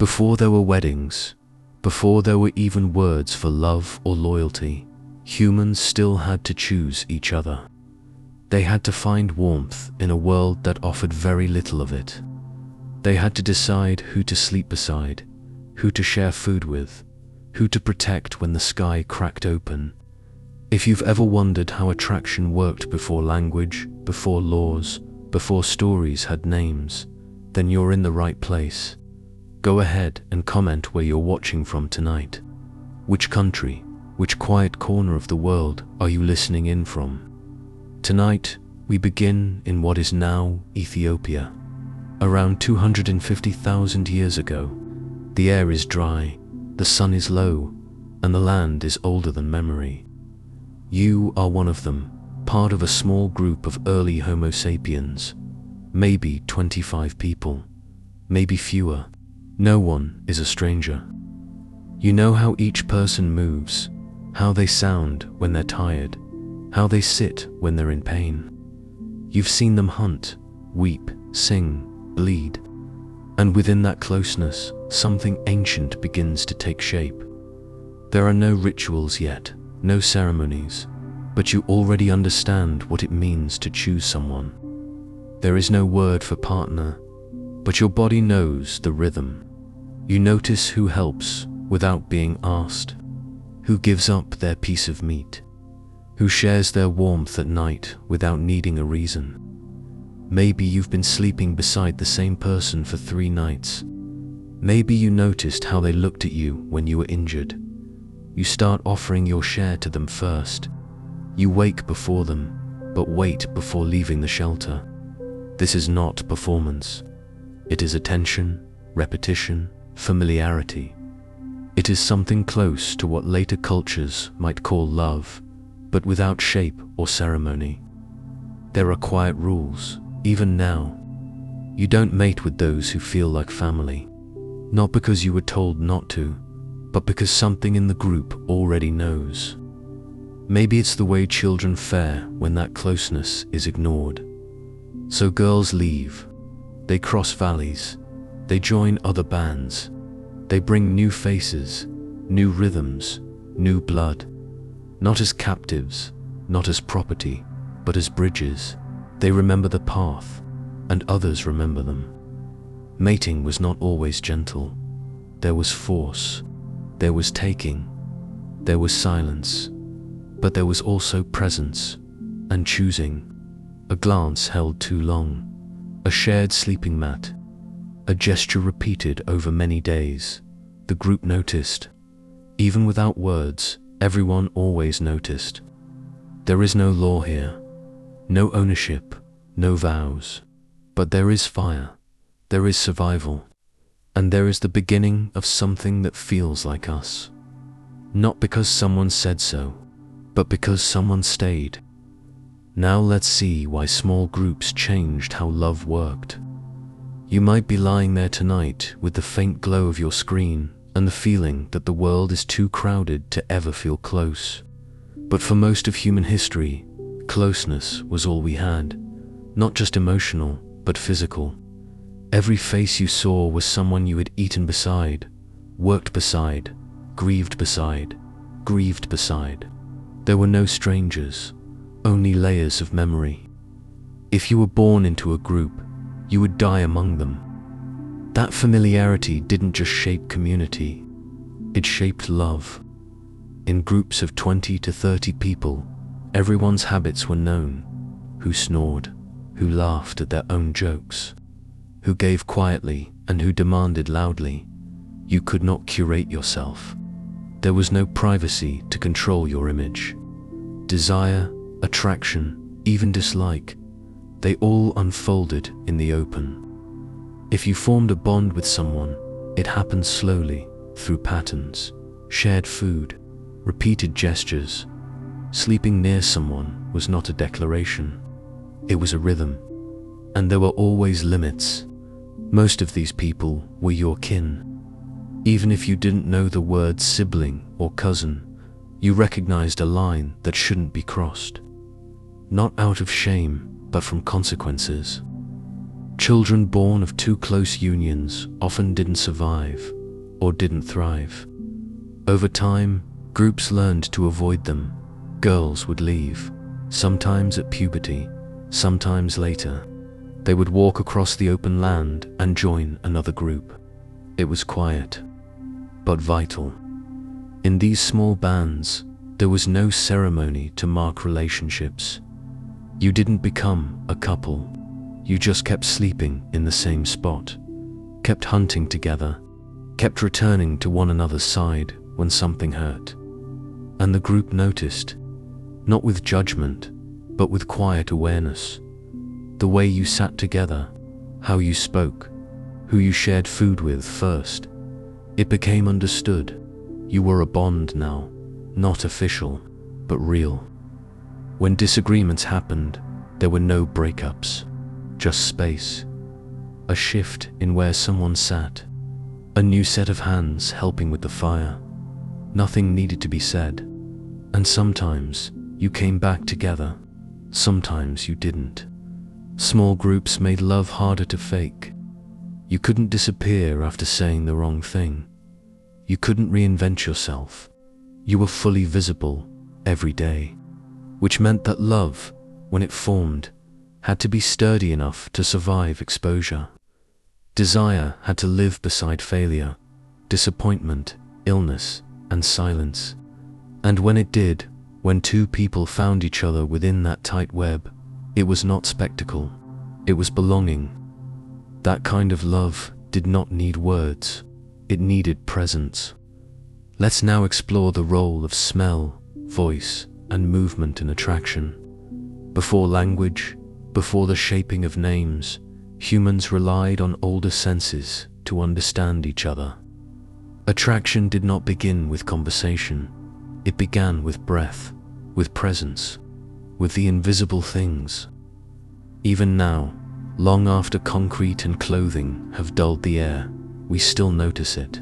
Before there were weddings, before there were even words for love or loyalty, humans still had to choose each other. They had to find warmth in a world that offered very little of it. They had to decide who to sleep beside, who to share food with, who to protect when the sky cracked open. If you've ever wondered how attraction worked before language, before laws, before stories had names, then you're in the right place. Go ahead and comment where you're watching from tonight. Which country, which quiet corner of the world are you listening in from? Tonight, we begin in what is now Ethiopia. Around 250,000 years ago, the air is dry, the sun is low, and the land is older than memory. You are one of them, part of a small group of early Homo sapiens. Maybe 25 people, maybe fewer. No one is a stranger. You know how each person moves, how they sound when they're tired, how they sit when they're in pain. You've seen them hunt, weep, sing, bleed. And within that closeness, something ancient begins to take shape. There are no rituals yet, no ceremonies, but you already understand what it means to choose someone. There is no word for partner, but your body knows the rhythm. You notice who helps without being asked, who gives up their piece of meat, who shares their warmth at night without needing a reason. Maybe you've been sleeping beside the same person for 3 nights. Maybe you noticed how they looked at you when you were injured. You start offering your share to them first. You wake before them, but wait before leaving the shelter. This is not performance. It is attention, repetition, familiarity. It is something close to what later cultures might call love, but without shape or ceremony. There are quiet rules, even now. You don't mate with those who feel like family, not because you were told not to, but because something in the group already knows. Maybe it's the way children fare when that closeness is ignored. So girls leave. They cross valleys. They join other bands. They bring new faces, new rhythms, new blood. Not as captives, not as property, but as bridges. They remember the path, and others remember them. Mating was not always gentle. There was force. There was taking. There was silence. But there was also presence and choosing. A glance held too long. A shared sleeping mat. A gesture repeated over many days. The group noticed. Even without words, everyone always noticed. There is no law here. No ownership, no vows. But there is fire. There is survival. And there is the beginning of something that feels like us. Not because someone said so, but because someone stayed. Now let's see why small groups changed how love worked. You might be lying there tonight with the faint glow of your screen and the feeling that the world is too crowded to ever feel close. But for most of human history, closeness was all we had. Not just emotional, but physical. Every face you saw was someone you had eaten beside, worked beside, grieved beside, grieved beside. There were no strangers, only layers of memory. If you were born into a group, you would die among them. That familiarity didn't just shape community, it shaped love. In groups of 20 to 30 people, everyone's habits were known. Who snored, who laughed at their own jokes, who gave quietly and who demanded loudly. You could not curate yourself. There was no privacy to control your image. Desire, attraction, even dislike, they all unfolded in the open. If you formed a bond with someone, it happened slowly, through patterns, shared food, repeated gestures. Sleeping near someone was not a declaration. It was a rhythm. And there were always limits. Most of these people were your kin. Even if you didn't know the words sibling or cousin, you recognized a line that shouldn't be crossed. Not out of shame, but from consequences. Children born of too close unions often didn't survive or didn't thrive. Over time, groups learned to avoid them. Girls would leave, sometimes at puberty, sometimes later. They would walk across the open land and join another group. It was quiet, but vital. In these small bands, there was no ceremony to mark relationships. You didn't become a couple. You just kept sleeping in the same spot, kept hunting together, kept returning to one another's side when something hurt. And the group noticed, not with judgment, but with quiet awareness. The way you sat together, how you spoke, who you shared food with first. It became understood. You were a bond now, not official, but real. When disagreements happened, there were no breakups, just space. A shift in where someone sat, a new set of hands helping with the fire. Nothing needed to be said. And sometimes you came back together, sometimes you didn't. Small groups made love harder to fake. You couldn't disappear after saying the wrong thing. You couldn't reinvent yourself. You were fully visible every day, which meant that love, when it formed, had to be sturdy enough to survive exposure. Desire had to live beside failure, disappointment, illness, and silence. And when it did, when two people found each other within that tight web, it was not spectacle, it was belonging. That kind of love did not need words, it needed presence. Let's now explore the role of smell, voice, and movement in attraction. Before language, before the shaping of names, humans relied on older senses to understand each other. Attraction did not begin with conversation. It began with breath, with presence, with the invisible things. Even now, long after concrete and clothing have dulled the air, we still notice it.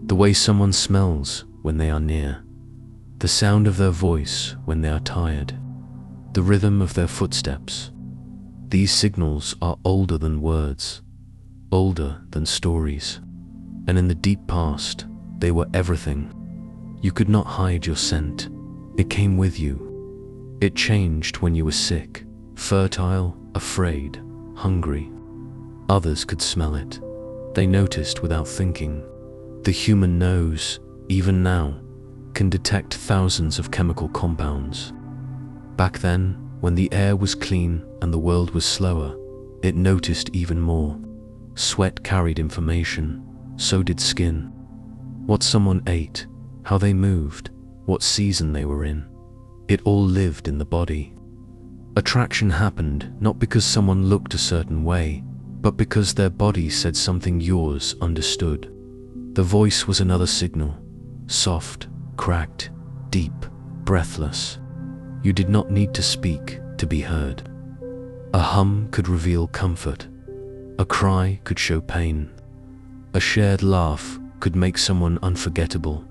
The way someone smells when they are near, the sound of their voice when they are tired, the rhythm of their footsteps. These signals are older than words, older than stories, and in the deep past, they were everything. You could not hide your scent. It came with you. It changed when you were sick, fertile, afraid, hungry. Others could smell it. They noticed without thinking. The human nose, even now, can detect thousands of chemical compounds. Back then, when the air was clean and the world was slower, it noticed even more. Sweat carried information, so did skin. What someone ate, how they moved, what season they were in. It all lived in the body. Attraction happened not because someone looked a certain way, but because their body said something yours understood. The voice was another signal, soft, cracked, deep, breathless. You did not need to speak to be heard. A hum could reveal comfort. A cry could show pain. A shared laugh could make someone unforgettable.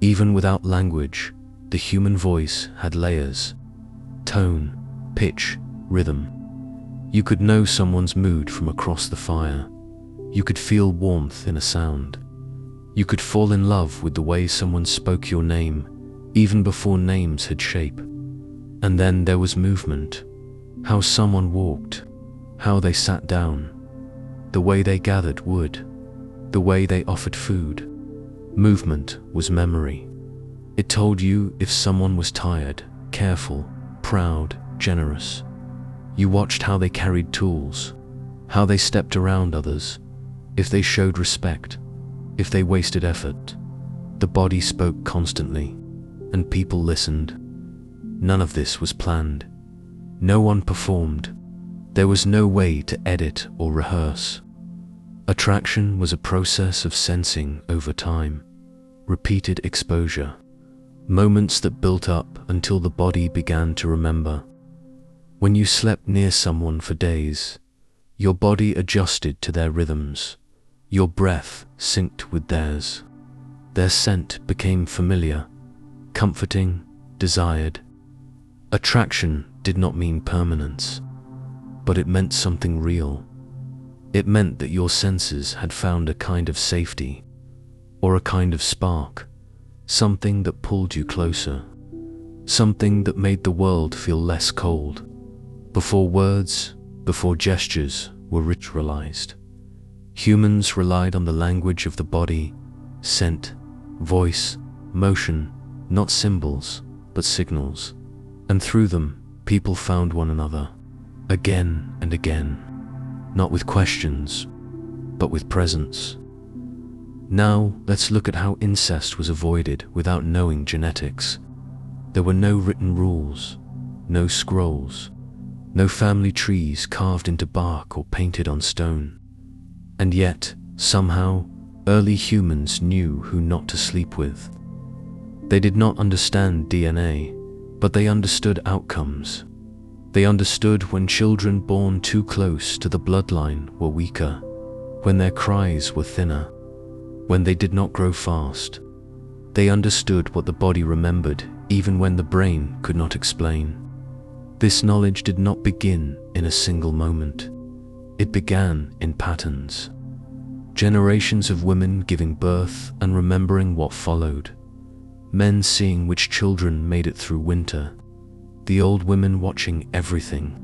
Even without language, the human voice had layers. Tone, pitch, rhythm. You could know someone's mood from across the fire. You could feel warmth in a sound. You could fall in love with the way someone spoke your name, even before names had shape. And then there was movement. How someone walked, how they sat down, the way they gathered wood, the way they offered food. Movement was memory. It told you if someone was tired, careful, proud, generous. You watched how they carried tools, how they stepped around others, if they showed respect, if they wasted effort. The body spoke constantly, and people listened. None of this was planned. No one performed. There was no way to edit or rehearse. Attraction was a process of sensing over time, repeated exposure, moments that built up until the body began to remember. When you slept near someone for days, your body adjusted to their rhythms. Your breath synced with theirs. Their scent became familiar, comforting, desired. Attraction did not mean permanence, but it meant something real. It meant that your senses had found a kind of safety, or a kind of spark, something that pulled you closer, something that made the world feel less cold. Before words, before gestures were ritualized, humans relied on the language of the body, scent, voice, motion, not symbols, but signals. And through them, people found one another, again and again, not with questions, but with presence. Now, let's look at how incest was avoided without knowing genetics. There were no written rules, no scrolls, no family trees carved into bark or painted on stone. And yet, somehow, early humans knew who not to sleep with. They did not understand DNA, but they understood outcomes. They understood when children born too close to the bloodline were weaker, when their cries were thinner, when they did not grow fast. They understood what the body remembered even when the brain could not explain. This knowledge did not begin in a single moment. It began in patterns. Generations of women giving birth and remembering what followed. Men seeing which children made it through winter. The old women watching everything.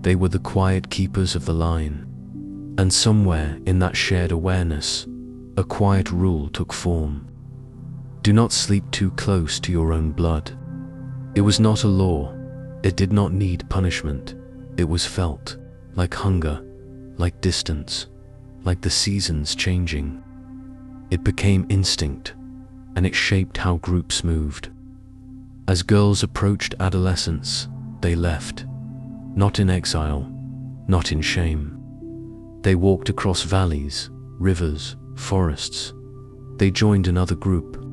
They were the quiet keepers of the line. And somewhere in that shared awareness, a quiet rule took form. Do not sleep too close to your own blood. It was not a law. It did not need punishment. It was felt, like hunger, like distance, like the seasons changing. It became instinct, and it shaped how groups moved. As girls approached adolescence, they left, not in exile, not in shame. They walked across valleys, rivers, forests. They joined another group,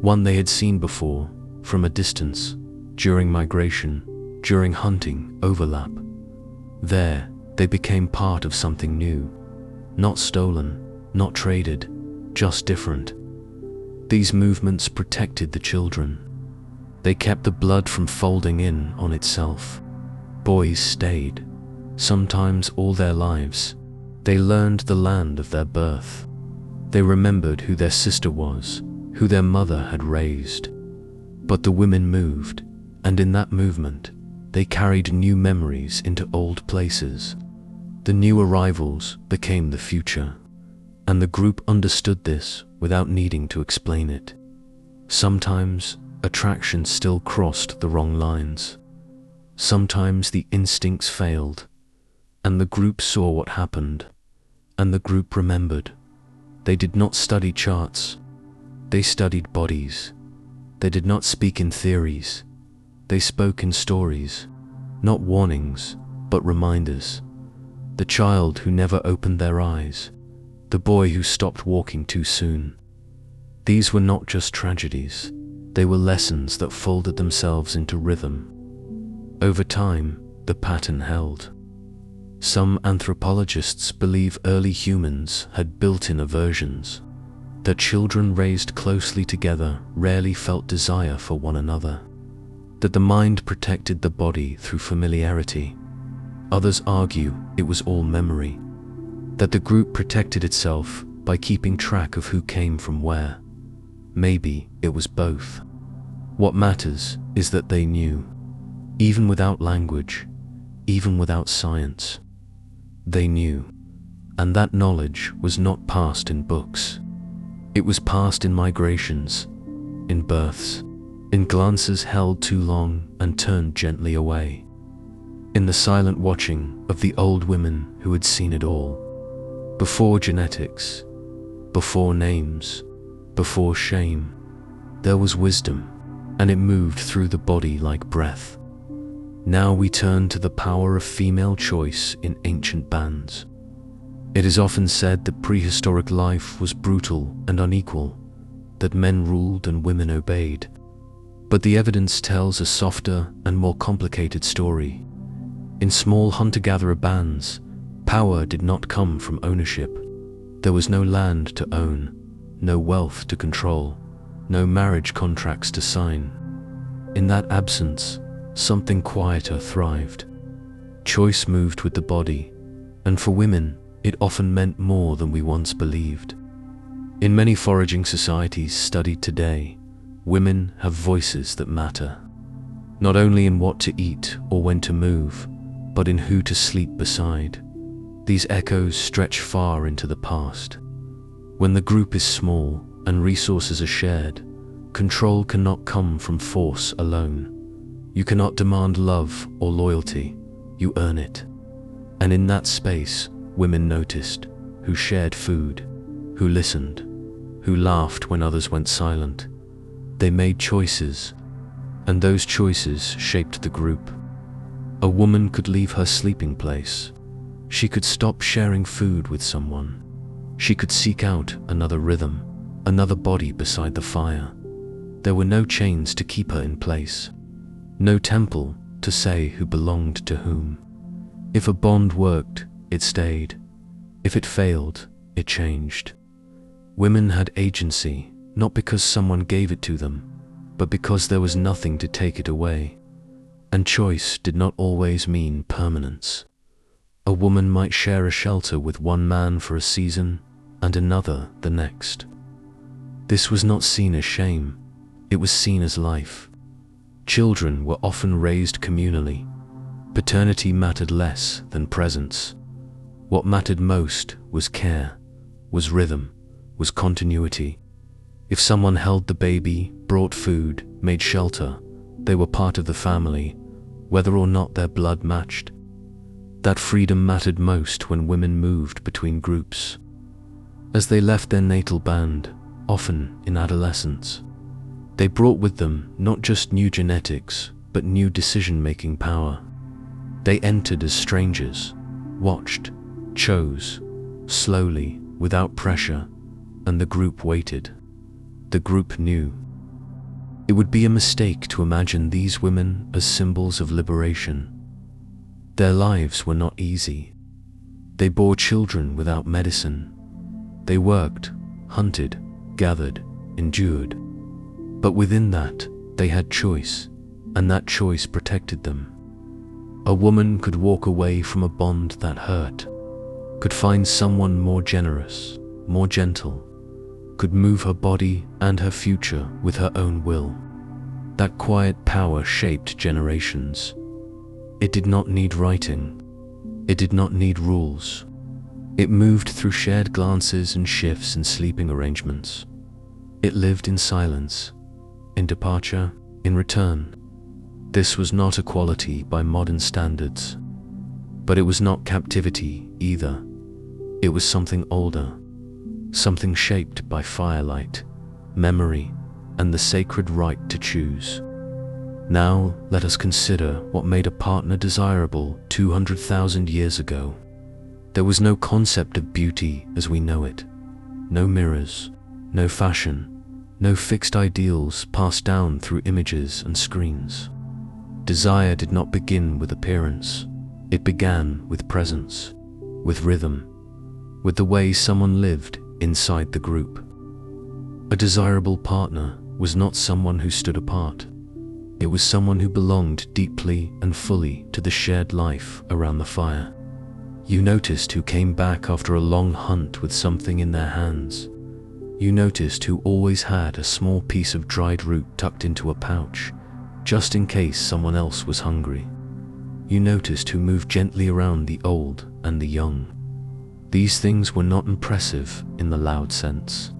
one they had seen before, from a distance, during migration, during hunting, overlap. There, they became part of something new, not stolen, not traded, just different. These movements protected the children. They kept the blood from folding in on itself. Boys stayed, sometimes all their lives. They learned the land of their birth. They remembered who their sister was, who their mother had raised. But the women moved, and in that movement, they carried new memories into old places. The new arrivals became the future, and the group understood this without needing to explain it. Sometimes, attraction still crossed the wrong lines. Sometimes the instincts failed, and the group saw what happened, and the group remembered. They did not study charts. They studied bodies. They did not speak in theories. They spoke in stories, not warnings, but reminders. The child who never opened their eyes, the boy who stopped walking too soon. These were not just tragedies. They were lessons that folded themselves into rhythm. Over time, the pattern held. Some anthropologists believe early humans had built-in aversions, that children raised closely together rarely felt desire for one another, that the mind protected the body through familiarity. Others argue it was all memory, that the group protected itself by keeping track of who came from where. Maybe it was both. What matters is that they knew, even without language, even without science. They knew, and that knowledge was not passed in books. It was passed in migrations, in births, in glances held too long and turned gently away, in the silent watching of the old women who had seen it all. Before genetics, before names, before shame, there was wisdom, and it moved through the body like breath. Now we turn to the power of female choice in ancient bands. It is often said that prehistoric life was brutal and unequal, that men ruled and women obeyed. But the evidence tells a softer and more complicated story. In small hunter-gatherer bands, power did not come from ownership. There was no land to own, no wealth to control, no marriage contracts to sign. In that absence, something quieter thrived. Choice moved with the body, and for women, it often meant more than we once believed. In many foraging societies studied today, women have voices that matter, not only in what to eat or when to move, but in who to sleep beside. These echoes stretch far into the past. When the group is small and resources are shared, control cannot come from force alone. You cannot demand love or loyalty, you earn it. And in that space, women noticed, who shared food, who listened, who laughed when others went silent. They made choices, and those choices shaped the group. A woman could leave her sleeping place. She could stop sharing food with someone. She could seek out another rhythm, another body beside the fire. There were no chains to keep her in place, no temple to say who belonged to whom. If a bond worked, it stayed. If it failed, it changed. Women had agency, not because someone gave it to them, but because there was nothing to take it away. And choice did not always mean permanence. A woman might share a shelter with one man for a season and another the next. This was not seen as shame, it was seen as life. Children were often raised communally. Paternity mattered less than presence. What mattered most was care, was rhythm, was continuity. If someone held the baby, brought food, made shelter, they were part of the family, whether or not their blood matched. That freedom mattered most when women moved between groups. As they left their natal band, often in adolescence, they brought with them not just new genetics, but new decision-making power. They entered as strangers, watched, chose, slowly, without pressure, and the group waited. The group knew. It would be a mistake to imagine these women as symbols of liberation. Their lives were not easy. They bore children without medicine. They worked, hunted, gathered, endured. But within that, they had choice, and that choice protected them. A woman could walk away from a bond that hurt, could find someone more generous, more gentle, could move her body and her future with her own will. That quiet power shaped generations. It did not need writing. It did not need rules. It moved through shared glances and shifts in sleeping arrangements. It lived in silence, in departure, in return. This was not equality by modern standards, but it was not captivity either. It was something older, something shaped by firelight, memory, and the sacred right to choose. Now let us consider what made a partner desirable 200,000 years ago. There was no concept of beauty as we know it, no mirrors, no fashion, no fixed ideals passed down through images and screens. Desire did not begin with appearance. It began with presence, with rhythm, with the way someone lived inside the group. A desirable partner was not someone who stood apart. It was someone who belonged deeply and fully to the shared life around the fire. You noticed who came back after a long hunt with something in their hands. You noticed who always had a small piece of dried root tucked into a pouch, just in case someone else was hungry. You noticed who moved gently around the old and the young. These things were not impressive in the loud sense.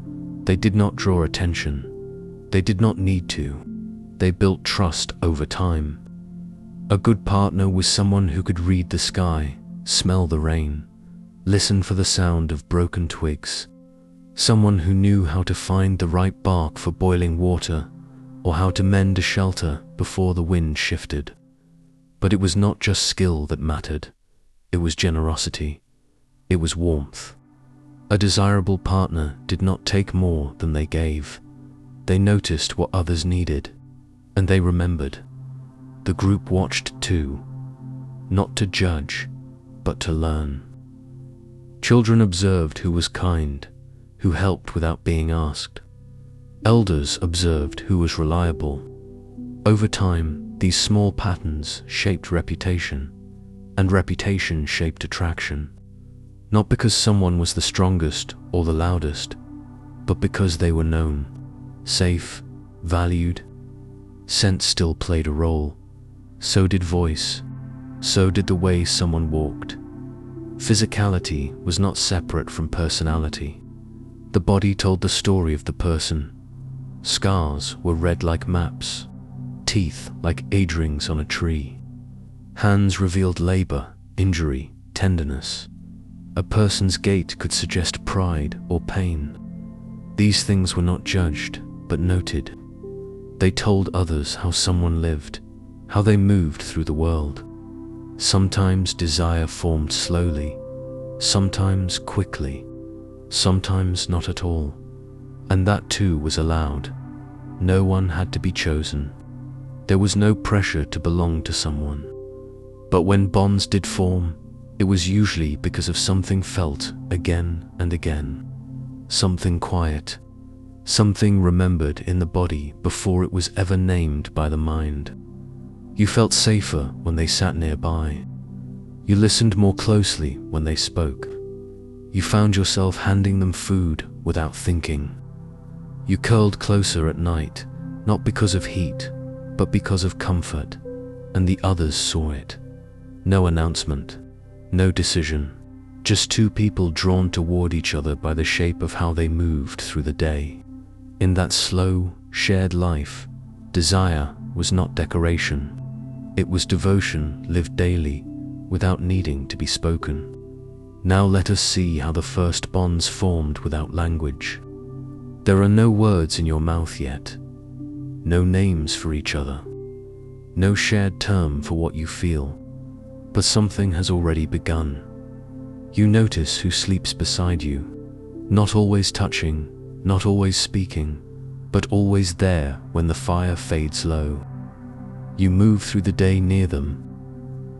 They did not draw attention. They did not need to. They built trust over time. A good partner was someone who could read the sky, smell the rain, listen for the sound of broken twigs. Someone who knew how to find the right bark for boiling water, or how to mend a shelter before the wind shifted. But it was not just skill that mattered. It was generosity. It was warmth. A desirable partner did not take more than they gave. They noticed what others needed, and they remembered. The group watched too, not to judge, but to learn. Children observed who was kind, who helped without being asked. Elders observed who was reliable. Over time, these small patterns shaped reputation, and reputation shaped attraction. Not because someone was the strongest or the loudest, but because they were known, safe, valued. Scent still played a role. So did voice. So did the way someone walked. Physicality was not separate from personality. The body told the story of the person. Scars were read like maps, teeth like age rings on a tree. Hands revealed labor, injury, tenderness. A person's gait could suggest pride or pain. These things were not judged, but noted. They told others how someone lived, how they moved through the world. Sometimes desire formed slowly, sometimes quickly, sometimes not at all. And that too was allowed. No one had to be chosen. There was no pressure to belong to someone. But when bonds did form, it was usually because of something felt again and again. Something quiet, something remembered in the body before it was ever named by the mind. You felt safer when they sat nearby. You listened more closely when they spoke. You found yourself handing them food without thinking. You curled closer at night, not because of heat, but because of comfort, and the others saw it. No announcement, no decision, just two people drawn toward each other by the shape of how they moved through the day. In that slow, shared life, desire was not decoration. It was devotion lived daily, without needing to be spoken. Now let us see how the first bonds formed without language. There are no words in your mouth yet, no names for each other, no shared term for what you feel, but something has already begun. You notice who sleeps beside you, not always touching, not always speaking, but always there when the fire fades low. You move through the day near them,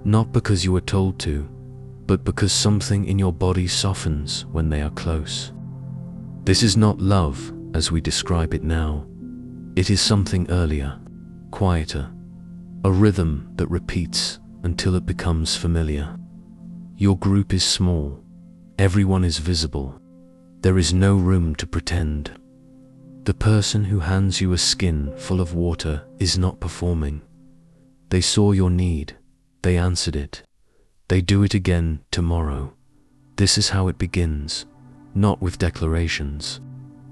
not because you were told to, but because something in your body softens when they are close. This is not love as we describe it now. It is something earlier, quieter, a rhythm that repeats until it becomes familiar. Your group is small, everyone is visible, there is no room to pretend. The person who hands you a skin full of water is not performing. They saw your need, they answered it, they do it again tomorrow. This is how it begins, not with declarations,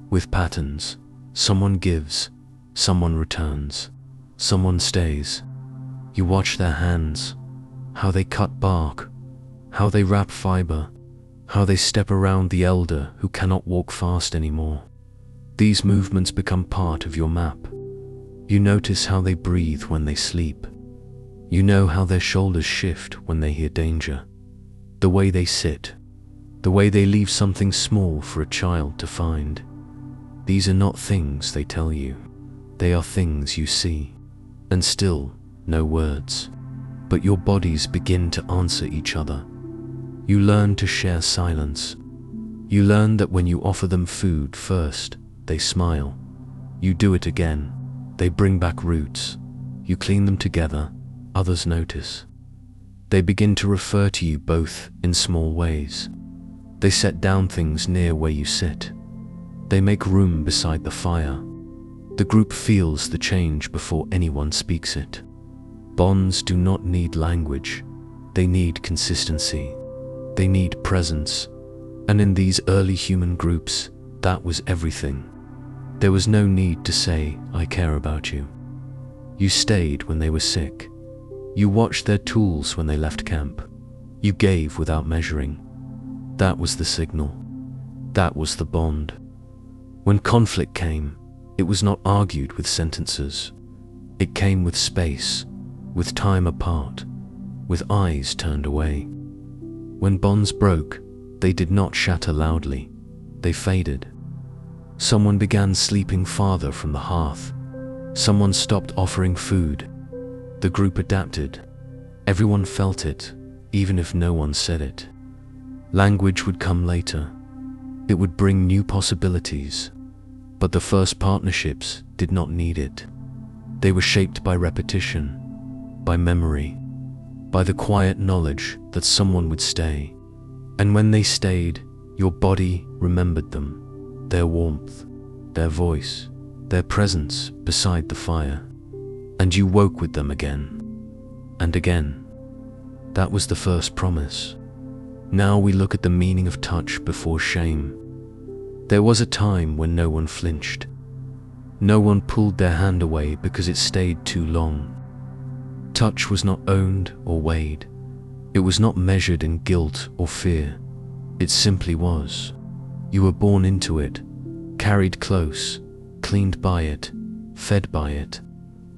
with patterns. Someone gives, someone returns, someone stays. You watch their hands, how they cut bark, how they wrap fiber, how they step around the elder who cannot walk fast anymore. These movements become part of your map. You notice how they breathe when they sleep. You know how their shoulders shift when they hear danger. The way they sit, the way they leave something small for a child to find. These are not things they tell you. They are things you see. And still, no words. But your bodies begin to answer each other. You learn to share silence. You learn that when you offer them food first, they smile. You do it again. They bring back roots. You clean them together. Others notice. They begin to refer to you both in small ways. They set down things near where you sit. They make room beside the fire. The group feels the change before anyone speaks it. Bonds do not need language. They need consistency. They need presence. And in these early human groups, that was everything. There was no need to say, "I care about you." You stayed when they were sick. You watched their tools when they left camp. You gave without measuring. That was the signal. That was the bond. When conflict came, it was not argued with sentences. It came with space, with time apart, with eyes turned away. When bonds broke, they did not shatter loudly. They faded. Someone began sleeping farther from the hearth. Someone stopped offering food. The group adapted. Everyone felt it, even if no one said it. Language would come later. It would bring new possibilities. But the first partnerships did not need it. They were shaped by repetition, by memory, by the quiet knowledge that someone would stay. And when they stayed, your body remembered them, their warmth, their voice, their presence beside the fire. And you woke with them again and again. That was the first promise. Now we look at the meaning of touch before shame. There was a time when no one flinched. No one pulled their hand away because it stayed too long. Touch was not owned or weighed. It was not measured in guilt or fear. It simply was. You were born into it, carried close, cleaned by it, fed by it,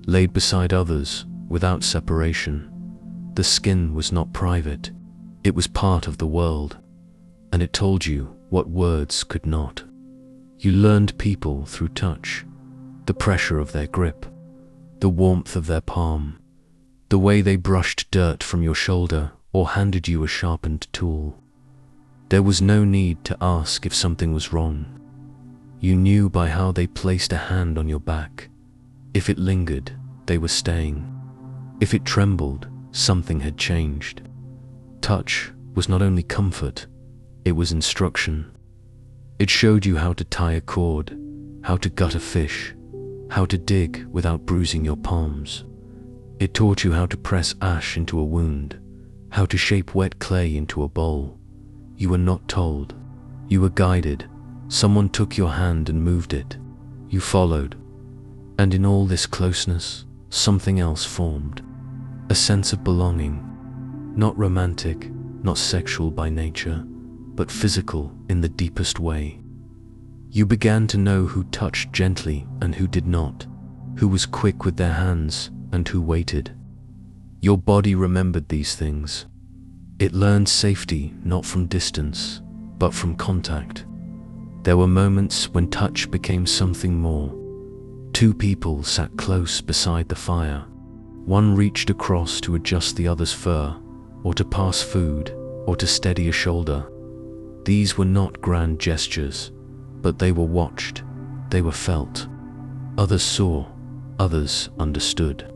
laid beside others without separation. The skin was not private. It was part of the world, and it told you what words could not. You learned people through touch, the pressure of their grip, the warmth of their palm, the way they brushed dirt from your shoulder or handed you a sharpened tool. There was no need to ask if something was wrong. You knew by how they placed a hand on your back. If it lingered, they were staying. If it trembled, something had changed. Touch was not only comfort, it was instruction. It showed you how to tie a cord, how to gut a fish, how to dig without bruising your palms. It taught you how to press ash into a wound, how to shape wet clay into a bowl. You were not told. You were guided. Someone took your hand and moved it. You followed. And in all this closeness, something else formed. A sense of belonging. Not romantic, not sexual by nature, but physical in the deepest way. You began to know who touched gently and who did not, who was quick with their hands and who waited. Your body remembered these things. It learned safety not from distance, but from contact. There were moments when touch became something more. Two people sat close beside the fire. One reached across to adjust the other's fur, or to pass food, or to steady a shoulder. These were not grand gestures, but they were watched, they were felt. Others saw, others understood.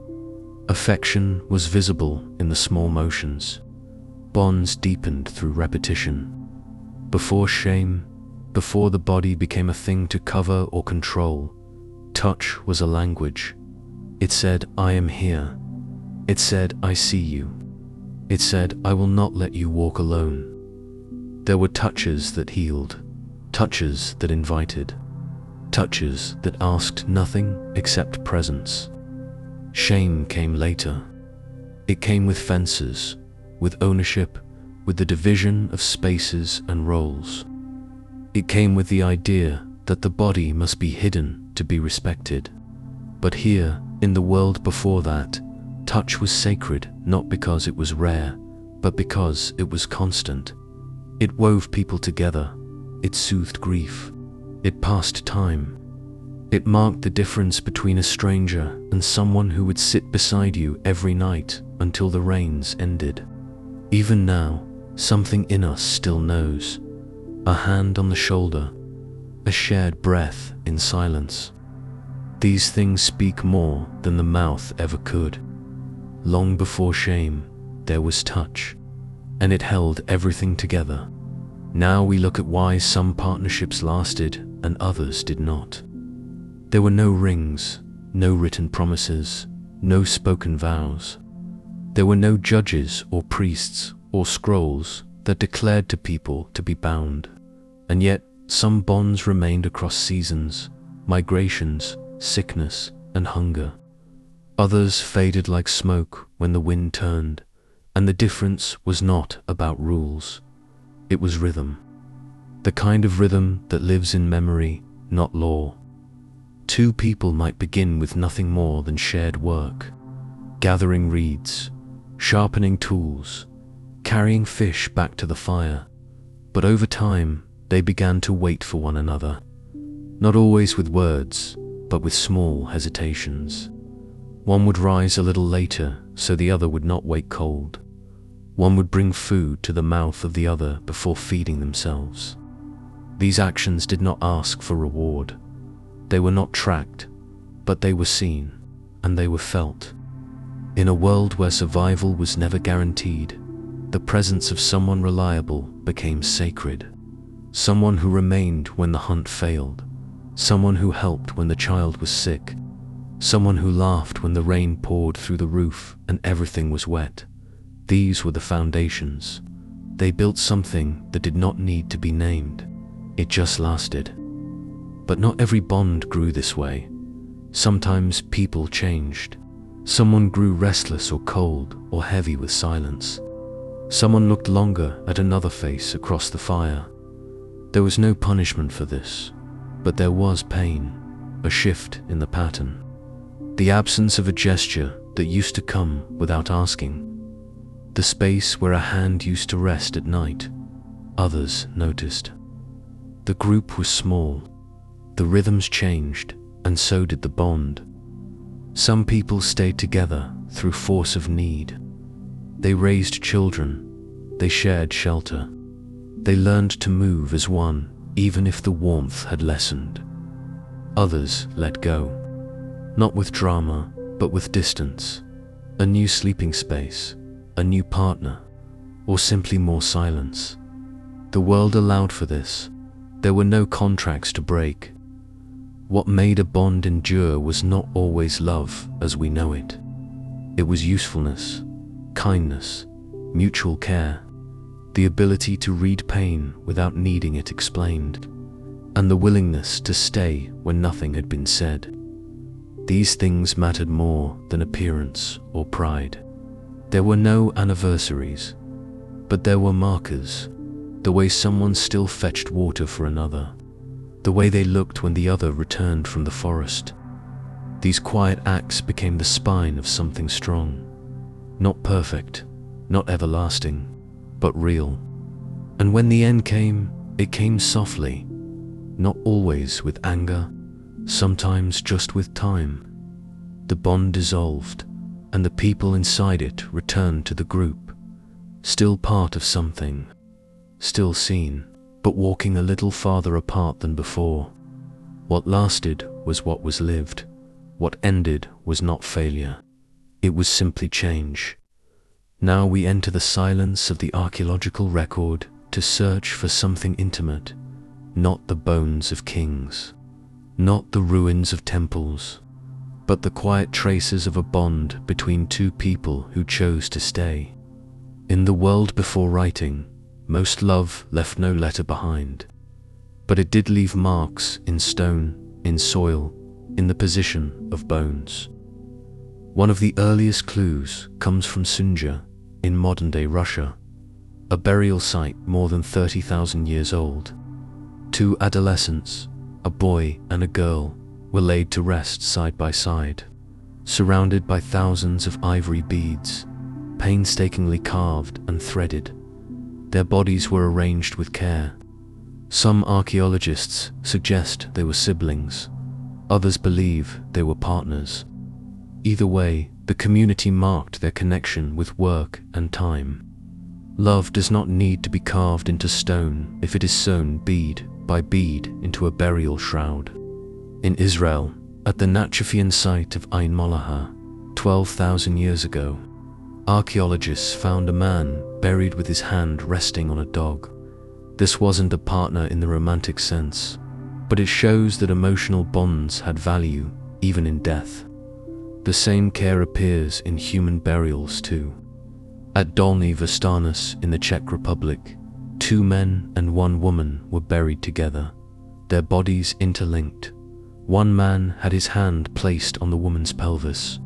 Affection was visible in the small motions. Bonds deepened through repetition. Before shame, before the body became a thing to cover or control, touch was a language. It said, I am here. It said, I see you. It said, I will not let you walk alone. There were touches that healed, touches that invited, touches that asked nothing except presence. Shame came later. It came with fences, with ownership, with the division of spaces and roles. It came with the idea that the body must be hidden to be respected. But here, in the world before that, touch was sacred not because it was rare, but because it was constant. It wove people together. It soothed grief. It passed time. It marked the difference between a stranger and someone who would sit beside you every night until the rains ended. Even now, something in us still knows. A hand on the shoulder, a shared breath in silence. These things speak more than the mouth ever could. Long before shame, there was touch, and it held everything together. Now we look at why some partnerships lasted and others did not. There were no rings, no written promises, no spoken vows. There were no judges or priests or scrolls that declared to people to be bound. And yet, some bonds remained across seasons, migrations, sickness, and hunger. Others faded like smoke when the wind turned, and the difference was not about rules. It was rhythm. The kind of rhythm that lives in memory, not law. Two people might begin with nothing more than shared work, gathering reeds, sharpening tools, carrying fish back to the fire. But over time, they began to wait for one another, not always with words, but with small hesitations. One would rise a little later so the other would not wait cold. One would bring food to the mouth of the other before feeding themselves. These actions did not ask for reward. They were not tracked, but they were seen, and they were felt. In a world where survival was never guaranteed, the presence of someone reliable became sacred. Someone who remained when the hunt failed. Someone who helped when the child was sick. Someone who laughed when the rain poured through the roof and everything was wet. These were the foundations. They built something that did not need to be named. It just lasted. But not every bond grew this way. Sometimes people changed. Someone grew restless or cold or heavy with silence. Someone looked longer at another face across the fire. There was no punishment for this, but there was pain, a shift in the pattern. The absence of a gesture that used to come without asking. The space where a hand used to rest at night. Others noticed. The group was small. The rhythms changed, and so did the bond. Some people stayed together through force of need. They raised children. They shared shelter. They learned to move as one, even if the warmth had lessened. Others let go. Not with drama, but with distance. A new sleeping space, a new partner, or simply more silence. The world allowed for this. There were no contracts to break. What made a bond endure was not always love as we know it. It was usefulness, kindness, mutual care, the ability to read pain without needing it explained, and the willingness to stay when nothing had been said. These things mattered more than appearance or pride. There were no anniversaries, but there were markers. The way someone still fetched water for another. The way they looked when the other returned from the forest. These quiet acts became the spine of something strong. Not perfect, not everlasting, but real. And when the end came, it came softly. Not always with anger, sometimes just with time. The bond dissolved, and the people inside it returned to the group. Still part of something. Still seen, but walking a little farther apart than before. What lasted was what was lived. What ended was not failure. It was simply change. Now we enter the silence of the archaeological record to search for something intimate, not the bones of kings, not the ruins of temples, but the quiet traces of a bond between two people who chose to stay. In the world before writing, most love left no letter behind, but it did leave marks in stone, in soil, in the position of bones. One of the earliest clues comes from Sunja, in modern-day Russia, a burial site more than 30,000 years old. Two adolescents, a boy and a girl, were laid to rest side by side, surrounded by thousands of ivory beads, painstakingly carved and threaded. Their bodies were arranged with care. Some archaeologists suggest they were siblings. Others believe they were partners. Either way, the community marked their connection with work and time. Love does not need to be carved into stone if it is sewn bead by bead into a burial shroud. In Israel, at the Nachafian site of Ain Molaha, 12,000 years ago, archaeologists found a man buried with his hand resting on a dog. This wasn't a partner in the romantic sense, but it shows that emotional bonds had value even in death. The same care appears in human burials too. At Dolní Vrstánec in the Czech Republic, 2 men and 1 woman were buried together, their bodies interlinked. One man had his hand placed on the woman's pelvis.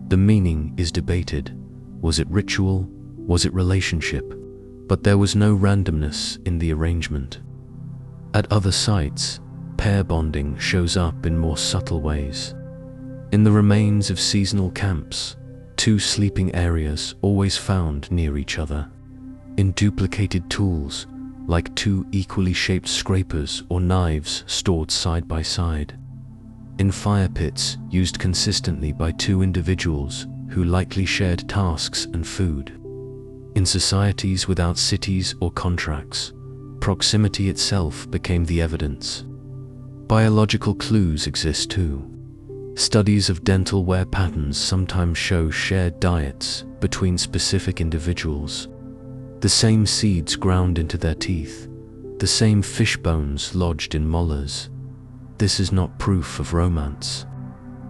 The meaning is debated. Was it ritual? Was it relationship? But there was no randomness in the arrangement. At other sites, pair bonding shows up in more subtle ways. In the remains of seasonal camps, 2 sleeping areas always found near each other. In duplicated tools, like 2 equally shaped scrapers or knives stored side by side. In fire pits used consistently by 2 individuals who likely shared tasks and food. In societies without cities or contracts, proximity itself became the evidence. Biological clues exist too. Studies of dental wear patterns sometimes show shared diets between specific individuals. the same seeds ground into their teeth, the same fish bones lodged in molars. This is not proof of romance,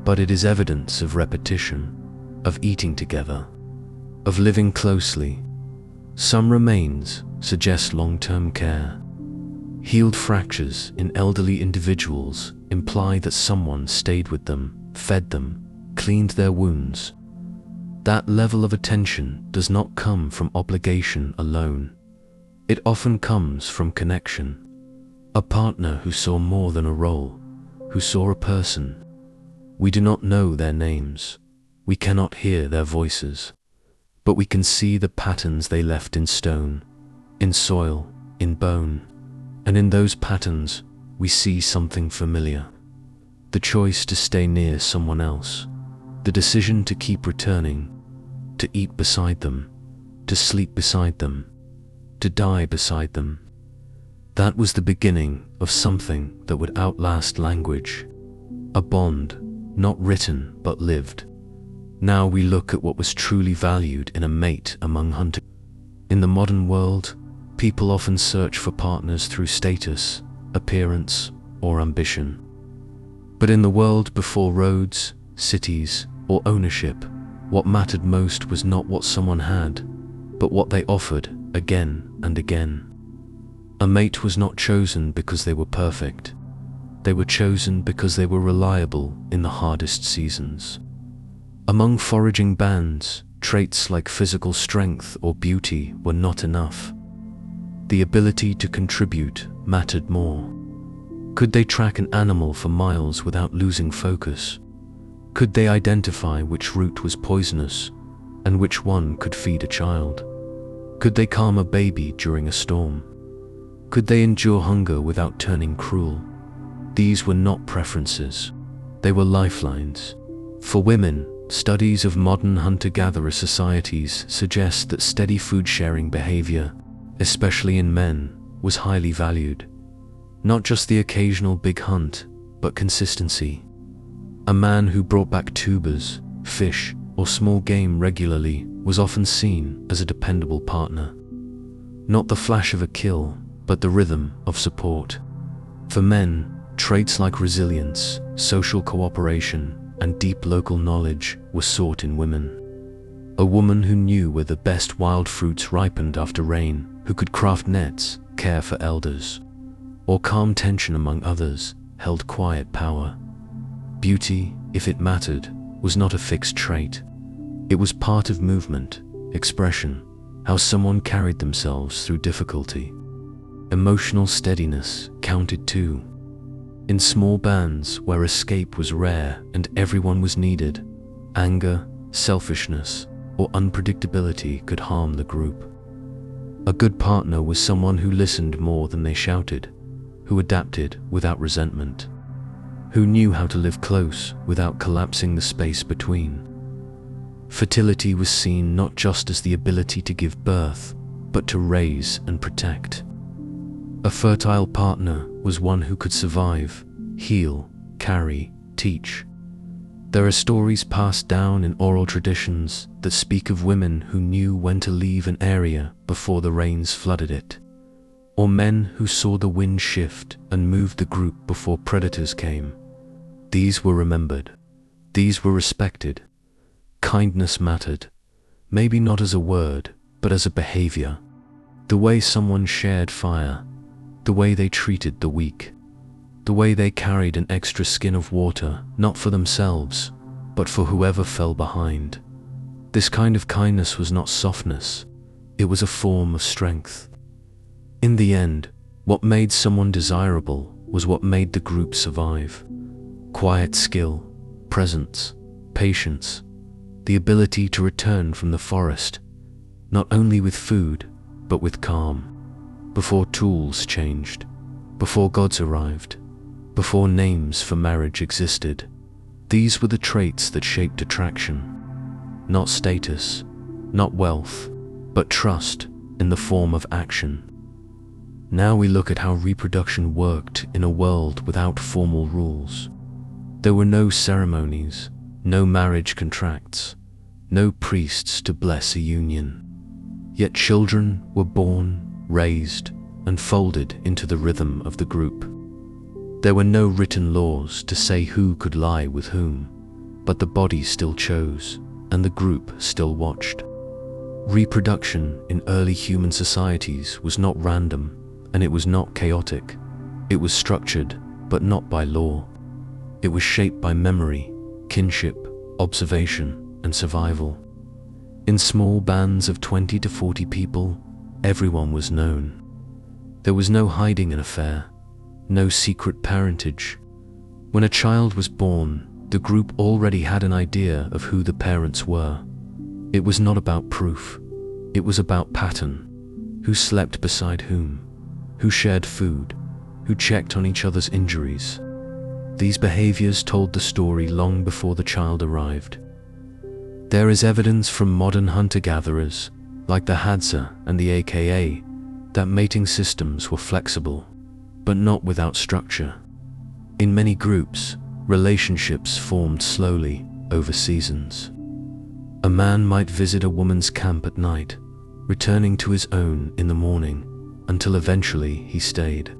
but it is evidence of repetition, of eating together, of living closely. Some remains suggest long-term care. Healed fractures in elderly individuals imply that someone stayed with them, fed them, cleaned their wounds. That level of attention does not come from obligation alone. It often comes from connection. A partner who saw more than a role, who saw a person. We do not know their names. We cannot hear their voices. But we can see the patterns they left in stone, in soil, in bone. And in those patterns, we see something familiar. The choice to stay near someone else. The decision to keep returning. To eat beside them. To sleep beside them. To die beside them. That was the beginning of something that would outlast language. A bond, not written but lived. Now we look at what was truly valued in a mate among hunters. In the modern world, people often search for partners through status, appearance, or ambition. But in the world before roads, cities, or ownership, what mattered most was not what someone had, but what they offered again and again. A mate was not chosen because they were perfect. They were chosen because they were reliable in the hardest seasons. Among foraging bands, traits like physical strength or beauty were not enough. The ability to contribute mattered more. Could they track an animal for miles without losing focus? Could they identify which root was poisonous and which one could feed a child? Could they calm a baby during a storm? Could they endure hunger without turning cruel? These were not preferences. They were lifelines. For women, studies of modern hunter-gatherer societies suggest that steady food-sharing behavior, especially in men, was highly valued. Not just the occasional big hunt, but consistency. A man who brought back tubers, fish, or small game regularly was often seen as a dependable partner. Not the flash of a kill, but the rhythm of support. For men, traits like resilience, social cooperation, and deep local knowledge were sought in women. A woman who knew where the best wild fruits ripened after rain, who could craft nets, care for elders, or calm tension among others, held quiet power. Beauty, if it mattered, was not a fixed trait. It was part of movement, expression, how someone carried themselves through difficulty. Emotional steadiness counted too. In small bands where escape was rare and everyone was needed, anger, selfishness, or unpredictability could harm the group. A good partner was someone who listened more than they shouted, who adapted without resentment, who knew how to live close without collapsing the space between. Fertility was seen not just as the ability to give birth, but to raise and protect. A fertile partner was one who could survive, heal, carry, teach. There are stories passed down in oral traditions that speak of women who knew when to leave an area before the rains flooded it, or men who saw the wind shift and moved the group before predators came. These were remembered. These were respected. Kindness mattered, maybe not as a word, but as a behavior. The way someone shared fire, the way they treated the weak, the way they carried an extra skin of water, not for themselves, but for whoever fell behind. This kind of kindness was not softness, it was a form of strength. In the end, what made someone desirable was what made the group survive. Quiet skill, presence, patience, the ability to return from the forest, not only with food, but with calm. Before tools changed, before gods arrived, before names for marriage existed, these were the traits that shaped attraction. Not status, not wealth, but trust in the form of action. Now we look at how reproduction worked in a world without formal rules. There were no ceremonies, no marriage contracts, no priests to bless a union. Yet children were born, raised, and folded into the rhythm of the group. There were no written laws to say who could lie with whom, but the body still chose, and the group still watched. Reproduction in early human societies was not random, and it was not chaotic. It was structured, but not by law. It was shaped by memory, kinship, observation, and survival. In small bands of 20 to 40 people, everyone was known. There was no hiding an affair, no secret parentage. When a child was born, the group already had an idea of who the parents were. It was not about proof. It was about pattern. Who slept beside whom? Who shared food? Who checked on each other's injuries? These behaviors told the story long before the child arrived. There is evidence from modern hunter-gatherers, like the Hadza and the aka, that mating systems were flexible, but not without structure. In many groups, relationships formed slowly over seasons. A man might visit a woman's camp at night, returning to his own in the morning, until eventually he stayed.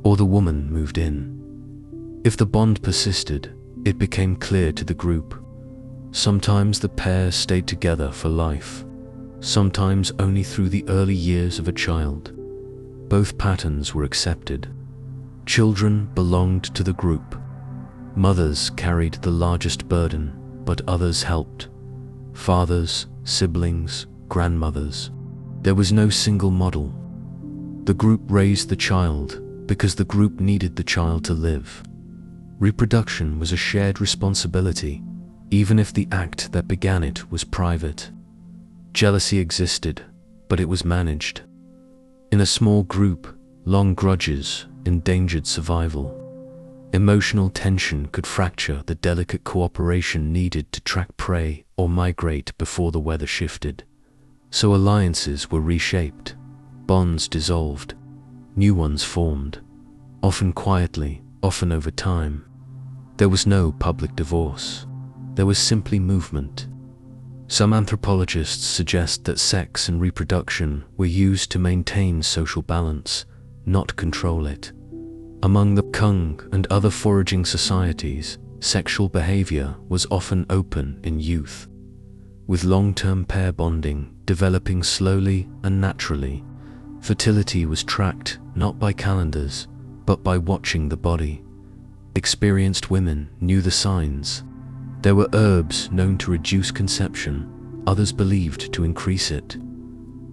Or the woman moved in. If the bond persisted, it became clear to the group. Sometimes the pair stayed together for life, sometimes only through the early years of a child. Both patterns were accepted. Children belonged to the group. Mothers carried the largest burden, but others helped. Fathers, siblings, grandmothers. There was no single model. The group raised the child because the group needed the child to live. Reproduction was a shared responsibility, even if the act that began it was private. Jealousy existed, but it was managed. In a small group, long grudges endangered survival. Emotional tension could fracture the delicate cooperation needed to track prey or migrate before the weather shifted. So alliances were reshaped, bonds dissolved, new ones formed, often quietly, often over time. There was no public divorce. There was simply movement. Some anthropologists suggest that sex and reproduction were used to maintain social balance, not control it. Among the Kung and other foraging societies, sexual behavior was often open in youth, with long-term pair bonding developing slowly and naturally. Fertility was tracked not by calendars, but by watching the body. Experienced women knew the signs. There were herbs known to reduce conception, others believed to increase it.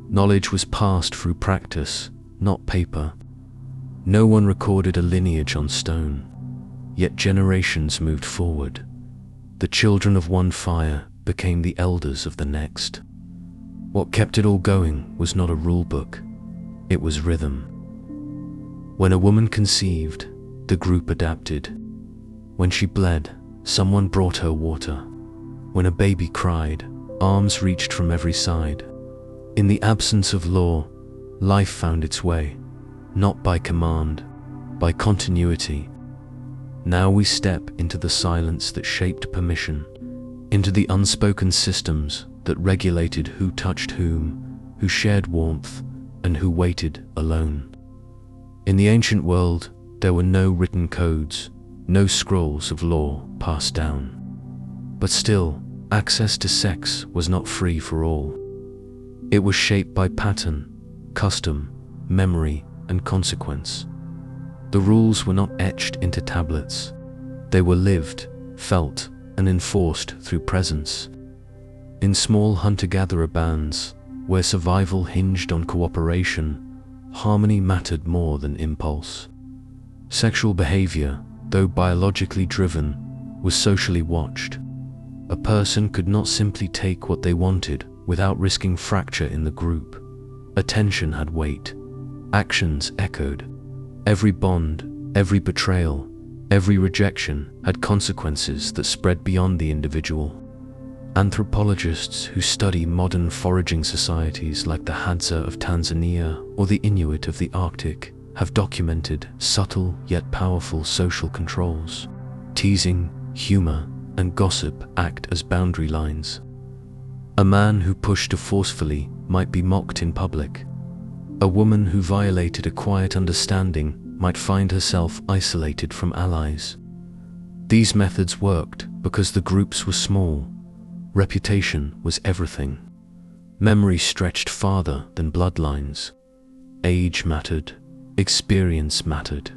Knowledge was passed through practice, not paper. No one recorded a lineage on stone, yet generations moved forward. The children of one fire became the elders of the next. What kept it all going was not a rule book, it was rhythm. When a woman conceived, the group adapted. When she bled, someone brought her water. When a baby cried, arms reached from every side. In the absence of law, life found its way, not by command, by continuity. Now we step into the silence that shaped permission, into the unspoken systems that regulated who touched whom, who shared warmth, and who waited alone. In the ancient world, there were no written codes, no scrolls of law passed down. But still, access to sex was not free for all. It was shaped by pattern, custom, memory, and consequence. The rules were not etched into tablets. They were lived, felt, and enforced through presence. In small hunter-gatherer bands, where survival hinged on cooperation, harmony mattered more than impulse. Sexual behavior, though biologically driven, was socially watched. A person could not simply take what they wanted without risking fracture in the group. Attention had weight. Actions echoed. Every bond, every betrayal, every rejection had consequences that spread beyond the individual. Anthropologists who study modern foraging societies like the Hadza of Tanzania or the Inuit of the Arctic have documented subtle yet powerful social controls. Teasing, humor, and gossip act as boundary lines. A man who pushed too forcefully might be mocked in public. A woman who violated a quiet understanding might find herself isolated from allies. These methods worked because the groups were small. Reputation was everything. Memory stretched farther than bloodlines. Age mattered. Experience mattered.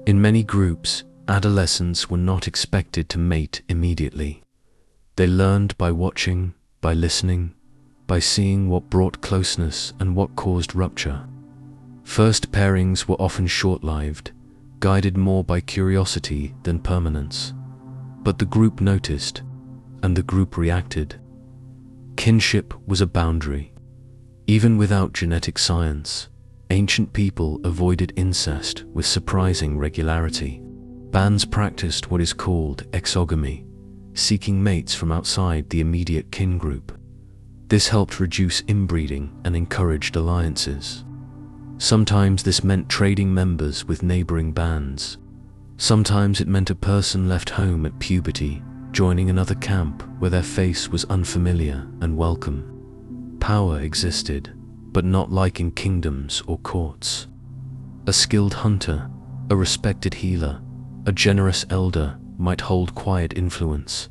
In many groups, adolescents were not expected to mate immediately. They learned by watching, by listening, by seeing what brought closeness and what caused rupture. First pairings were often short-lived, guided more by curiosity than permanence. But the group noticed, and the group reacted. Kinship was a boundary. Even without genetic science, ancient people avoided incest with surprising regularity. Bands practiced what is called exogamy, seeking mates from outside the immediate kin group. This helped reduce inbreeding and encouraged alliances. Sometimes this meant trading members with neighboring bands. Sometimes it meant a person left home at puberty, joining another camp where their face was unfamiliar and welcome. Power existed, but not like in kingdoms or courts. A skilled hunter, a respected healer, a generous elder might hold quiet influence.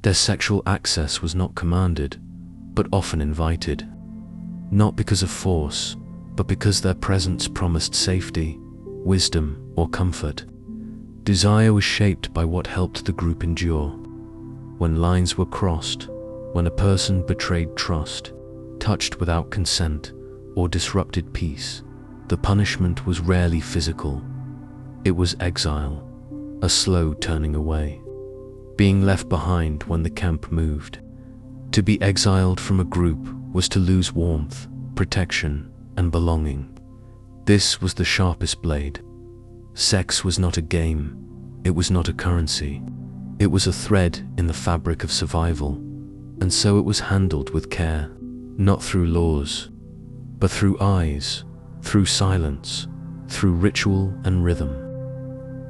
Their sexual access was not commanded, but often invited. Not because of force, but because their presence promised safety, wisdom, or comfort. Desire was shaped by what helped the group endure. When lines were crossed, when a person betrayed trust, touched without consent, or disrupted peace, the punishment was rarely physical. It was exile, a slow turning away, being left behind when the camp moved. To be exiled from a group was to lose warmth, protection, and belonging. This was the sharpest blade. Sex was not a game, it was not a currency. It was a thread in the fabric of survival, and so it was handled with care, not through laws, but through eyes, through silence, through ritual and rhythm.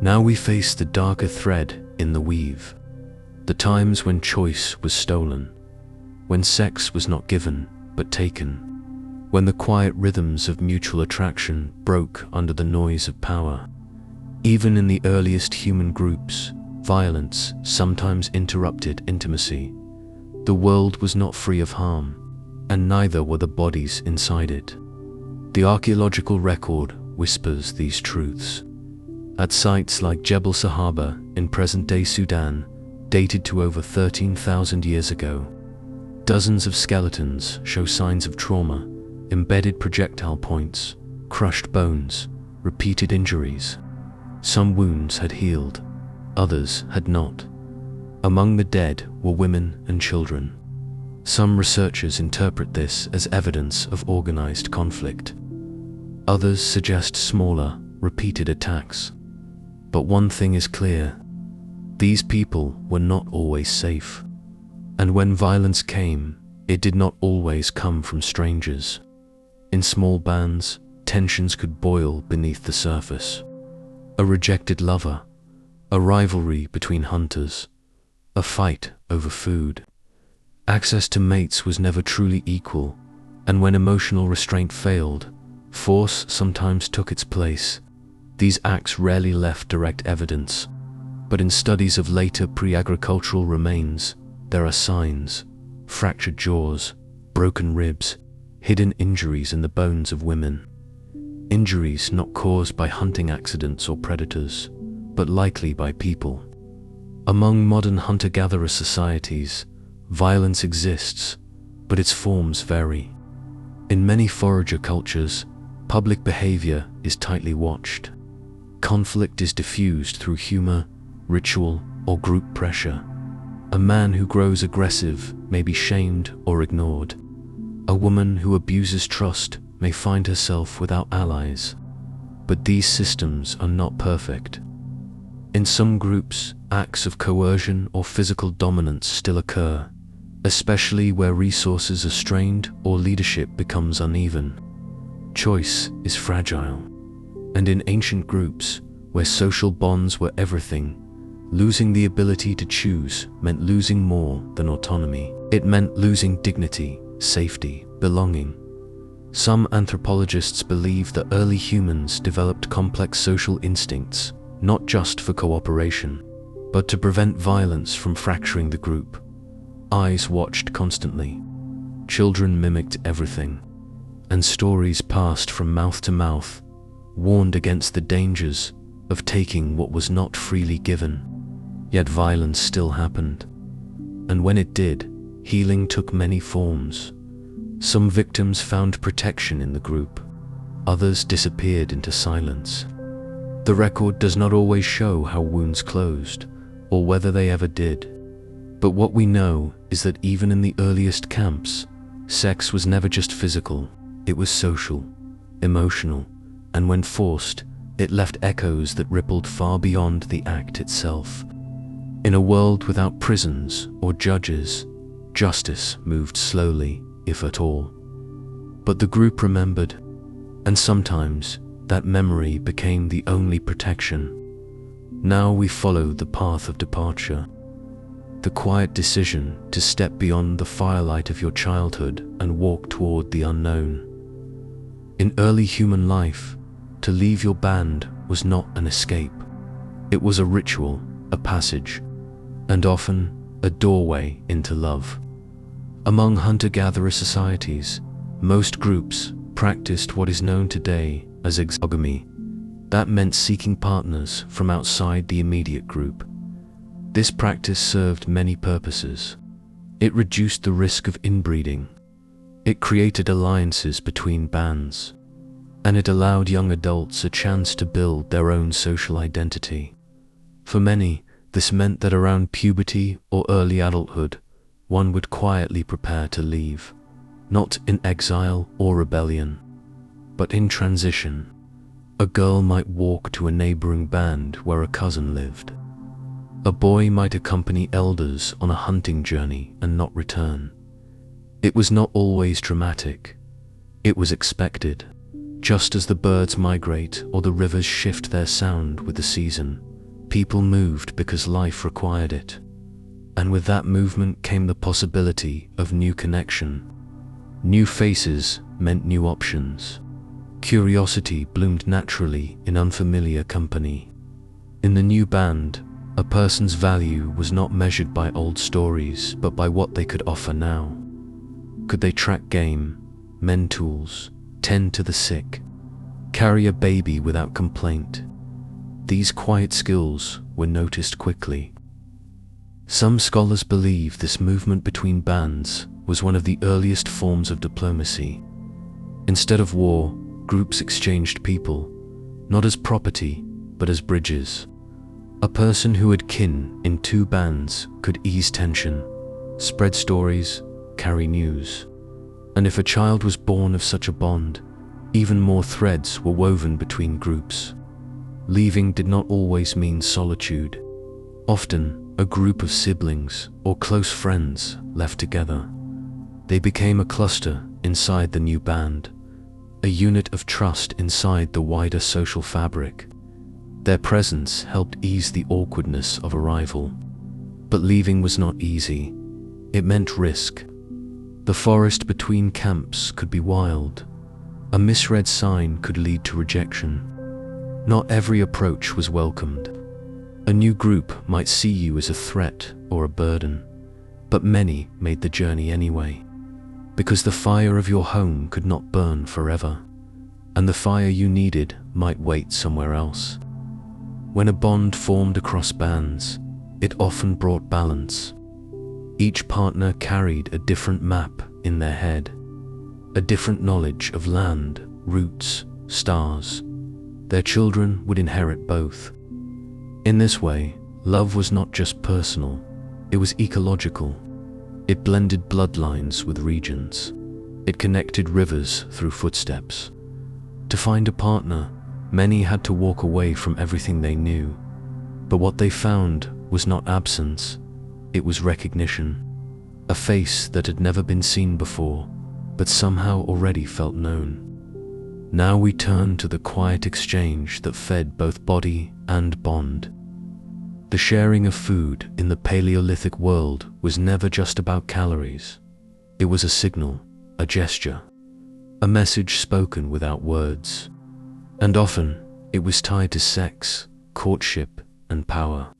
Now we face the darker thread in the weave, the times when choice was stolen, when sex was not given but taken, when the quiet rhythms of mutual attraction broke under the noise of power. Even in the earliest human groups, violence sometimes interrupted intimacy. The world was not free of harm, and neither were the bodies inside it. The archaeological record whispers these truths. At sites like Jebel Sahaba in present-day Sudan, dated to over 13,000 years ago, dozens of skeletons show signs of trauma, embedded projectile points, crushed bones, repeated injuries. Some wounds had healed, others had not. Among the dead were women and children. Some researchers interpret this as evidence of organized conflict. Others suggest smaller, repeated attacks. But one thing is clear: these people were not always safe. And when violence came, it did not always come from strangers. In small bands, tensions could boil beneath the surface. A rejected lover, a rivalry between hunters, a fight over food. Access to mates was never truly equal, and when emotional restraint failed, force sometimes took its place. These acts rarely left direct evidence, but in studies of later pre-agricultural remains, there are signs: fractured jaws, broken ribs, hidden injuries in the bones of women. Injuries not caused by hunting accidents or predators, but likely by people. Among modern hunter-gatherer societies, violence exists, but its forms vary. In many forager cultures, public behavior is tightly watched. Conflict is diffused through humor, ritual, or group pressure. A man who grows aggressive may be shamed or ignored. A woman who abuses trust may find herself without allies. But these systems are not perfect. In some groups, acts of coercion or physical dominance still occur, especially where resources are strained or leadership becomes uneven. Choice is fragile, and in ancient groups, where social bonds were everything, Losing the ability to choose meant losing more than autonomy. It meant losing dignity, safety, belonging. Some anthropologists believe that early humans developed complex social instincts, not just for cooperation, but to prevent violence from fracturing the group. Eyes watched constantly. Children mimicked everything. And stories passed from mouth to mouth, warned against the dangers of taking what was not freely given. Yet violence still happened. And when it did, healing took many forms. Some victims found protection in the group. Others disappeared into silence. The record does not always show how wounds closed, or whether they ever did. But what we know is that even in the earliest camps, sex was never just physical, it was social, emotional, and when forced, it left echoes that rippled far beyond the act itself. In a world without prisons or judges, justice moved slowly, if at all. But the group remembered, and sometimes that memory became the only protection. Now we follow the path of departure. The quiet decision to step beyond the firelight of your childhood and walk toward the unknown. In early human life, to leave your band was not an escape. It was a ritual, a passage, and often a doorway into love. Among hunter-gatherer societies, most groups practiced what is known today as exogamy. That meant seeking partners from outside the immediate group. This practice served many purposes. It reduced the risk of inbreeding. It created alliances between bands. And it allowed young adults a chance to build their own social identity. For many, this meant that around puberty or early adulthood, one would quietly prepare to leave, not in exile or rebellion, but in transition. A girl might walk to a neighboring band where a cousin lived. A boy might accompany elders on a hunting journey and not return. It was not always dramatic. It was expected. Just as the birds migrate or the rivers shift their sound with the season, people moved because life required it. And with that movement came the possibility of new connection. New faces meant new options. Curiosity bloomed naturally in unfamiliar company. In the new band, a person's value was not measured by old stories, but by what they could offer now. Could they track game, mend tools, tend to the sick, carry a baby without complaint? These quiet skills were noticed quickly. Some scholars believe this movement between bands was one of the earliest forms of diplomacy. Instead of war, groups exchanged people, not as property, but as bridges. A person who had kin in two bands could ease tension, spread stories, carry news. And if a child was born of such a bond, even more threads were woven between groups. Leaving did not always mean solitude. Often, a group of siblings or close friends left together. They became a cluster inside the new band, a unit of trust inside the wider social fabric. Their presence helped ease the awkwardness of arrival. But leaving was not easy. It meant risk. The forest between camps could be wild. A misread sign could lead to rejection. Not every approach was welcomed. A new group might see you as a threat or a burden, but many made the journey anyway, because the fire of your home could not burn forever, and the fire you needed might wait somewhere else. When a bond formed across bands, it often brought balance. Each partner carried a different map in their head, a different knowledge of land, roots, stars. Their children would inherit both. In this way, love was not just personal, it was ecological. It blended bloodlines with regions. It connected rivers through footsteps. To find a partner, many had to walk away from everything they knew. But what they found was not absence, it was recognition. A face that had never been seen before, but somehow already felt known. Now we turn to the quiet exchange that fed both body and bond. The sharing of food in the Paleolithic world was never just about calories. It was a signal, a gesture, a message spoken without words. And often, it was tied to sex, courtship, and power.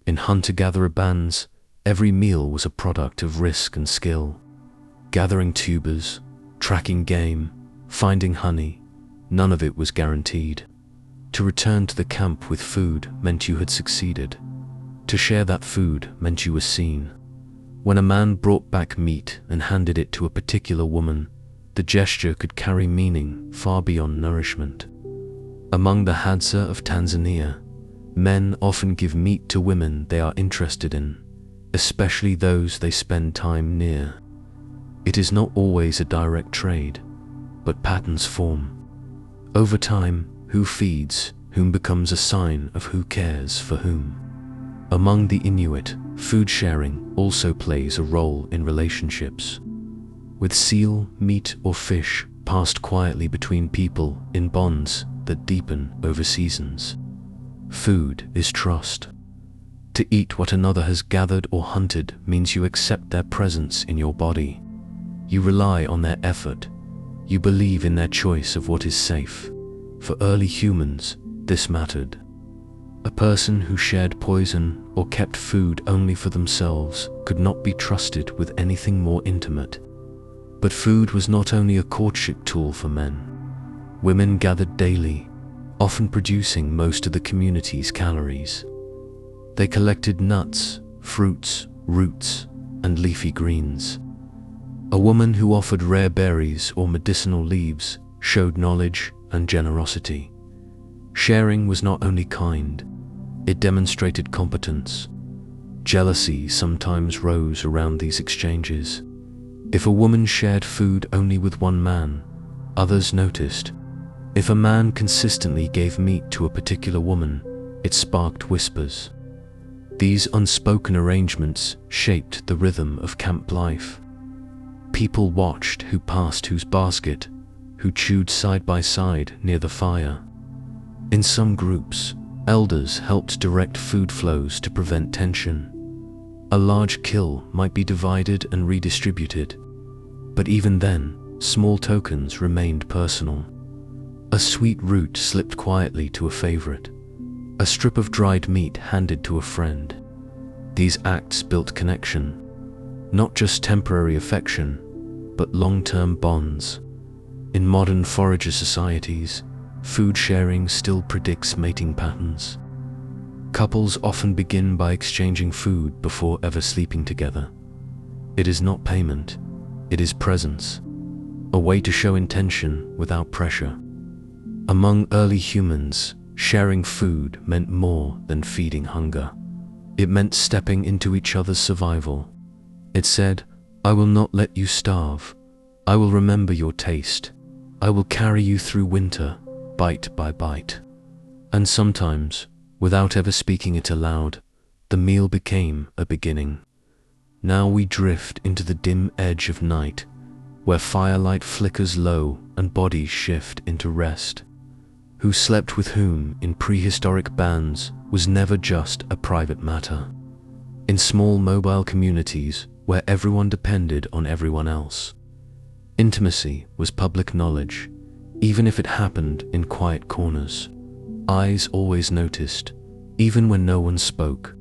In hunter-gatherer bands, every meal was a product of risk and skill. Gathering tubers, tracking game, finding honey, none of it was guaranteed. To return to the camp with food meant you had succeeded. To share that food meant you were seen. When a man brought back meat and handed it to a particular woman, the gesture could carry meaning far beyond nourishment. Among the Hadza of Tanzania, men often give meat to women they are interested in, especially those they spend time near. It is not always a direct trade, but patterns form. Over time, who feeds whom becomes a sign of who cares for whom. Among the Inuit, food sharing also plays a role in relationships. With seal, meat, or fish passed quietly between people in bonds that deepen over seasons. Food is trust. To eat what another has gathered or hunted means you accept their presence in your body. You rely on their effort. You believe in their choice of what is safe. For early humans, this mattered. A person who shared poison or kept food only for themselves could not be trusted with anything more intimate. But food was not only a courtship tool for men. Women gathered daily, often producing most of the community's calories. They collected nuts, fruits, roots, and leafy greens. A woman who offered rare berries or medicinal leaves showed knowledge and generosity. Sharing was not only kind, it demonstrated competence. Jealousy sometimes rose around these exchanges. If a woman shared food only with one man, others noticed. If a man consistently gave meat to a particular woman, it sparked whispers. These unspoken arrangements shaped the rhythm of camp life. People watched who passed whose basket, who chewed side by side near the fire. In some groups, elders helped direct food flows to prevent tension. A large kill might be divided and redistributed, but even then, small tokens remained personal. A sweet root slipped quietly to a favorite, a strip of dried meat handed to a friend. These acts built connection, not just temporary affection, but long-term bonds. In modern forager societies, food sharing still predicts mating patterns. Couples often begin by exchanging food before ever sleeping together. It is not payment, it is presence, a way to show intention without pressure. Among early humans, sharing food meant more than feeding hunger. It meant stepping into each other's survival. It said, "I will not let you starve. I will remember your taste. I will carry you through winter, bite by bite." And sometimes, without ever speaking it aloud, the meal became a beginning. Now we drift into the dim edge of night, where firelight flickers low and bodies shift into rest. Who slept with whom in prehistoric bands was never just a private matter. In small mobile communities where everyone depended on everyone else, intimacy was public knowledge, even if it happened in quiet corners. Eyes always noticed, even when no one spoke.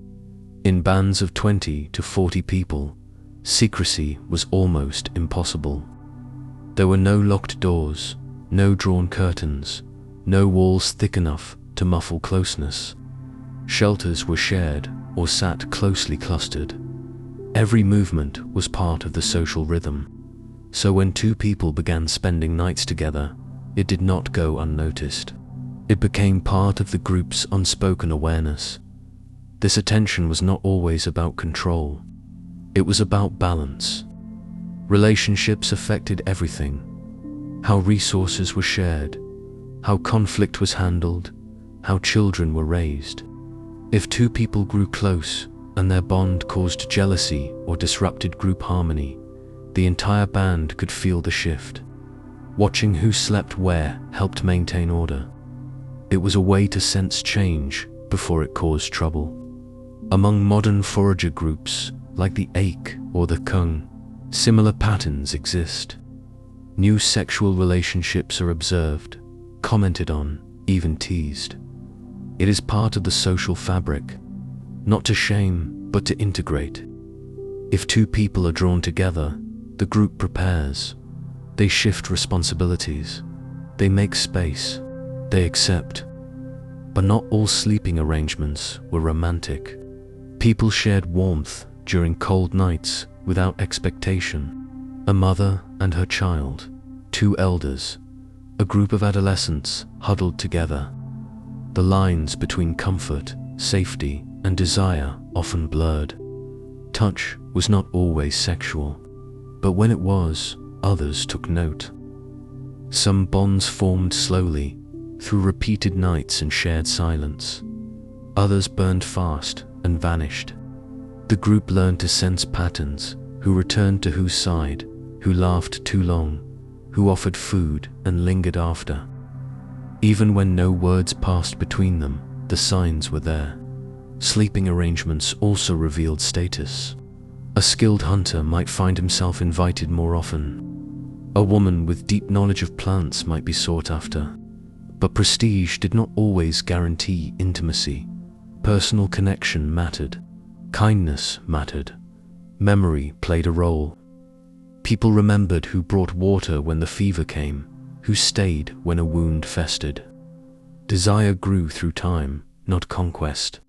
In bands of 20 to 40 people, secrecy was almost impossible. There were no locked doors, no drawn curtains, no walls thick enough to muffle closeness. Shelters were shared or sat closely clustered. Every movement was part of the social rhythm. So when two people began spending nights together, it did not go unnoticed. It became part of the group's unspoken awareness. This attention was not always about control. It was about balance. Relationships affected everything. How resources were shared, how conflict was handled, how children were raised. If two people grew close and their bond caused jealousy or disrupted group harmony, the entire band could feel the shift. Watching who slept where helped maintain order. It was a way to sense change before it caused trouble. Among modern forager groups, like the ache or the kung, similar patterns exist. New sexual relationships are observed, commented on, even teased. It is part of the social fabric, not to shame, but to integrate. If two people are drawn together, the group prepares. They shift responsibilities. They make space. They accept. But not all sleeping arrangements were romantic. People shared warmth during cold nights without expectation. A mother and her child, two elders, a group of adolescents huddled together. The lines between comfort, safety, and desire often blurred. Touch was not always sexual, but when it was, others took note. Some bonds formed slowly, through repeated nights and shared silence. Others burned fast and vanished. The group learned to sense patterns, who returned to whose side, who laughed too long, who offered food and lingered after. Even when no words passed between them, the signs were there. Sleeping arrangements also revealed status. A skilled hunter might find himself invited more often. A woman with deep knowledge of plants might be sought after. But prestige did not always guarantee intimacy. Personal connection mattered. Kindness mattered. Memory played a role. People remembered who brought water when the fever came, who stayed when a wound festered. Desire grew through time, not conquest.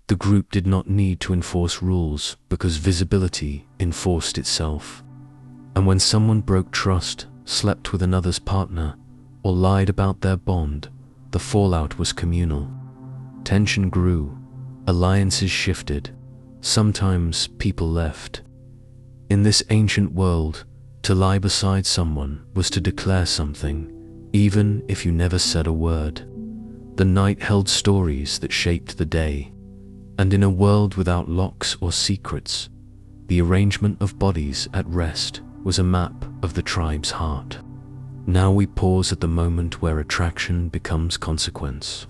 The group did not need to enforce rules because visibility enforced itself. And when someone broke trust, slept with another's partner, or lied about their bond, the fallout was communal. Tension grew, alliances shifted, sometimes people left. In this ancient world, to lie beside someone was to declare something, even if you never said a word. The night held stories that shaped the day, and in a world without locks or secrets, the arrangement of bodies at rest was a map of the tribe's heart. Now we pause at the moment where attraction becomes consequence,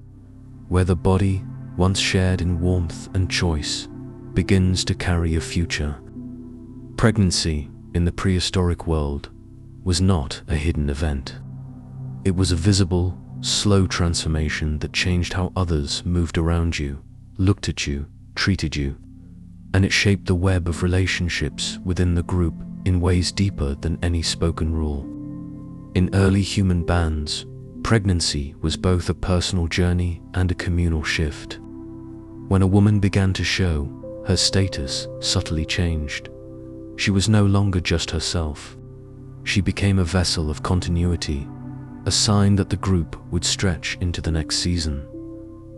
where the body, once shared in warmth and choice, begins to carry a future. Pregnancy, in the prehistoric world, was not a hidden event. It was a visible, slow transformation that changed how others moved around you, looked at you, treated you, and it shaped the web of relationships within the group in ways deeper than any spoken rule. In early human bands, pregnancy was both a personal journey and a communal shift. When a woman began to show, her status subtly changed. She was no longer just herself. She became a vessel of continuity, a sign that the group would stretch into the next season.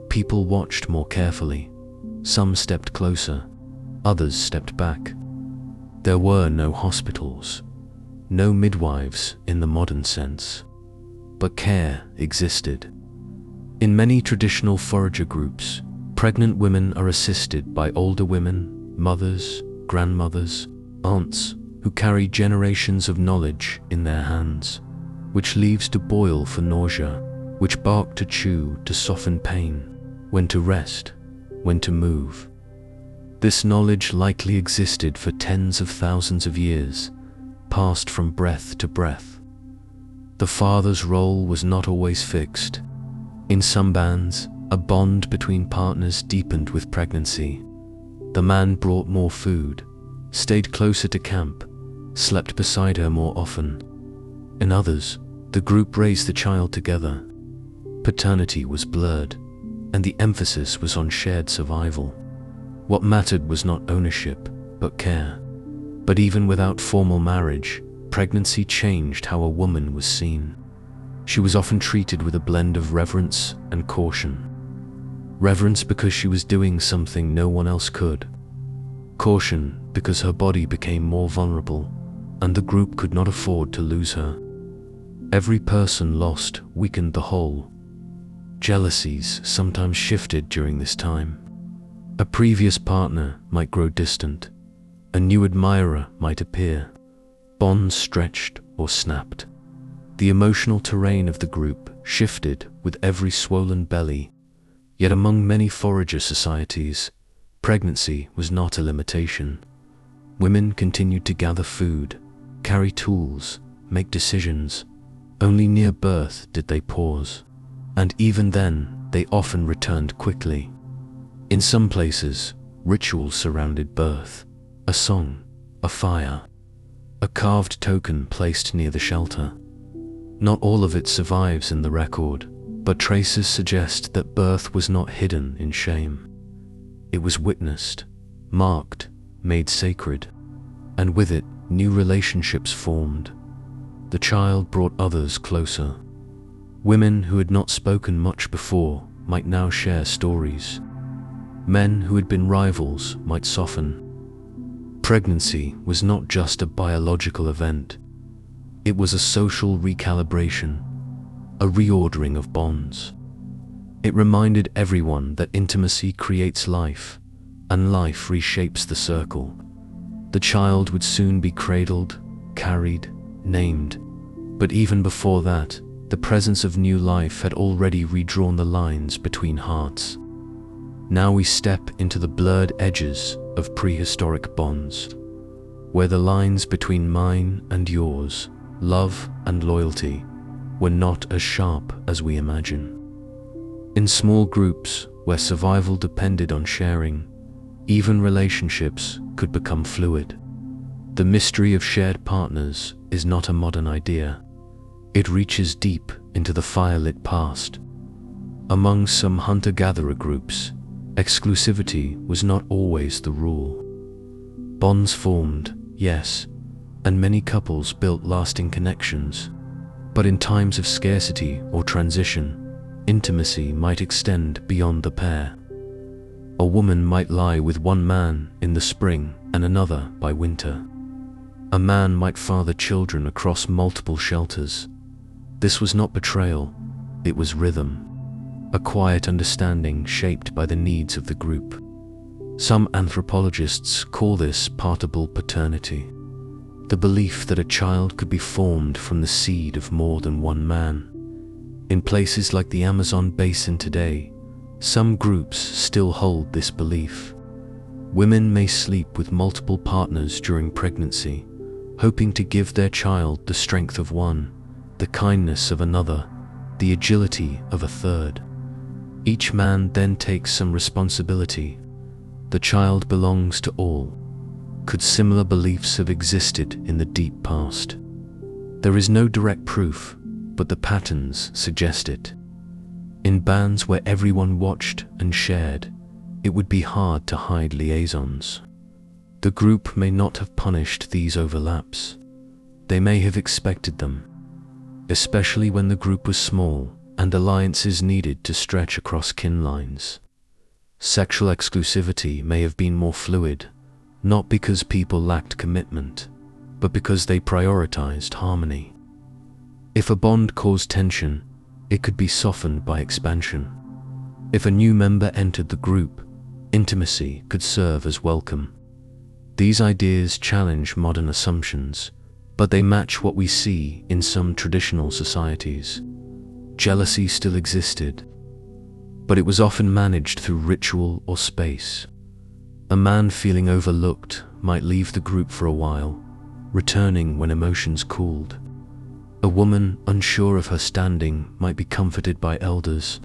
People watched more carefully. Some stepped closer, others stepped back. There were no hospitals, no midwives in the modern sense, but care existed. In many traditional forager groups, pregnant women are assisted by older women, mothers, grandmothers, aunts, who carry generations of knowledge in their hands, which leaves to boil for nausea, which bark to chew to soften pain, when to rest, when to move. This knowledge likely existed for tens of thousands of years, passed from breath to breath. The father's role was not always fixed. In some bands, a bond between partners deepened with pregnancy. The man brought more food, stayed closer to camp, slept beside her more often. In others, the group raised the child together. Paternity was blurred, and the emphasis was on shared survival. What mattered was not ownership, but care. But even without formal marriage, pregnancy changed how a woman was seen. She was often treated with a blend of reverence and caution. Reverence because she was doing something no one else could. Caution because her body became more vulnerable, and the group could not afford to lose her. Every person lost weakened the whole. Jealousies sometimes shifted during this time. A previous partner might grow distant. A new admirer might appear. Bonds stretched or snapped. The emotional terrain of the group shifted with every swollen belly. Yet among many forager societies, Pregnancy was not a limitation. Women continued to gather food, carry tools, make decisions. Only near birth did they pause. And even then, they often returned quickly. In some places, rituals surrounded birth: a song, a fire, a carved token placed near the shelter. Not all of it survives in the record, but traces suggest that birth was not hidden in shame. It was witnessed, marked, made sacred, and with it, new relationships formed. The child brought others closer. Women who had not spoken much before might now share stories. Men who had been rivals might soften. Pregnancy was not just a biological event. It was a social recalibration, a reordering of bonds. It reminded everyone that intimacy creates life, and life reshapes the circle. The child would soon be cradled, carried, named. But even before that, the presence of new life had already redrawn the lines between hearts. Now we step into the blurred edges of prehistoric bonds, where the lines between mine and yours, love and loyalty, were not as sharp as we imagine. In small groups where survival depended on sharing, even relationships could become fluid. The mystery of shared partners is not a modern idea. It reaches deep into the firelit past. Among some hunter-gatherer groups, exclusivity was not always the rule. Bonds formed, yes, and many couples built lasting connections. But in times of scarcity or transition, intimacy might extend beyond the pair. A woman might lie with one man in the spring and another by winter. A man might father children across multiple shelters. This was not betrayal, it was rhythm, a quiet understanding shaped by the needs of the group. Some anthropologists call this partible paternity, the belief that a child could be formed from the seed of more than one man. In places like the Amazon basin today, some groups still hold this belief. Women may sleep with multiple partners during pregnancy, hoping to give their child the strength of one, the kindness of another, the agility of a third. Each man then takes some responsibility. The child belongs to all. Could similar beliefs have existed in the deep past? There is no direct proof, but the patterns suggest it. In bands where everyone watched and shared, it would be hard to hide liaisons. The group may not have punished these overlaps. They may have expected them, especially when the group was small and alliances needed to stretch across kin lines. Sexual exclusivity may have been more fluid, not because people lacked commitment, but because they prioritized harmony. If a bond caused tension, it could be softened by expansion. If a new member entered the group, intimacy could serve as welcome. These ideas challenge modern assumptions, but they match what we see in some traditional societies. Jealousy still existed, but it was often managed through ritual or space. A man feeling overlooked might leave the group for a while, returning when emotions cooled. A woman unsure of her standing might be comforted by elders.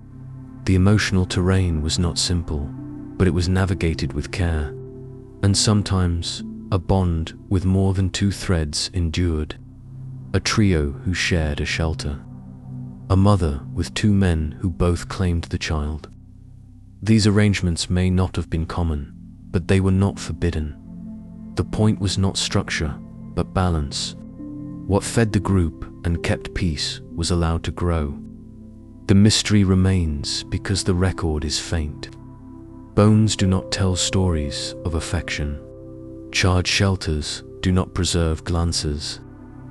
The emotional terrain was not simple, but it was navigated with care. And sometimes, a bond with more than two threads endured. A trio who shared a shelter. A mother with two men who both claimed the child. These arrangements may not have been common, but they were not forbidden. The point was not structure, but balance. What fed the group and kept peace was allowed to grow. The mystery remains because the record is faint. Bones do not tell stories of affection. Charred shelters do not preserve glances.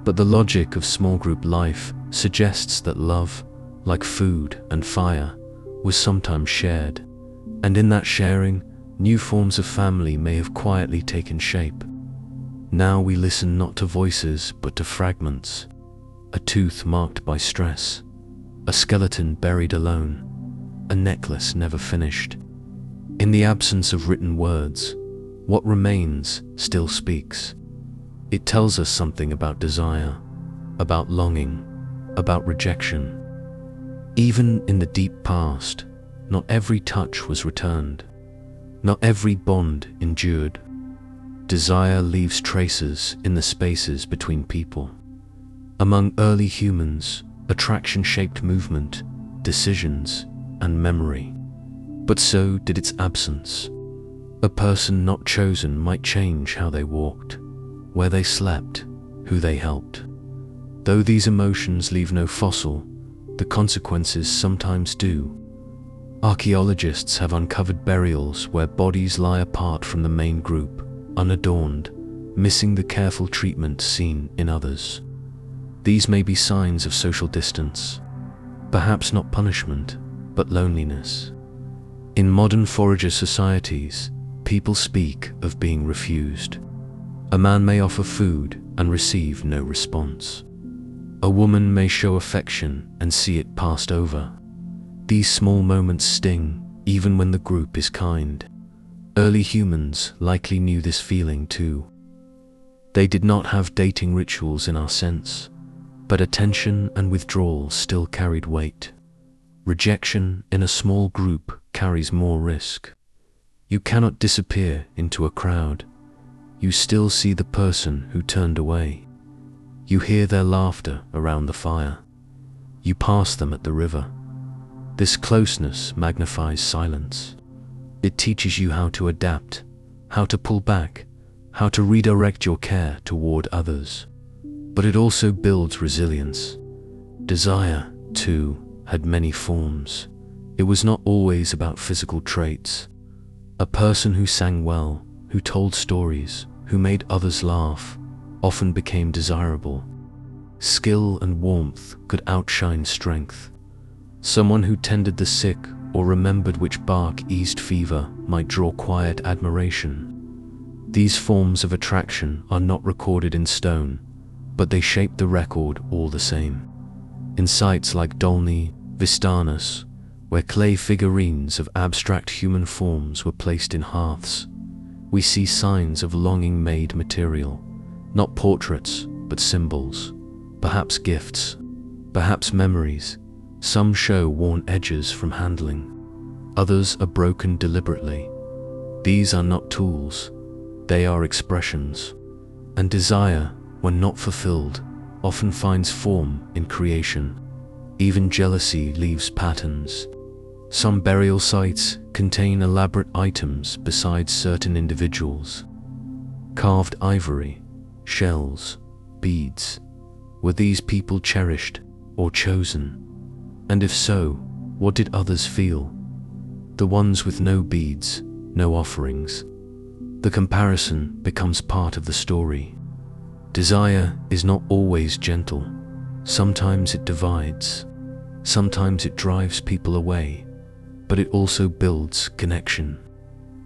But the logic of small group life suggests that love, like food and fire, was sometimes shared. And in that sharing, new forms of family may have quietly taken shape. Now we listen not to voices but to fragments. A tooth marked by stress. A skeleton buried alone. A necklace never finished. In the absence of written words, what remains still speaks. It tells us something about desire, about longing, about rejection. Even in the deep past, not every touch was returned. Not every bond endured. Desire leaves traces in the spaces between people. Among early humans, attraction shaped movement, decisions, and memory. But so did its absence. A person not chosen might change how they walked, where they slept, who they helped. Though these emotions leave no fossil, the consequences sometimes do. Archaeologists have uncovered burials where bodies lie apart from the main group, unadorned, missing the careful treatment seen in others. These may be signs of social distance, perhaps not punishment, but loneliness. In modern forager societies, people speak of being refused. A man may offer food and receive no response. A woman may show affection and see it passed over. These small moments sting, even when the group is kind. Early humans likely knew this feeling too. They did not have dating rituals in our sense, but attention and withdrawal still carried weight. Rejection in a small group carries more risk. You cannot disappear into a crowd. You still see the person who turned away. You hear their laughter around the fire. You pass them at the river. This closeness magnifies silence. It teaches you how to adapt, how to pull back, how to redirect your care toward others. But it also builds resilience. Desire, too, had many forms. It was not always about physical traits. A person who sang well, who told stories, who made others laugh, often became desirable. Skill and warmth could outshine strength. Someone who tended the sick or remembered which bark eased fever might draw quiet admiration. These forms of attraction are not recorded in stone, but they shape the record all the same. In sites like Dolny, Vistanas, where clay figurines of abstract human forms were placed in hearths, we see signs of longing made material, not portraits, but symbols, perhaps gifts, perhaps memories. Some show worn edges from handling. Others are broken deliberately. These are not tools, they are expressions. And desire, when not fulfilled, often finds form in creation. Even jealousy leaves patterns. Some burial sites contain elaborate items beside certain individuals. Carved ivory, shells, beads. Were these people cherished or chosen? And if so, what did others feel? The ones with no beads, no offerings. The comparison becomes part of the story. Desire is not always gentle. Sometimes it divides. Sometimes it drives people away. But it also builds connection.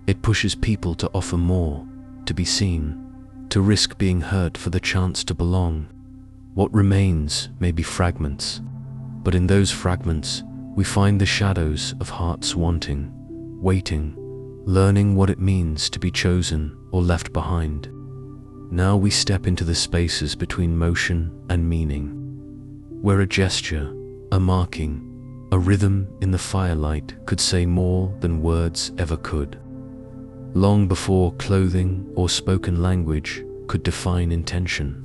It pushes people to offer more, to be seen, to risk being hurt for the chance to belong. What remains may be fragments, but in those fragments we find the shadows of hearts wanting, waiting, learning what it means to be chosen or left behind. Now we step into the spaces between motion and meaning, where a gesture, a marking, a rhythm in the firelight could say more than words ever could. Long before clothing or spoken language could define intention.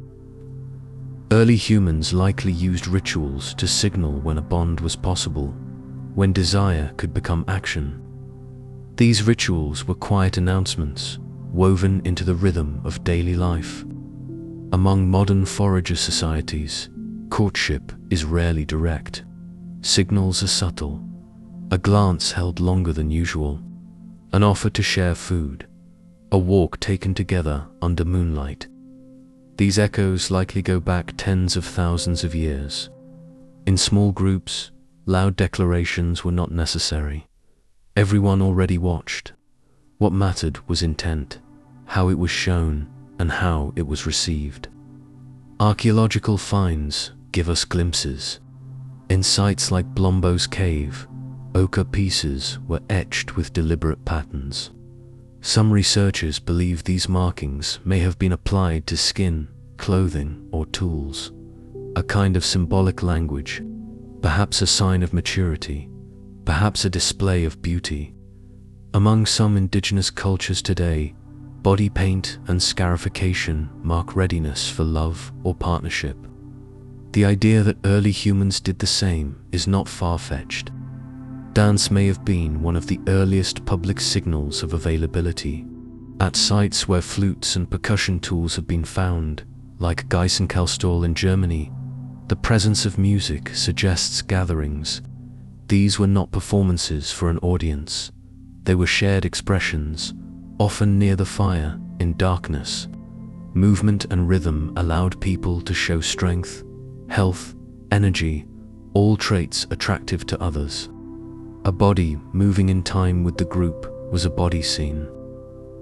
Early humans likely used rituals to signal when a bond was possible, when desire could become action. These rituals were quiet announcements, woven into the rhythm of daily life. Among modern forager societies, courtship is rarely direct. Signals are subtle, a glance held longer than usual, an offer to share food, a walk taken together under moonlight. These echoes likely go back tens of thousands of years. In small groups, loud declarations were not necessary. Everyone already watched. What mattered was intent, how it was shown, and how it was received. Archaeological finds give us glimpses. In sites like Blombo's cave, Ochre pieces were etched with deliberate patterns. Some researchers believe these markings may have been applied to skin, clothing, or tools, a kind of symbolic language, perhaps a sign of maturity, perhaps a display of beauty. Among some indigenous cultures today, body paint and scarification mark readiness for love or partnership. The idea that early humans did the same is not far-fetched. Dance may have been one of the earliest public signals of availability. At sites where flutes and percussion tools have been found, like Geisenkellstall in Germany, the presence of music suggests gatherings. These were not performances for an audience. They were shared expressions, often near the fire, in darkness. Movement and rhythm allowed people to show strength, health, energy, all traits attractive to others. A body moving in time with the group was a body scene.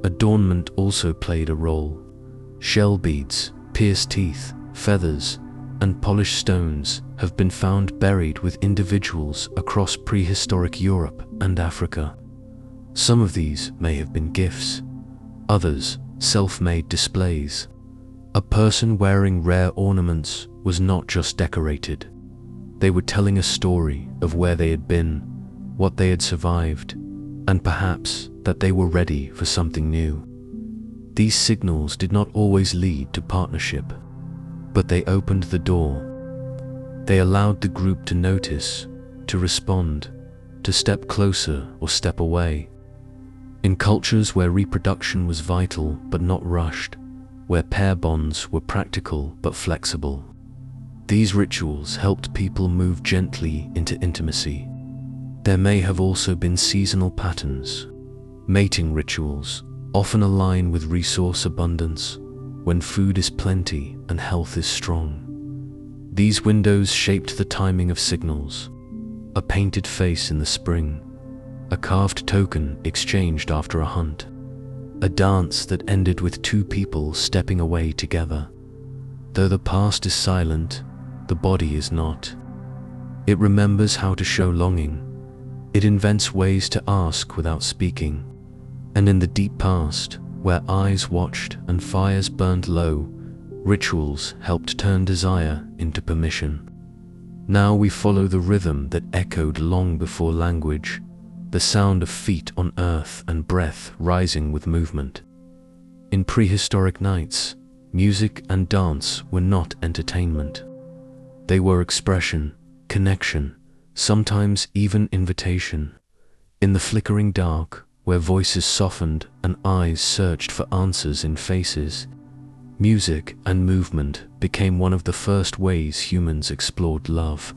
Adornment also played a role. Shell beads, pierced teeth, feathers, and polished stones have been found buried with individuals across prehistoric Europe and Africa. Some of these may have been gifts, others self-made displays. A person wearing rare ornaments was not just decorated. They were telling a story of where they had been, what they had survived, and perhaps that they were ready for something new. These signals did not always lead to partnership, but they opened the door. They allowed the group to notice, to respond, to step closer or step away. In cultures where reproduction was vital but not rushed, where pair bonds were practical but flexible, these rituals helped people move gently into intimacy. There may have also been seasonal patterns. Mating rituals often align with resource abundance, when food is plenty and health is strong. These windows shaped the timing of signals. A painted face in the spring, a carved token exchanged after a hunt, a dance that ended with two people stepping away together. Though the past is silent, the body is not. It remembers how to show longing. It invents ways to ask without speaking. And in the deep past, where eyes watched and fires burned low, rituals helped turn desire into permission. Now we follow the rhythm that echoed long before language, the sound of feet on earth and breath rising with movement. In prehistoric nights, music and dance were not entertainment. They were expression, connection, sometimes even invitation. In the flickering dark, where voices softened and eyes searched for answers in faces, music and movement became one of the first ways humans explored love.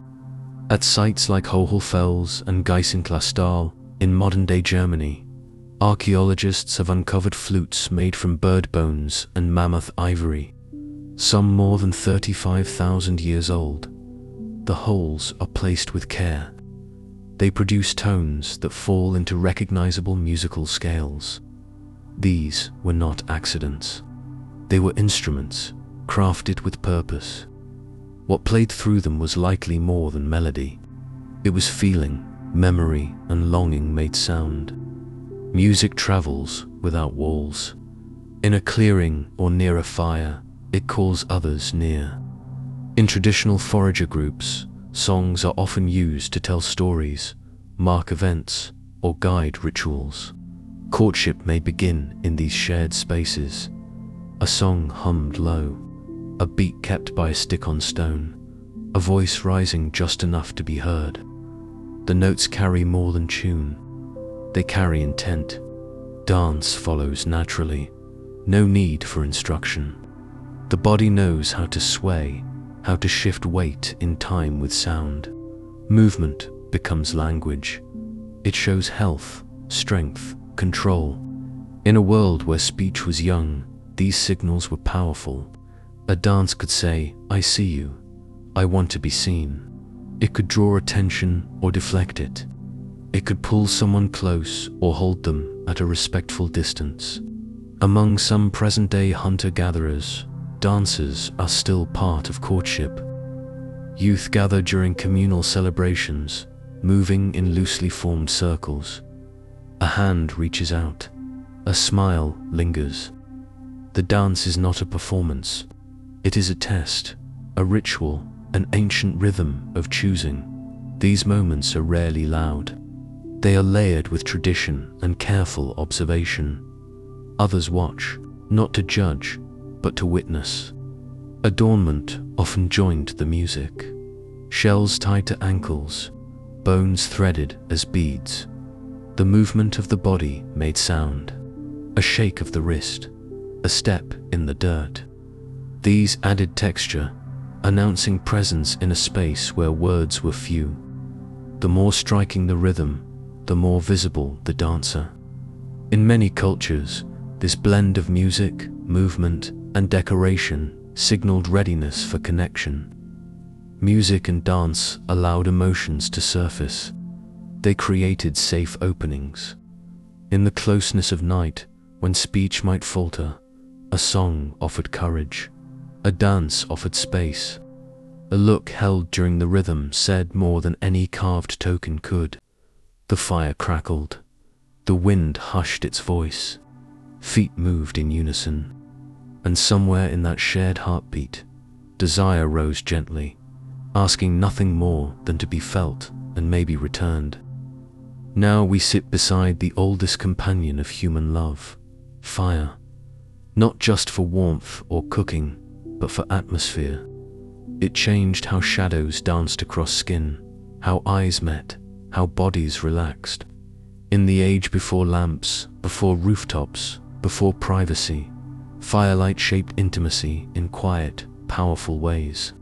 At sites like Hohlfels and Geisenkellstall in modern-day Germany, archaeologists have uncovered flutes made from bird bones and mammoth ivory, some more than 35,000 years old. The holes are placed with care. They produce tones that fall into recognizable musical scales. These were not accidents. They were instruments, crafted with purpose. What played through them was likely more than melody. It was feeling, memory, and longing made sound. Music travels without walls. In a clearing or near a fire, it calls others near. In traditional forager groups, songs are often used to tell stories, mark events, or guide rituals. Courtship may begin in these shared spaces. A song hummed low, a beat kept by a stick on stone, a voice rising just enough to be heard. The notes carry more than tune. They carry intent. Dance follows naturally. No need for instruction. The body knows how to sway, how to shift weight in time with sound. Movement becomes language. It shows health, strength, control. In a world where speech was young, these signals were powerful. A dance could say, "I see you. I want to be seen." It could draw attention or deflect it. It could pull someone close or hold them at a respectful distance. Among some present-day hunter-gatherers, dances are still part of courtship. Youth gather during communal celebrations, moving in loosely formed circles. A hand reaches out. A smile lingers. The dance is not a performance. It is a test, a ritual, an ancient rhythm of choosing. These moments are rarely loud. They are layered with tradition and careful observation. Others watch, not to judge, but to witness. Adornment often joined the music. Shells tied to ankles, bones threaded as beads. The movement of the body made sound. A shake of the wrist, a step in the dirt. These added texture, announcing presence in a space where words were few. The more striking the rhythm, the more visible the dancer. In many cultures, this blend of music, movement, and decoration signaled readiness for connection. Music and dance allowed emotions to surface. They created safe openings. In the closeness of night, when speech might falter, a song offered courage. A dance offered space. A look held during the rhythm said more than any carved token could. The fire crackled. The wind hushed its voice. Feet moved in unison. And somewhere in that shared heartbeat, desire rose gently, asking nothing more than to be felt and maybe returned. Now we sit beside the oldest companion of human love, fire. Not just for warmth or cooking, but for atmosphere. It changed how shadows danced across skin, how eyes met, how bodies relaxed. In the age before lamps, before rooftops, before privacy, firelight shaped intimacy in quiet, powerful ways.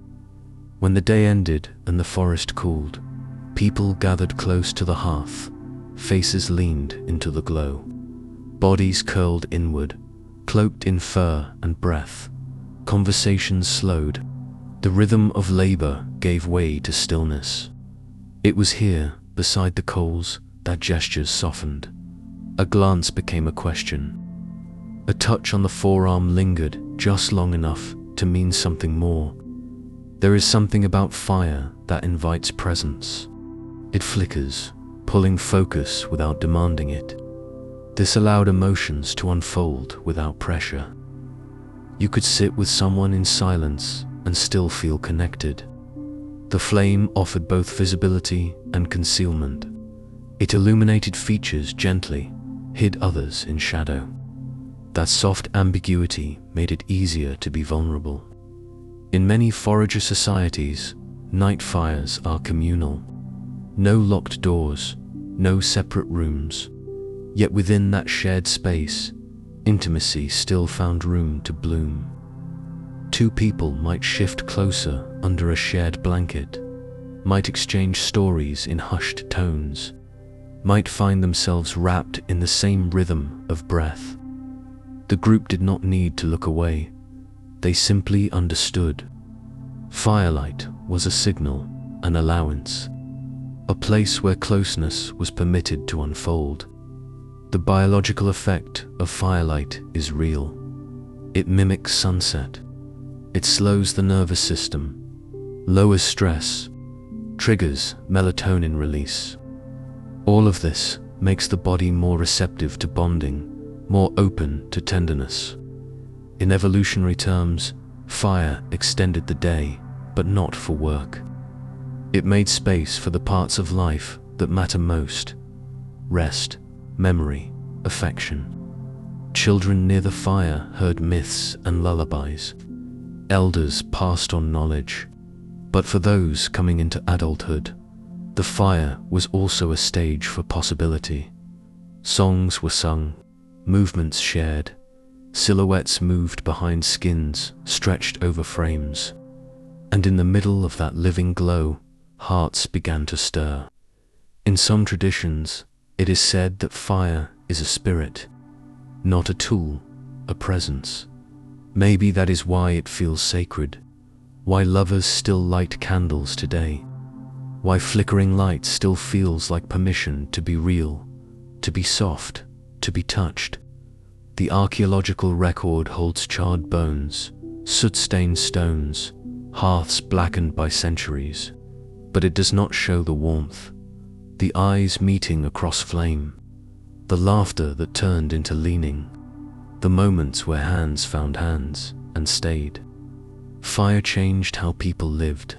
When the day ended and the forest cooled, people gathered close to the hearth, faces leaned into the glow. Bodies curled inward, cloaked in fur and breath. Conversations slowed. The rhythm of labor gave way to stillness. It was here, beside the coals, that gestures softened. A glance became a question. A touch on the forearm lingered just long enough to mean something more. There is something about fire that invites presence. It flickers, pulling focus without demanding it. This allowed emotions to unfold without pressure. You could sit with someone in silence and still feel connected. The flame offered both visibility and concealment. It illuminated features gently, hid others in shadow. That soft ambiguity made it easier to be vulnerable. In many forager societies, night fires are communal. No locked doors, no separate rooms. Yet within that shared space, intimacy still found room to bloom. Two people might shift closer under a shared blanket, might exchange stories in hushed tones, might find themselves wrapped in the same rhythm of breath. The group did not need to look away. They simply understood. Firelight was a signal, an allowance, a place where closeness was permitted to unfold. The biological effect of firelight is real. It mimics sunset. It slows the nervous system, lowers stress, triggers melatonin release. All of this makes the body more receptive to bonding, more open to tenderness. In evolutionary terms, fire extended the day, but not for work. It made space for the parts of life that matter most: rest, memory, affection. Children near the fire heard myths and lullabies. Elders passed on knowledge. But for those coming into adulthood, the fire was also a stage for possibility. Songs were sung, movements shared, silhouettes moved behind skins stretched over frames. And in the middle of that living glow, hearts began to stir. In some traditions, it is said that fire is a spirit, not a tool, a presence. Maybe that is why it feels sacred, why lovers still light candles today, why flickering light still feels like permission to be real, to be soft, to be touched. The archaeological record holds charred bones, soot-stained stones, hearths blackened by centuries, but it does not show the warmth, the eyes meeting across flame, the laughter that turned into leaning, the moments where hands found hands and stayed. Fire changed how people lived,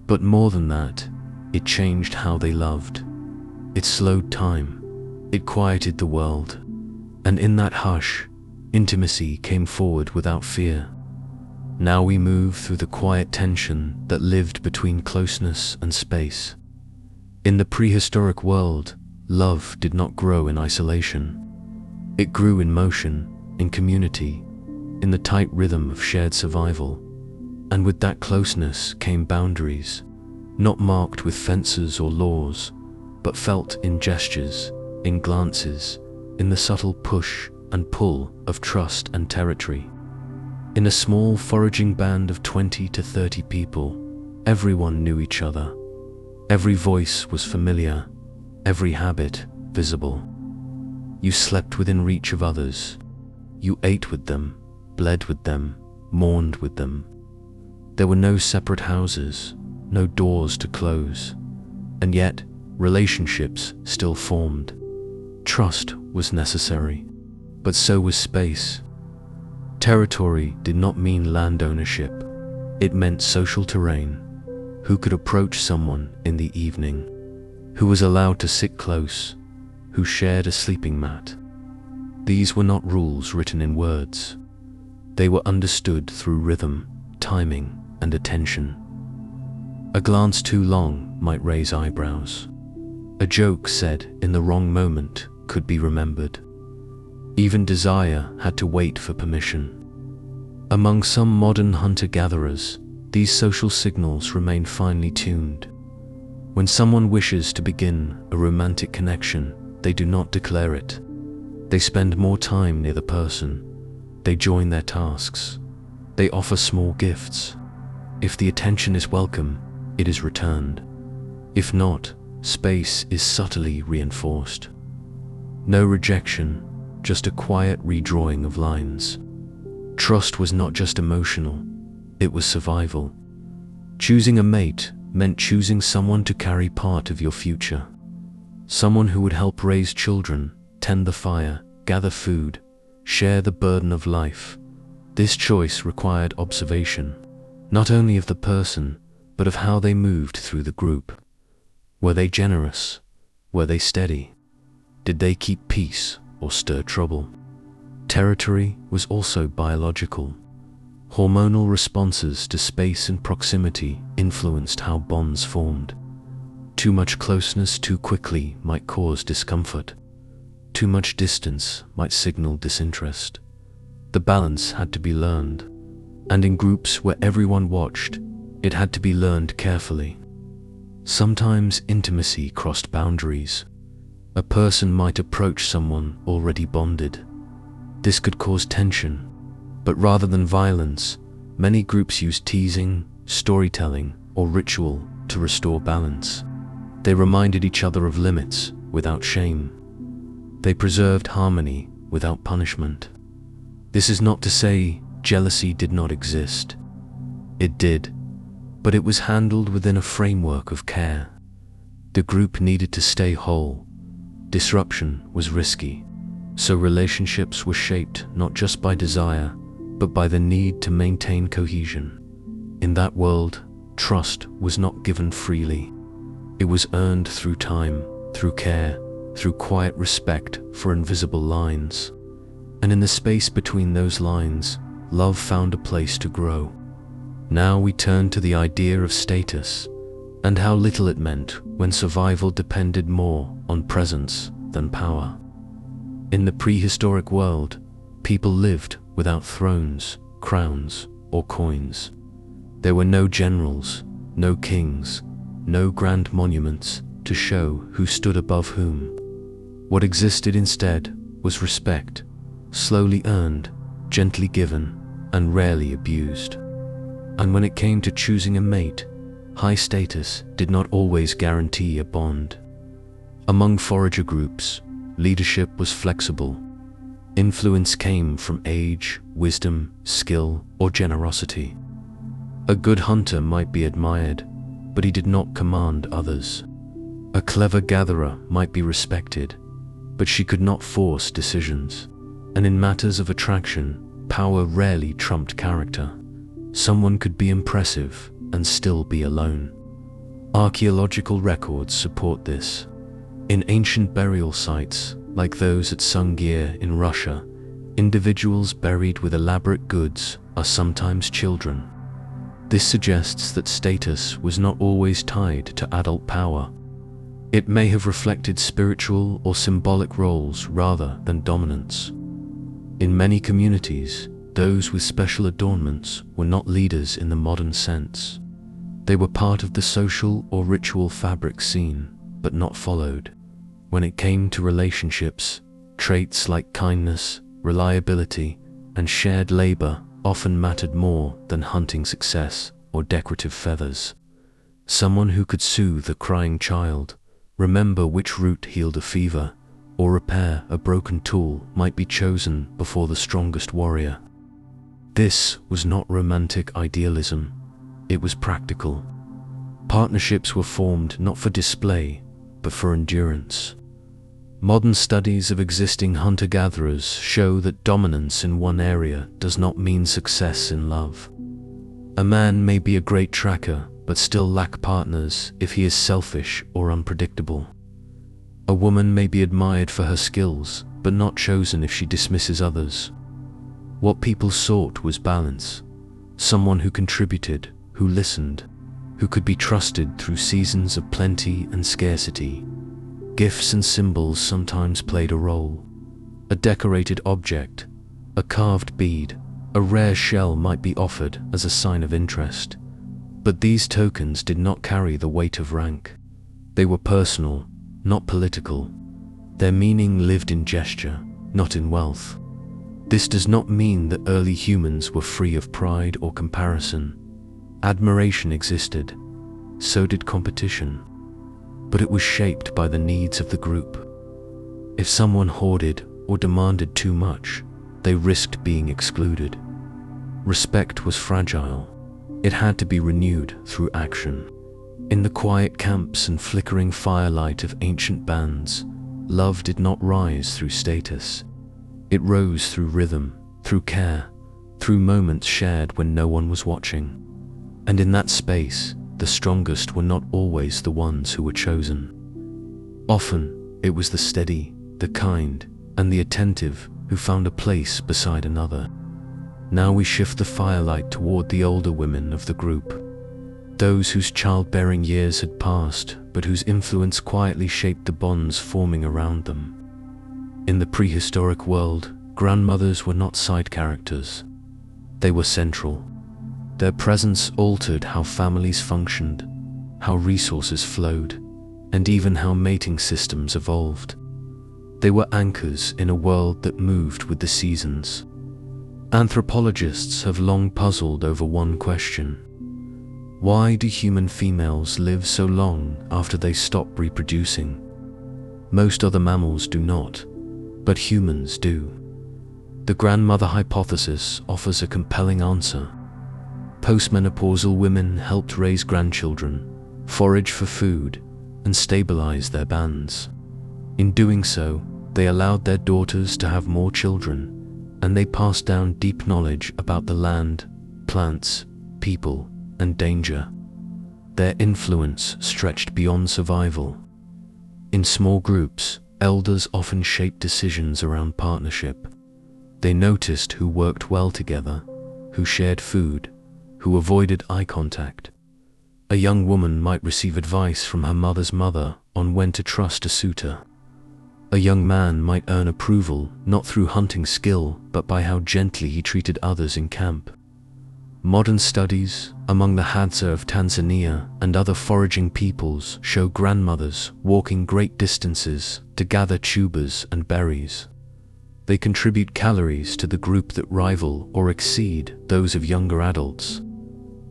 but more than that, it changed how they loved. It slowed time, it quieted the world, and in that hush, intimacy came forward without fear. Now we move through the quiet tension that lived between closeness and space. In the prehistoric world, love did not grow in isolation. It grew in motion, in community, in the tight rhythm of shared survival. And with that closeness came boundaries, not marked with fences or laws, but felt in gestures, in glances, in the subtle push and pull of trust and territory. In a small foraging band of 20 to 30 people, everyone knew each other. Every voice was familiar, every habit visible. You slept within reach of others. You ate with them, bled with them, mourned with them. There were no separate houses, no doors to close, and yet relationships still formed. Trust was necessary, but so was space. Territory did not mean land ownership. It meant social terrain. Who could approach someone in the evening? Who was allowed to sit close? Who shared a sleeping mat? These were not rules written in words. They were understood through rhythm, timing, and attention. A glance too long might raise eyebrows. A joke said in the wrong moment could be remembered. Even desire had to wait for permission. Among some modern hunter-gatherers, these social signals remain finely tuned. When someone wishes to begin a romantic connection, they do not declare it. They spend more time near the person. They join their tasks. They offer small gifts. If the attention is welcome, it is returned. If not, space is subtly reinforced. No rejection, just a quiet redrawing of lines. Trust was not just emotional, it was survival. Choosing a mate meant choosing someone to carry part of your future. Someone who would help raise children, tend the fire, gather food, share the burden of life. This choice required observation, not only of the person, but of how they moved through the group. Were they generous? Were they steady? Did they keep peace or stir trouble? Territory was also biological. Hormonal responses to space and proximity influenced how bonds formed. Too much closeness too quickly might cause discomfort. Too much distance might signal disinterest. The balance had to be learned, and in groups where everyone watched, it had to be learned carefully. Sometimes intimacy crossed boundaries. A person might approach someone already bonded. This could cause tension, but rather than violence, many groups used teasing, storytelling, or ritual to restore balance. They reminded each other of limits without shame. They preserved harmony without punishment. This is not to say jealousy did not exist. It did, but it was handled within a framework of care. The group needed to stay whole. Disruption was risky, so relationships were shaped not just by desire, but by the need to maintain cohesion. In that world, trust was not given freely. It was earned through time, through care, through quiet respect for invisible lines. And in the space between those lines, love found a place to grow. Now we turn to the idea of status, and how little it meant when survival depended more on presence than power. In the prehistoric world, people lived without thrones, crowns, or coins. There were no generals, no kings, no grand monuments to show who stood above whom. What existed instead was respect, slowly earned, gently given, and rarely abused. And when it came to choosing a mate, high status did not always guarantee a bond. Among forager groups, leadership was flexible. Influence came from age, wisdom, skill, or generosity. A good hunter might be admired, but he did not command others. A clever gatherer might be respected, but she could not force decisions. And in matters of attraction, power rarely trumped character. Someone could be impressive and still be alone. Archaeological records support this. In ancient burial sites, like those at Sungir in Russia, individuals buried with elaborate goods are sometimes children. This suggests that status was not always tied to adult power. It may have reflected spiritual or symbolic roles rather than dominance. In many communities, those with special adornments were not leaders in the modern sense. They were part of the social or ritual fabric seen, but not followed. When it came to relationships, traits like kindness, reliability, and shared labor often mattered more than hunting success or decorative feathers. Someone who could soothe a crying child, remember which root healed a fever, or repair a broken tool might be chosen before the strongest warrior. This was not romantic idealism, it was practical. Partnerships were formed not for display, but for endurance. Modern studies of existing hunter-gatherers show that dominance in one area does not mean success in love. A man may be a great tracker, but still lack partners if he is selfish or unpredictable. A woman may be admired for her skills, but not chosen if she dismisses others. What people sought was balance. Someone who contributed, who listened, who could be trusted through seasons of plenty and scarcity. Gifts and symbols sometimes played a role. A decorated object, a carved bead, a rare shell might be offered as a sign of interest. But these tokens did not carry the weight of rank. They were personal, not political. Their meaning lived in gesture, not in wealth. This does not mean that early humans were free of pride or comparison. Admiration existed, so did competition, but it was shaped by the needs of the group. If someone hoarded or demanded too much, they risked being excluded. Respect was fragile. It had to be renewed through action. In the quiet camps and flickering firelight of ancient bands, love did not rise through status. It rose through rhythm, through care, through moments shared when no one was watching. And in that space, the strongest were not always the ones who were chosen. Often, it was the steady, the kind, and the attentive who found a place beside another. Now we shift the firelight toward the older women of the group. Those whose childbearing years had passed, but whose influence quietly shaped the bonds forming around them. In the prehistoric world, grandmothers were not side characters. They were central. Their presence altered how families functioned, how resources flowed, and even how mating systems evolved. They were anchors in a world that moved with the seasons. Anthropologists have long puzzled over one question. Why do human females live so long after they stop reproducing? Most other mammals do not, but humans do. The grandmother hypothesis offers a compelling answer. Postmenopausal women helped raise grandchildren, forage for food, and stabilize their bands. In doing so, they allowed their daughters to have more children, and they passed down deep knowledge about the land, plants, people, and danger. Their influence stretched beyond survival. In small groups, elders often shaped decisions around partnership. They noticed who worked well together, who shared food, who avoided eye contact. A young woman might receive advice from her mother's mother on when to trust a suitor. A young man might earn approval not through hunting skill, but by how gently he treated others in camp. Modern studies among the Hadza of Tanzania and other foraging peoples show grandmothers walking great distances to gather tubers and berries. They contribute calories to the group that rival or exceed those of younger adults.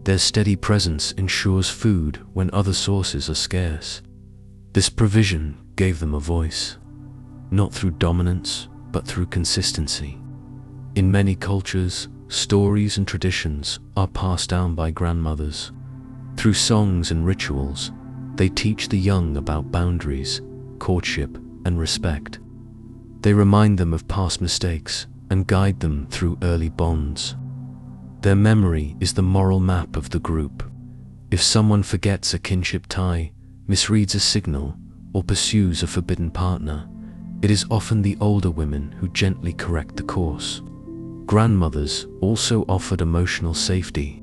Their steady presence ensures food when other sources are scarce. This provision gave them a voice, not through dominance, but through consistency. In many cultures, stories and traditions are passed down by grandmothers. Through songs and rituals, They teach the young about boundaries, courtship, and respect. They remind them of past mistakes and guide them through early bonds. Their memory is the moral map of the group. If someone forgets a kinship tie, misreads a signal, or pursues a forbidden partner, it is often the older women who gently correct the course. Grandmothers also offered emotional safety.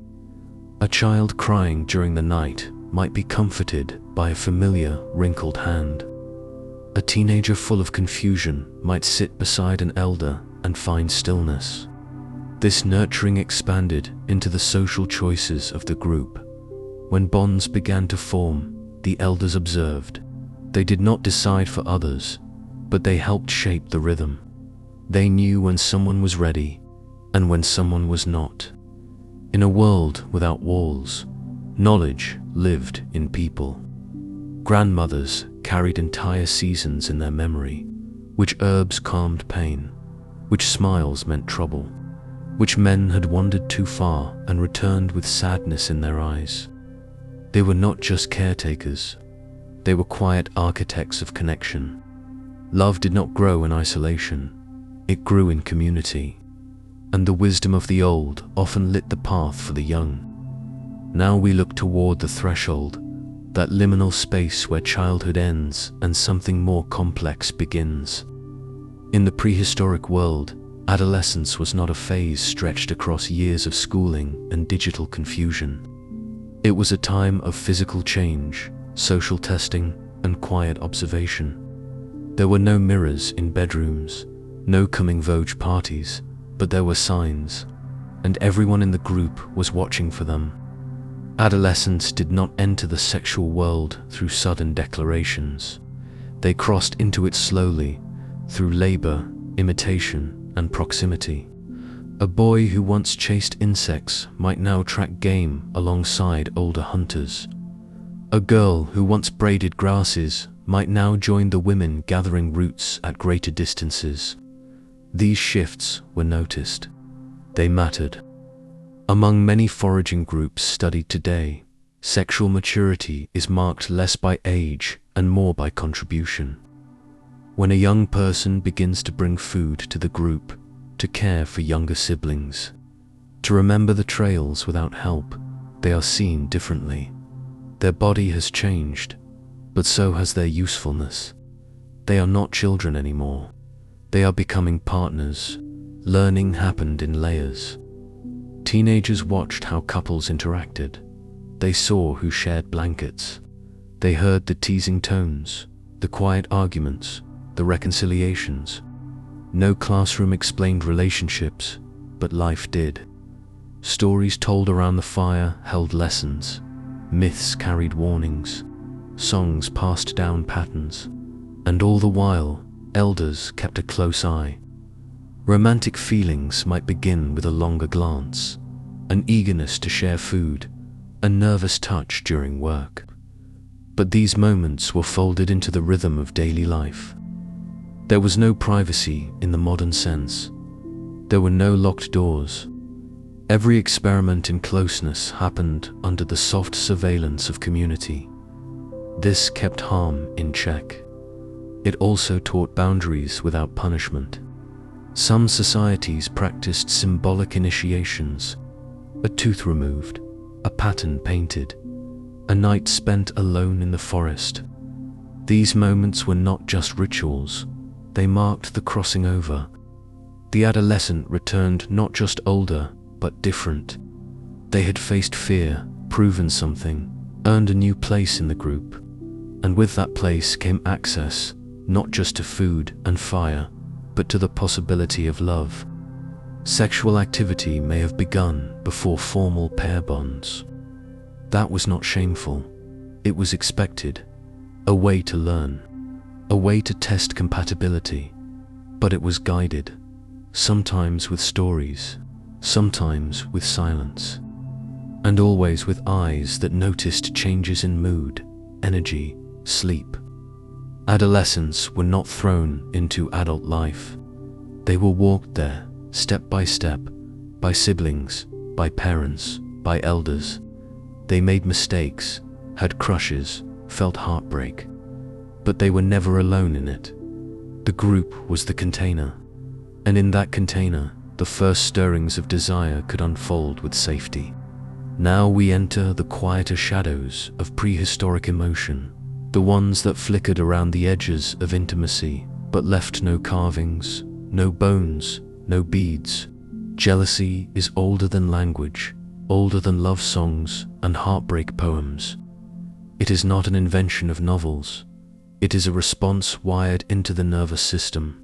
A child crying during the night might be comforted by a familiar, wrinkled hand. A teenager full of confusion might sit beside an elder and find stillness. This nurturing expanded into the social choices of the group. When bonds began to form, the elders observed. They did not decide for others, but they helped shape the rhythm. They knew when someone was ready and when someone was not. In a world without walls, knowledge lived in people. Grandmothers carried entire seasons in their memory, which herbs calmed pain, which smiles meant trouble, which men had wandered too far and returned with sadness in their eyes. They were not just caretakers, they were quiet architects of connection. Love did not grow in isolation, it grew in community, and the wisdom of the old often lit the path for the young. Now we look toward the threshold, that liminal space where childhood ends and something more complex begins. In the prehistoric world, adolescence was not a phase stretched across years of schooling and digital confusion. It was a time of physical change, social testing, and quiet observation. There were no mirrors in bedrooms, no coming-of-age parties, but there were signs, and everyone in the group was watching for them. Adolescents did not enter the sexual world through sudden declarations. They crossed into it slowly, through labor, imitation, and proximity. A boy who once chased insects might now track game alongside older hunters. A girl who once braided grasses might now join the women gathering roots at greater distances. These shifts were noticed. They mattered. Among many foraging groups studied today, sexual maturity is marked less by age and more by contribution. When a young person begins to bring food to the group, to care for younger siblings, to remember the trails without help, they are seen differently. Their body has changed, but so has their usefulness. They are not children anymore. They are becoming partners. Learning happened in layers. Teenagers watched how couples interacted. They saw who shared blankets. They heard the teasing tones, the quiet arguments, the reconciliations. No classroom explained relationships, but life did. Stories told around the fire held lessons. Myths carried warnings. Songs passed down patterns. And all the while, elders kept a close eye. Romantic feelings might begin with a longer glance, an eagerness to share food, a nervous touch during work. But these moments were folded into the rhythm of daily life. There was no privacy in the modern sense. There were no locked doors. Every experiment in closeness happened under the soft surveillance of community. This kept harm in check. It also taught boundaries without punishment. Some societies practiced symbolic initiations, a tooth removed, a pattern painted, a night spent alone in the forest. These moments were not just rituals, they marked the crossing over. The adolescent returned not just older, but different. They had faced fear, proven something, earned a new place in the group. And with that place came access, not just to food and fire, but to the possibility of love. Sexual activity may have begun before formal pair bonds. That was not shameful. It was expected. A way to learn. A way to test compatibility. But it was guided. Sometimes with stories. Sometimes with silence. And always with eyes that noticed changes in mood, energy, sleep. Adolescents were not thrown into adult life. They were walked there, step by step, by siblings, by parents, by elders. They made mistakes, had crushes, felt heartbreak, but they were never alone in it. The group was the container, and in that container, the first stirrings of desire could unfold with safety. Now we enter the quieter shadows of prehistoric emotion, the ones that flickered around the edges of intimacy, but left no carvings, no bones, no beads. Jealousy is older than language, older than love songs and heartbreak poems. It is not an invention of novels. It is a response wired into the nervous system.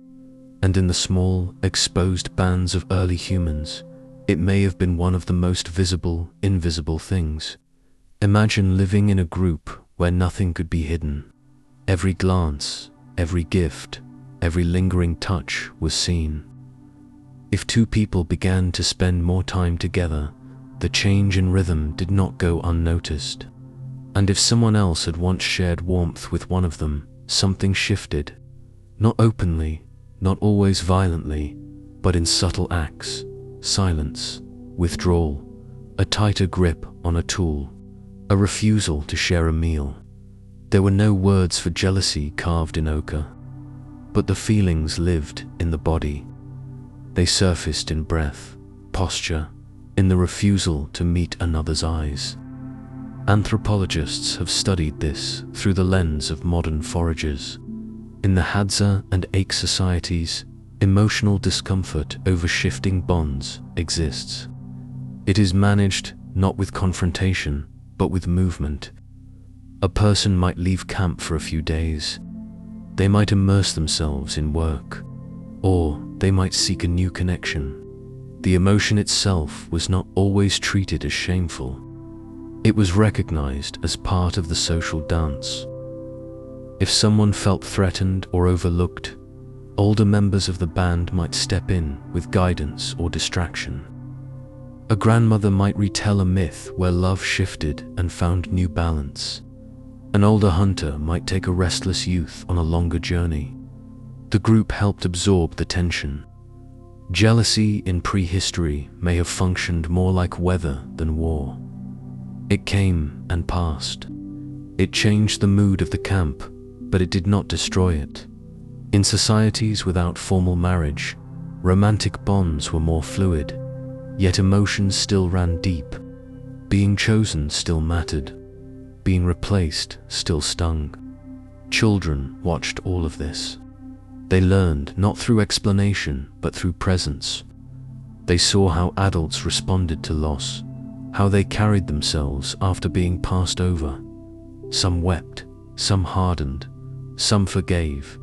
And in the small, exposed bands of early humans, it may have been one of the most visible, invisible things. Imagine living in a group where nothing could be hidden. Every glance, every gift, every lingering touch was seen. If two people began to spend more time together, the change in rhythm did not go unnoticed. And if someone else had once shared warmth with one of them, something shifted. Not openly, not always violently, but in subtle acts, silence, withdrawal, a tighter grip on a tool, a refusal to share a meal. There were no words for jealousy carved in ochre, but the feelings lived in the body. They surfaced in breath, posture, in the refusal to meet another's eyes. Anthropologists have studied this through the lens of modern foragers. In the Hadza and Ache societies, emotional discomfort over shifting bonds exists. It is managed not with confrontation, but with movement. A person might leave camp for a few days. They might immerse themselves in work, or they might seek a new connection. The emotion itself was not always treated as shameful. It was recognized as part of the social dance. If someone felt threatened or overlooked, older members of the band might step in with guidance or distraction. A grandmother might retell a myth where love shifted and found new balance. An older hunter might take a restless youth on a longer journey. The group helped absorb the tension. Jealousy in prehistory may have functioned more like weather than war. It came and passed. It changed the mood of the camp, but it did not destroy it. In societies without formal marriage, romantic bonds were more fluid, yet emotions still ran deep. Being chosen still mattered. Being replaced still stung. Children watched all of this. They learned not through explanation, but through presence. They saw how adults responded to loss, how they carried themselves after being passed over. Some wept, some hardened, some forgave.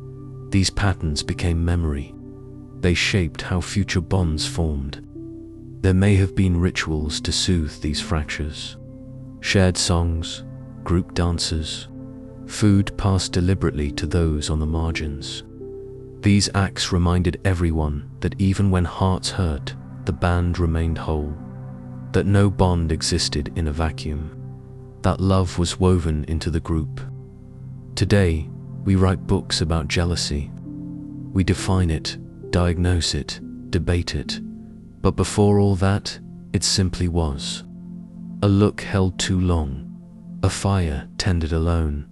These patterns became memory. They shaped how future bonds formed. There may have been rituals to soothe these fractures. Shared songs, group dances, food passed deliberately to those on the margins. These acts reminded everyone that even when hearts hurt, the band remained whole. That no bond existed in a vacuum. That love was woven into the group. Today, we write books about jealousy. We define it, diagnose it, debate it. But before all that, it simply was. A look held too long. A fire tended alone.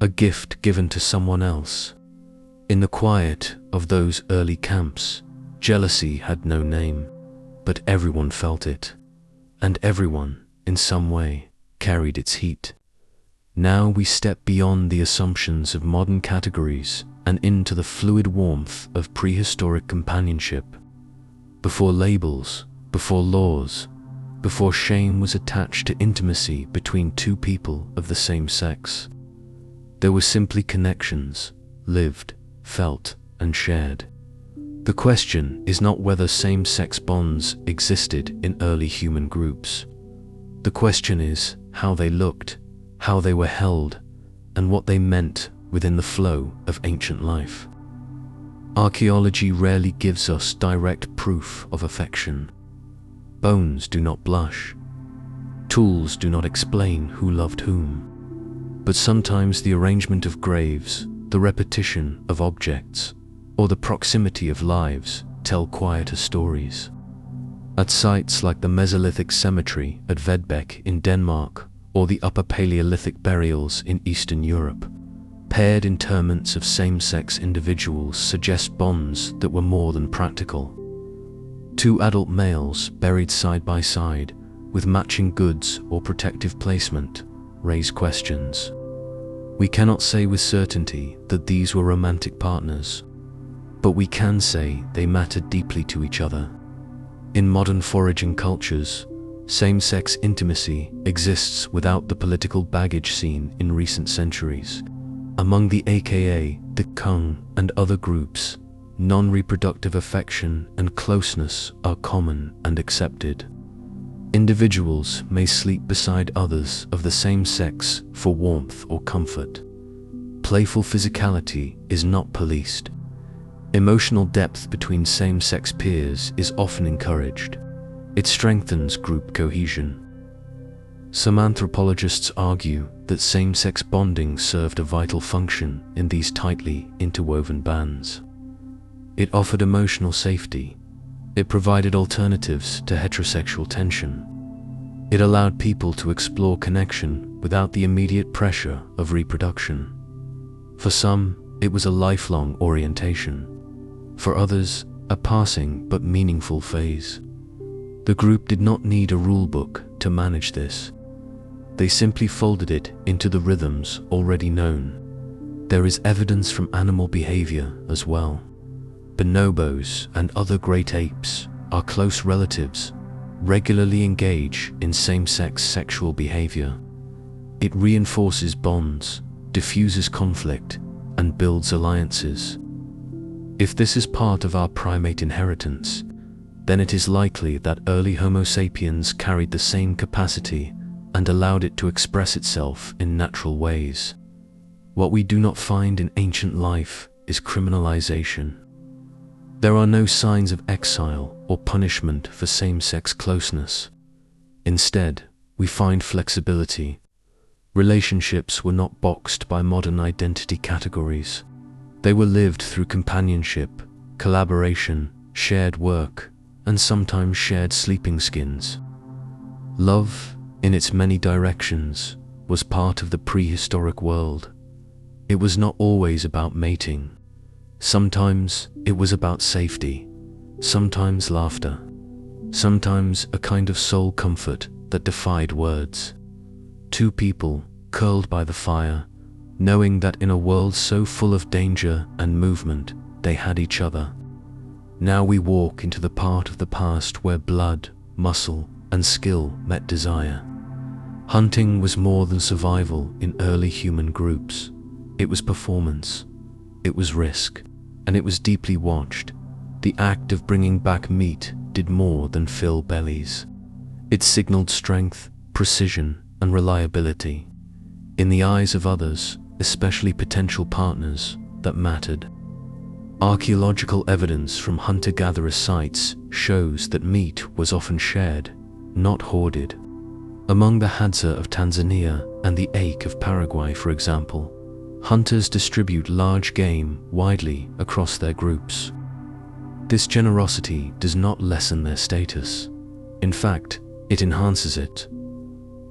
A gift given to someone else. In the quiet of those early camps, jealousy had no name, but everyone felt it. And everyone, in some way, carried its heat. Now we step beyond the assumptions of modern categories and into the fluid warmth of prehistoric companionship. Before labels, before laws, before shame was attached to intimacy between two people of the same sex, there were simply connections, lived, felt, and shared. The question is not whether same-sex bonds existed in early human groups. The question is how they looked, how they were held, and what they meant within the flow of ancient life. Archaeology rarely gives us direct proof of affection. Bones do not blush. Tools do not explain who loved whom. But sometimes the arrangement of graves, the repetition of objects, or the proximity of lives tell quieter stories. At sites like the Mesolithic cemetery at Vedbæk in Denmark, or the Upper Paleolithic burials in Eastern Europe. Paired interments of same-sex individuals suggest bonds that were more than practical. Two adult males buried side by side with matching goods or protective placement raise questions. We cannot say with certainty that these were romantic partners, but we can say they mattered deeply to each other. In modern foraging cultures, same-sex intimacy exists without the political baggage seen in recent centuries. Among the aka, the Kung, and other groups, non-reproductive affection and closeness are common and accepted. Individuals may sleep beside others of the same sex for warmth or comfort. Playful physicality is not policed. Emotional depth between same-sex peers is often encouraged. It strengthens group cohesion. Some anthropologists argue that same-sex bonding served a vital function in these tightly interwoven bands. It offered emotional safety. It provided alternatives to heterosexual tension. It allowed people to explore connection without the immediate pressure of reproduction. For some, it was a lifelong orientation. For others, a passing but meaningful phase. The group did not need a rulebook to manage this. They simply folded it into the rhythms already known. There is evidence from animal behavior as well. Bonobos and other great apes, our close relatives, regularly engage in same-sex sexual behavior. It reinforces bonds, diffuses conflict, and builds alliances. If this is part of our primate inheritance, then it is likely that early Homo sapiens carried the same capacity and allowed it to express itself in natural ways. What we do not find in ancient life is criminalization. There are no signs of exile or punishment for same-sex closeness. Instead, we find flexibility. Relationships were not boxed by modern identity categories. They were lived through companionship, collaboration, shared work, and sometimes shared sleeping skins. Love, in its many directions, was part of the prehistoric world. It was not always about mating. Sometimes it was about safety, sometimes laughter, sometimes a kind of soul comfort that defied words. Two people curled by the fire, knowing that in a world so full of danger and movement, they had each other. Now we walk into the part of the past where blood, muscle, and skill met desire. Hunting was more than survival in early human groups. It was performance, it was risk, and it was deeply watched. The act of bringing back meat did more than fill bellies. It signaled strength, precision, and reliability. In the eyes of others, especially potential partners, that mattered. Archaeological evidence from hunter-gatherer sites shows that meat was often shared, not hoarded. Among the Hadza of Tanzania and the Ache of Paraguay, for example, hunters distribute large game widely across their groups. This generosity does not lessen their status. In fact, it enhances it.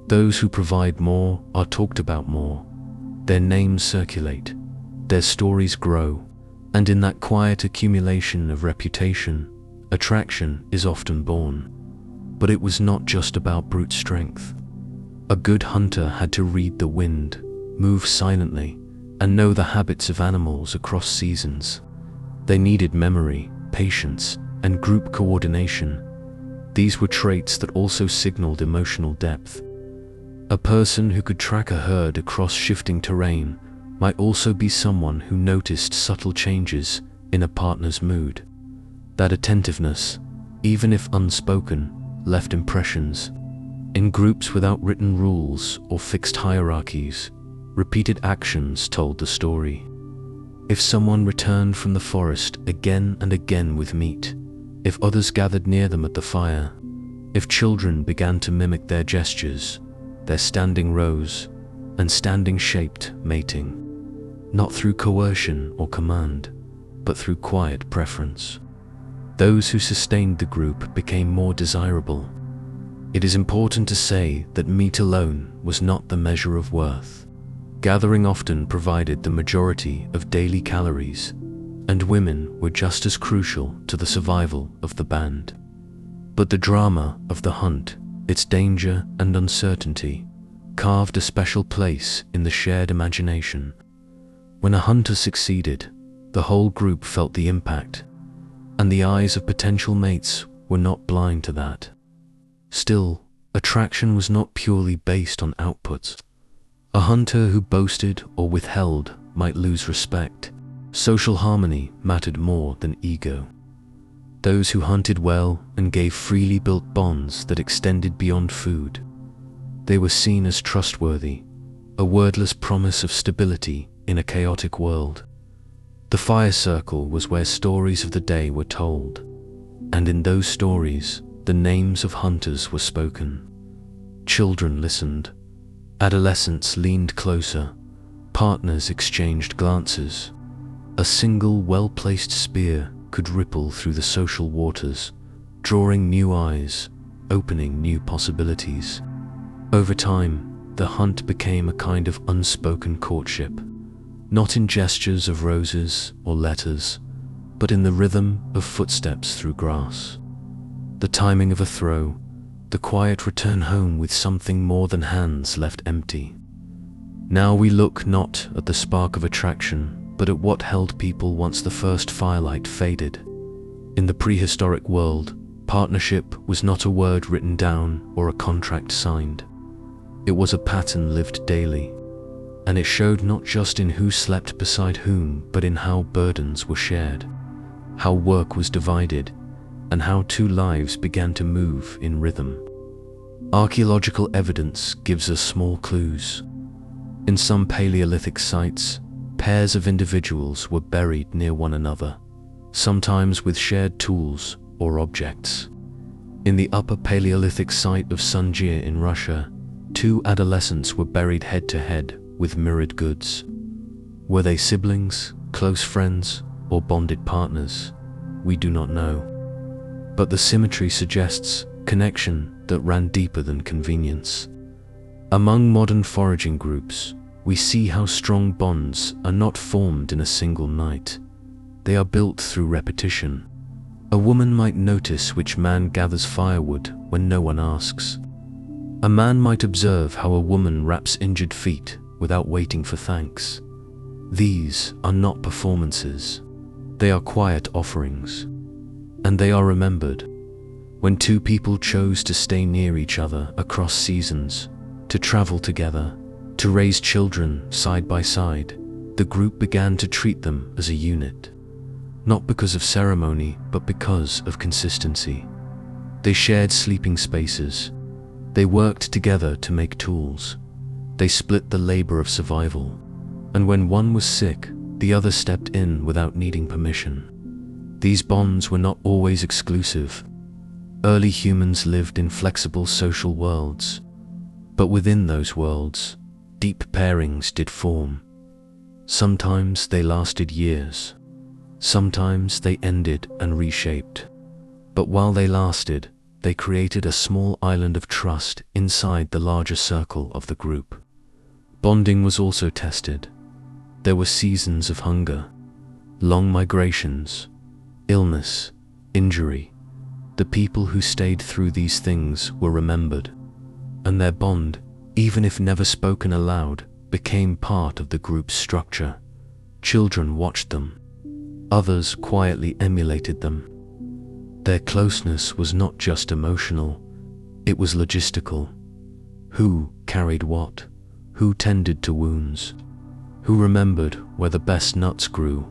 Those who provide more are talked about more. Their names circulate, their stories grow, and in that quiet accumulation of reputation, attraction is often born. But it was not just about brute strength. A good hunter had to read the wind, move silently, and know the habits of animals across seasons. They needed memory, patience, and group coordination. These were traits that also signaled emotional depth. A person who could track a herd across shifting terrain might also be someone who noticed subtle changes in a partner's mood. That attentiveness, even if unspoken, left impressions. In groups without written rules or fixed hierarchies, repeated actions told the story. If someone returned from the forest again and again with meat, if others gathered near them at the fire, if children began to mimic their gestures, their standing rows, and standing shaped mating, not through coercion or command, but through quiet preference. Those who sustained the group became more desirable. It is important to say that meat alone was not the measure of worth. Gathering often provided the majority of daily calories, and women were just as crucial to the survival of the band. But the drama of the hunt, its danger and uncertainty, carved a special place in the shared imagination. When a hunter succeeded, the whole group felt the impact, and the eyes of potential mates were not blind to that. Still, attraction was not purely based on outputs. A hunter who boasted or withheld might lose respect. Social harmony mattered more than ego. Those who hunted well and gave freely built bonds that extended beyond food. They were seen as trustworthy, a wordless promise of stability in a chaotic world. The fire circle was where stories of the day were told, and in those stories, the names of hunters were spoken. Children listened, adolescents leaned closer, partners exchanged glances. A single well-placed spear could ripple through the social waters, drawing new eyes, opening new possibilities. Over time, the hunt became a kind of unspoken courtship, not in gestures of roses or letters, but in the rhythm of footsteps through grass. The timing of a throw, the quiet return home with something more than hands left empty. Now we look not at the spark of attraction, but at what held people once the first firelight faded. In the prehistoric world, partnership was not a word written down or a contract signed. It was a pattern lived daily, and it showed not just in who slept beside whom, but in how burdens were shared, how work was divided, and how two lives began to move in rhythm. Archaeological evidence gives us small clues. In some Paleolithic sites, pairs of individuals were buried near one another, sometimes with shared tools or objects. In the Upper Paleolithic site of Sunjir in Russia, two adolescents were buried head-to-head with mirrored goods. Were they siblings, close friends, or bonded partners? We do not know. But the symmetry suggests connection that ran deeper than convenience. Among modern foraging groups, we see how strong bonds are not formed in a single night. They are built through repetition. A woman might notice which man gathers firewood when no one asks. A man might observe how a woman wraps injured feet without waiting for thanks. These are not performances. They are quiet offerings. And they are remembered. When two people chose to stay near each other across seasons, to travel together, to raise children side by side, the group began to treat them as a unit. Not because of ceremony, but because of consistency. They shared sleeping spaces. They worked together to make tools. They split the labor of survival. And when one was sick, the other stepped in without needing permission. These bonds were not always exclusive. Early humans lived in flexible social worlds. But within those worlds, deep pairings did form. Sometimes they lasted years. Sometimes they ended and reshaped. But while they lasted, they created a small island of trust inside the larger circle of the group. Bonding was also tested. There were seasons of hunger, long migrations, illness, injury. The people who stayed through these things were remembered, and their bond, even if never spoken aloud, became part of the group's structure. Children watched them. Others quietly emulated them. Their closeness was not just emotional, it was logistical. Who carried what? Who tended to wounds? Who remembered where the best nuts grew?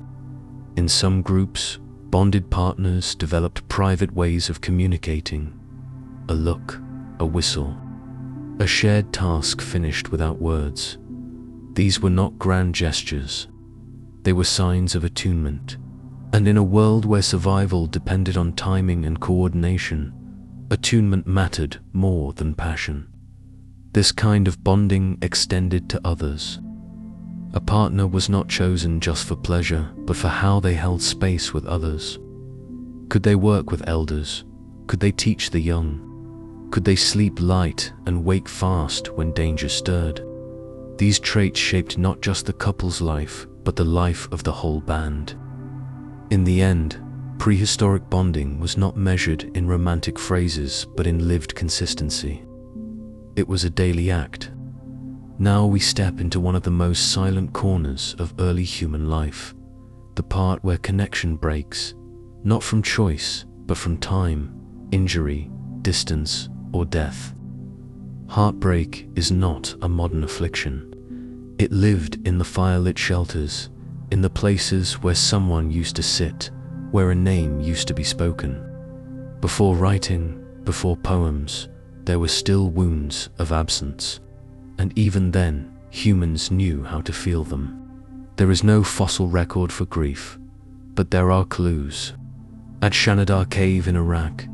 In some groups, bonded partners developed private ways of communicating. A look, a whistle, a shared task finished without words. These were not grand gestures. They were signs of attunement. And in a world where survival depended on timing and coordination, attunement mattered more than passion. This kind of bonding extended to others. A partner was not chosen just for pleasure, but for how they held space with others. Could they work with elders? Could they teach the young? Could they sleep light and wake fast when danger stirred? These traits shaped not just the couple's life, but the life of the whole band. In the end, prehistoric bonding was not measured in romantic phrases, but in lived consistency. It was a daily act. Now we step into one of the most silent corners of early human life, the part where connection breaks, not from choice, but from time, injury, distance, or death. Heartbreak is not a modern affliction. It lived in the firelit shelters, in the places where someone used to sit, where a name used to be spoken. Before writing, before poems, there were still wounds of absence. And even then, humans knew how to feel them. There is no fossil record for grief, but there are clues. At Shanidar Cave in Iraq,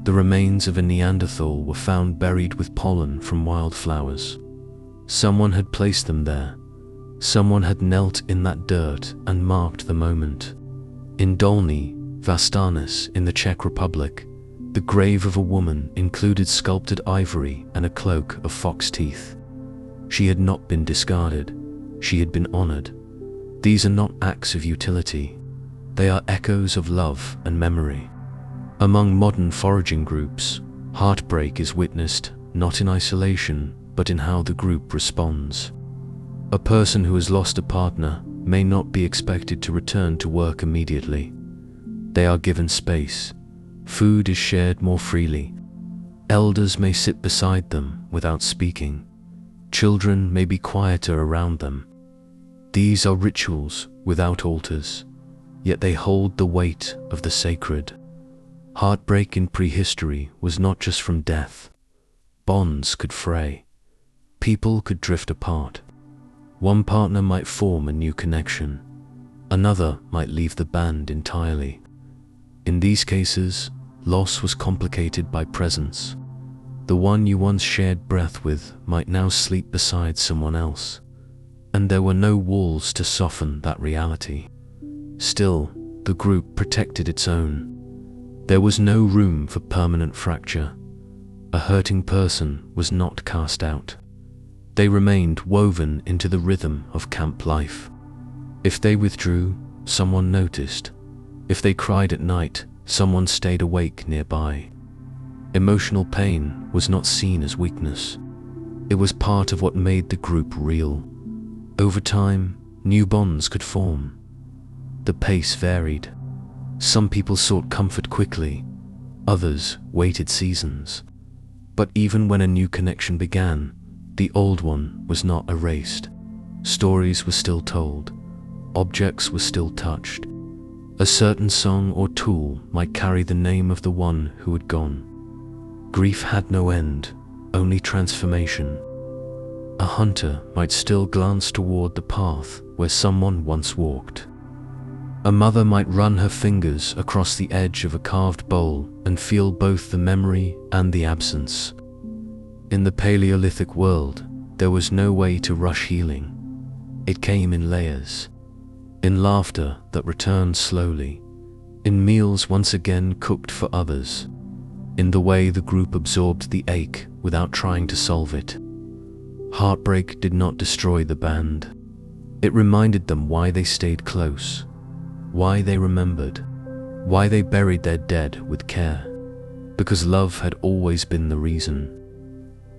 the remains of a Neanderthal were found buried with pollen from wildflowers. Someone had placed them there. Someone had knelt in that dirt and marked the moment. In Dolny, Vastanis in the Czech Republic, the grave of a woman included sculpted ivory and a cloak of fox teeth. She had not been discarded. She had been honored. These are not acts of utility. They are echoes of love and memory. Among modern foraging groups, heartbreak is witnessed not in isolation, but in how the group responds. A person who has lost a partner may not be expected to return to work immediately. They are given space. Food is shared more freely. Elders may sit beside them without speaking. Children may be quieter around them. These are rituals without altars, yet they hold the weight of the sacred. Heartbreak in prehistory was not just from death. Bonds could fray. People could drift apart. One partner might form a new connection. Another might leave the band entirely. In these cases, loss was complicated by presence. The one you once shared breath with might now sleep beside someone else, and there were no walls to soften that reality. Still, the group protected its own. There was no room for permanent fracture. A hurting person was not cast out. They remained woven into the rhythm of camp life. If they withdrew, someone noticed. If they cried at night, someone stayed awake nearby. Emotional pain was not seen as weakness. It was part of what made the group real. Over time, new bonds could form. The pace varied. Some people sought comfort quickly, others waited seasons. But even when a new connection began, the old one was not erased. Stories were still told. Objects were still touched. A certain song or tool might carry the name of the one who had gone. Grief had no end, only transformation. A hunter might still glance toward the path where someone once walked. A mother might run her fingers across the edge of a carved bowl and feel both the memory and the absence. In the Paleolithic world, there was no way to rush healing. It came in layers. In laughter that returned slowly. In meals once again cooked for others. In the way the group absorbed the ache without trying to solve it. Heartbreak did not destroy the band. It reminded them why they stayed close, why they remembered, why they buried their dead with care, because love had always been the reason.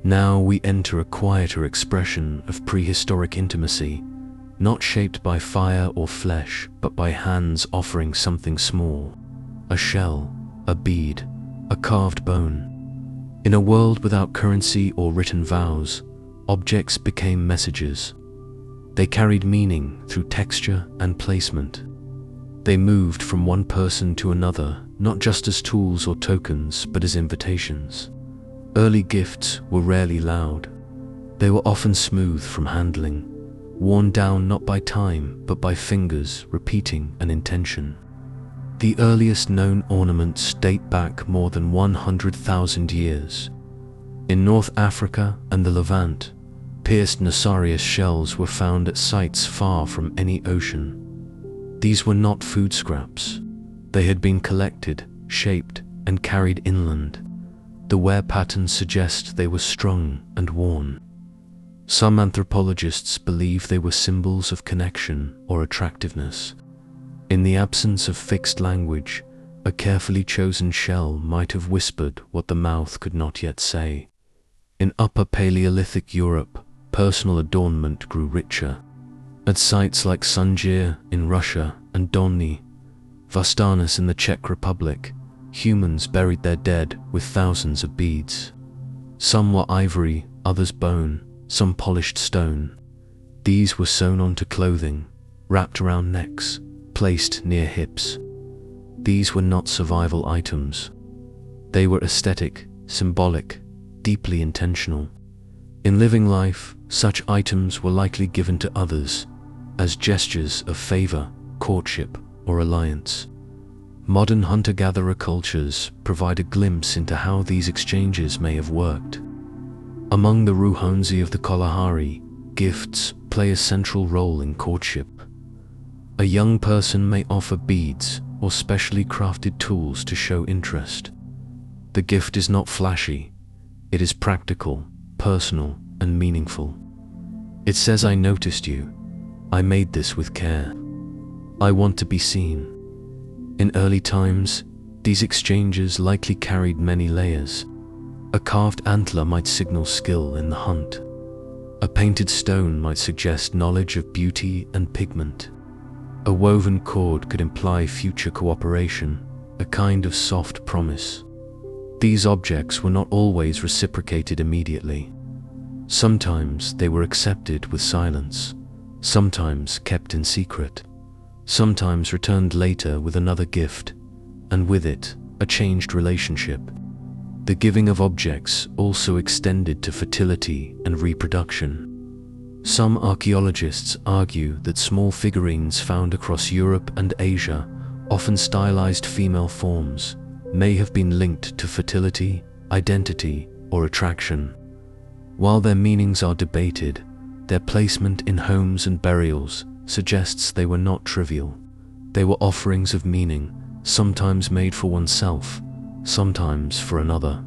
Now we enter a quieter expression of prehistoric intimacy, not shaped by fire or flesh, but by hands offering something small, a shell, a bead, a carved bone. In a world without currency or written vows, objects became messages. They carried meaning through texture and placement. They moved from one person to another, not just as tools or tokens, but as invitations. Early gifts were rarely loud. They were often smooth from handling, worn down not by time, but by fingers repeating an intention. The earliest known ornaments date back more than 100,000 years. In North Africa and the Levant, pierced Nassarius shells were found at sites far from any ocean. These were not food scraps. They had been collected, shaped, and carried inland. The wear patterns suggest they were strung and worn. Some anthropologists believe they were symbols of connection or attractiveness. In the absence of fixed language, a carefully chosen shell might have whispered what the mouth could not yet say. In Upper Paleolithic Europe, personal adornment grew richer. At sites like Sunjir in Russia and Dolny Vastanis in the Czech Republic, humans buried their dead with thousands of beads. Some were ivory, others bone, some polished stone. These were sewn onto clothing, wrapped around necks, placed near hips. These were not survival items. They were aesthetic, symbolic, deeply intentional. In living life, such items were likely given to others as gestures of favor, courtship, or alliance. Modern hunter-gatherer cultures provide a glimpse into how these exchanges may have worked. Among the Ruhonzi of the Kalahari, gifts play a central role in courtship. A young person may offer beads or specially crafted tools to show interest. The gift is not flashy. It is practical, personal, and meaningful. It says, "I noticed you. I made this with care. I want to be seen." In early times, these exchanges likely carried many layers. A carved antler might signal skill in the hunt. A painted stone might suggest knowledge of beauty and pigment. A woven cord could imply future cooperation, a kind of soft promise. These objects were not always reciprocated immediately. Sometimes they were accepted with silence, sometimes kept in secret, sometimes returned later with another gift, and with it, a changed relationship. The giving of objects also extended to fertility and reproduction. Some archaeologists argue that small figurines found across Europe and Asia, often stylized female forms, may have been linked to fertility, identity, or attraction. While their meanings are debated, their placement in homes and burials suggests they were not trivial. They were offerings of meaning, sometimes made for oneself, sometimes for another.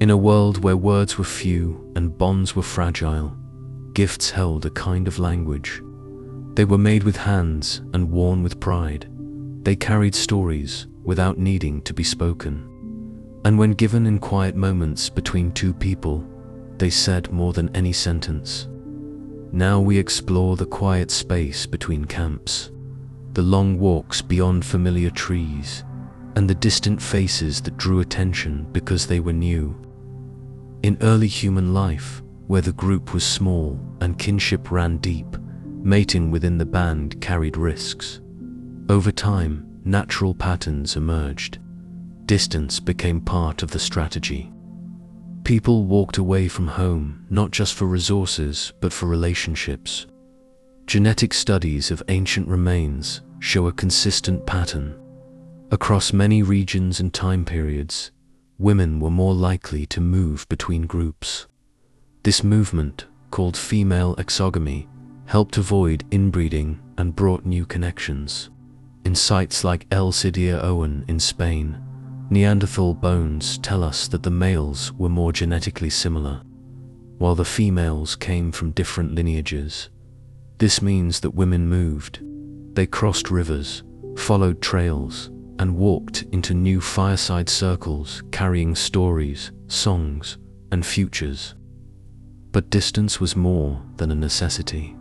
In a world where words were few and bonds were fragile, gifts held a kind of language. They were made with hands and worn with pride. They carried stories without needing to be spoken. And when given in quiet moments between two people, they said more than any sentence. Now we explore the quiet space between camps, the long walks beyond familiar trees, and the distant faces that drew attention because they were new. In early human life, where the group was small and kinship ran deep, mating within the band carried risks. Over time, natural patterns emerged. Distance became part of the strategy. People walked away from home not just for resources, but for relationships. Genetic studies of ancient remains show a consistent pattern. Across many regions and time periods, women were more likely to move between groups. This movement, called female exogamy, helped avoid inbreeding and brought new connections. In sites like El Sidia Owen in Spain, Neanderthal bones tell us that the males were more genetically similar, while the females came from different lineages. This means that women moved. They crossed rivers, followed trails, and walked into new fireside circles carrying stories, songs, and futures. But distance was more than a necessity.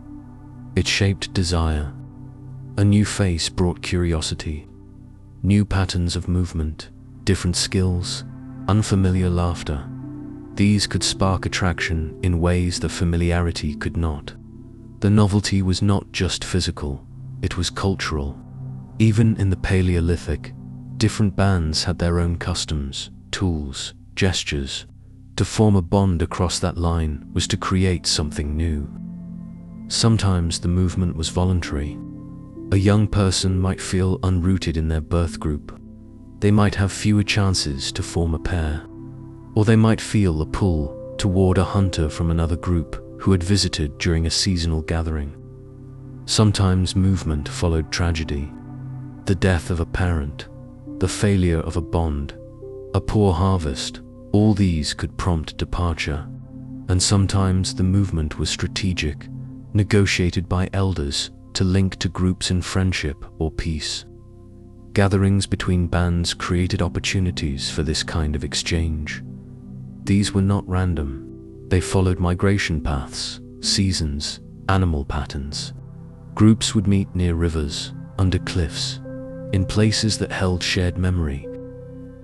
It shaped desire. A new face brought curiosity, new patterns of movement, different skills, unfamiliar laughter. These could spark attraction in ways that familiarity could not. The novelty was not just physical, it was cultural. Even in the Paleolithic, different bands had their own customs, tools, gestures. To form a bond across that line was to create something new. Sometimes the movement was voluntary. A young person might feel unrooted in their birth group. They might have fewer chances to form a pair. Or they might feel a pull toward a hunter from another group who had visited during a seasonal gathering. Sometimes movement followed tragedy. The death of a parent, the failure of a bond, a poor harvest, All these could prompt departure, and sometimes the movement was strategic, negotiated by elders to link to groups in friendship or peace. Gatherings between bands created opportunities for this kind of exchange. These were not random. They followed migration paths, seasons, animal patterns. Groups would meet near rivers, under cliffs, in places that held shared memory.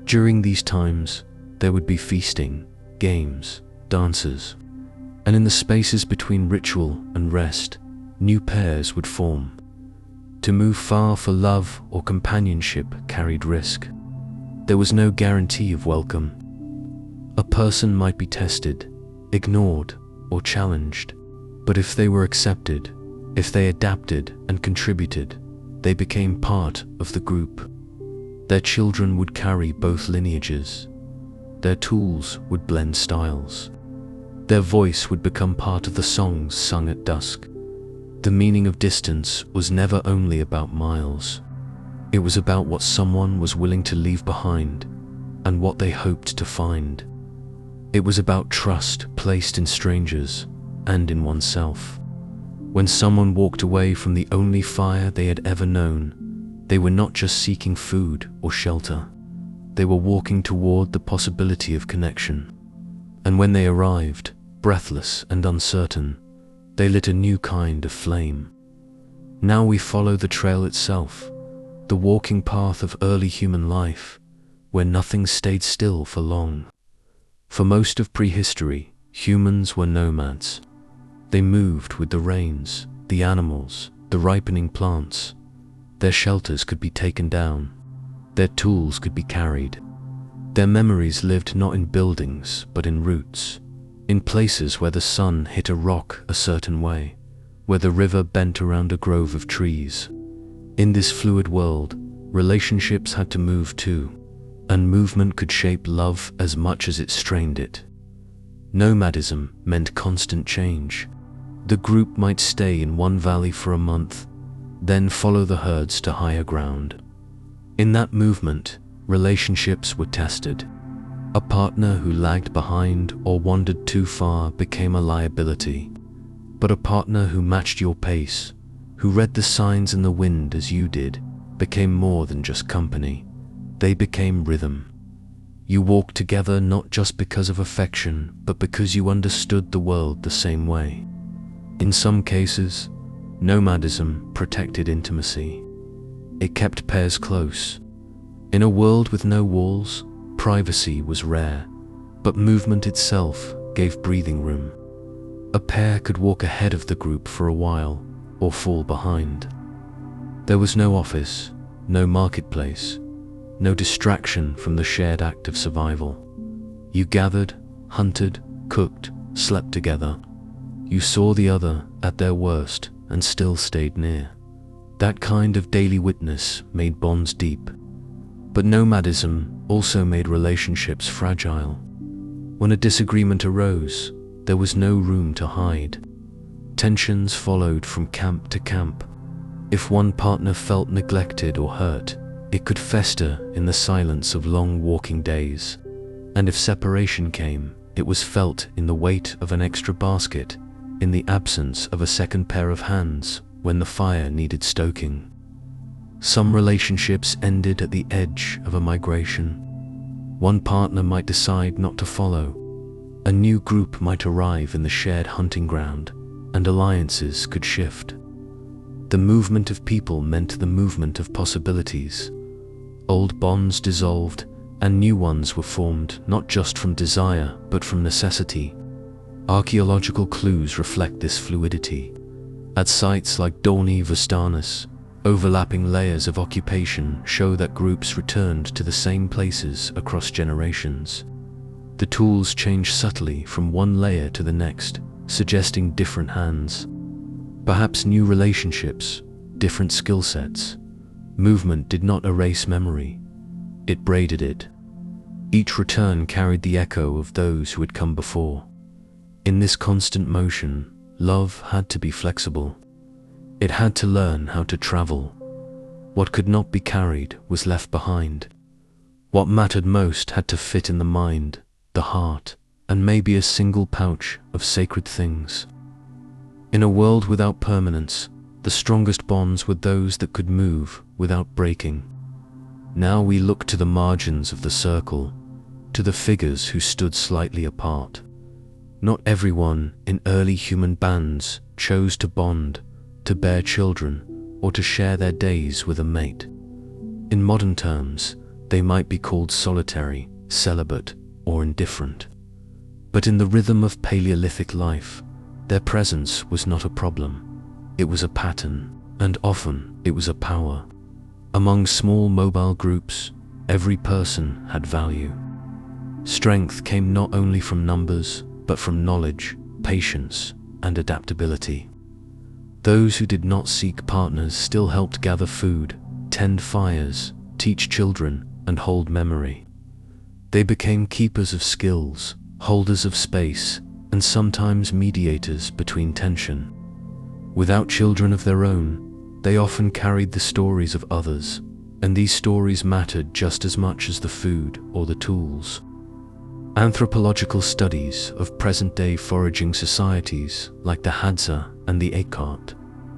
During these times, there would be feasting, games, dances, and in the spaces between ritual and rest, new pairs would form. To move far for love or companionship carried risk. There was no guarantee of welcome. A person might be tested, ignored, or challenged, but if they were accepted, if they adapted and contributed, they became part of the group. Their children would carry both lineages. Their tools would blend styles. Their voice would become part of the songs sung at dusk. The meaning of distance was never only about miles. It was about what someone was willing to leave behind and what they hoped to find. It was about trust placed in strangers and in oneself. When someone walked away from the only fire they had ever known, they were not just seeking food or shelter. They were walking toward the possibility of connection. And when they arrived, breathless and uncertain, they lit a new kind of flame. Now we follow the trail itself, the walking path of early human life, where nothing stayed still for long. For most of prehistory, humans were nomads. They moved with the rains, the animals, the ripening plants. Their shelters could be taken down. Their tools could be carried. Their memories lived not in buildings, but in roots, in places where the sun hit a rock a certain way, where the river bent around a grove of trees. In this fluid world, relationships had to move too, and movement could shape love as much as it strained it. Nomadism meant constant change. The group might stay in one valley for a month, then follow the herds to higher ground. In that movement, relationships were tested. A partner who lagged behind or wandered too far became a liability. But a partner who matched your pace, who read the signs in the wind as you did, became more than just company. They became rhythm. You walked together not just because of affection, but because you understood the world the same way. In some cases, nomadism protected intimacy. It kept pairs close. In a world with no walls, privacy was rare, but movement itself gave breathing room. A pair could walk ahead of the group for a while, or fall behind. There was no office, no marketplace, no distraction from the shared act of survival. You gathered, hunted, cooked, slept together. You saw the other at their worst and still stayed near. That kind of daily witness made bonds deep. But nomadism also made relationships fragile. When a disagreement arose, there was no room to hide. Tensions followed from camp to camp. If one partner felt neglected or hurt, it could fester in the silence of long walking days. And if separation came, it was felt in the weight of an extra basket, in the absence of a second pair of hands when the fire needed stoking. Some relationships ended at the edge of a migration. One partner might decide not to follow. A new group might arrive in the shared hunting ground, and alliances could shift. The movement of people meant the movement of possibilities. Old bonds dissolved, and new ones were formed not just from desire, but from necessity. Archaeological clues reflect this fluidity. At sites like Dolny Vastanis, overlapping layers of occupation show that groups returned to the same places across generations. The tools changed subtly from one layer to the next, suggesting different hands. Perhaps new relationships, different skill sets. Movement did not erase memory. It braided it. Each return carried the echo of those who had come before. In this constant motion, love had to be flexible. It had to learn how to travel. What could not be carried was left behind. What mattered most had to fit in the mind, the heart, and maybe a single pouch of sacred things. In a world without permanence, the strongest bonds were those that could move without breaking. Now we look to the margins of the circle, to the figures who stood slightly apart. Not everyone in early human bands chose to bond, to bear children, or to share their days with a mate. In modern terms, they might be called solitary, celibate, or indifferent. But in the rhythm of Paleolithic life, their presence was not a problem. It was a pattern, and often it was a power. Among small mobile groups, every person had value. Strength came not only from numbers, but from knowledge, patience, and adaptability. Those who did not seek partners still helped gather food, tend fires, teach children, and hold memory. They became keepers of skills, holders of space, and sometimes mediators between tension. Without children of their own, they often carried the stories of others, and these stories mattered just as much as the food or the tools. Anthropological studies of present-day foraging societies like the Hadza and the Ecart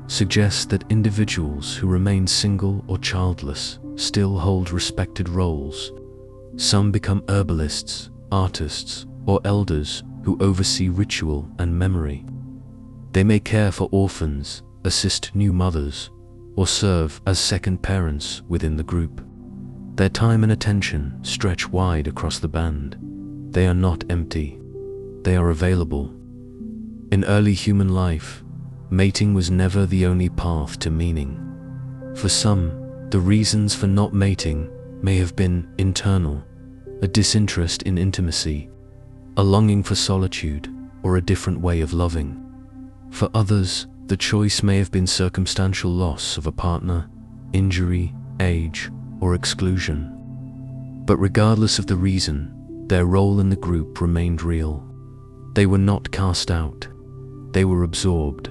suggest that individuals who remain single or childless still hold respected roles. Some become herbalists, artists, or elders who oversee ritual and memory. They may care for orphans, assist new mothers, or serve as second parents within the group. Their time and attention stretch wide across the band. They are not empty. They are available. In early human life, mating was never the only path to meaning. For some, the reasons for not mating may have been internal, a disinterest in intimacy, a longing for solitude, or a different way of loving. For others, the choice may have been circumstantial loss of a partner, injury, age, or exclusion. But regardless of the reason, their role in the group remained real. They were not cast out. They were absorbed.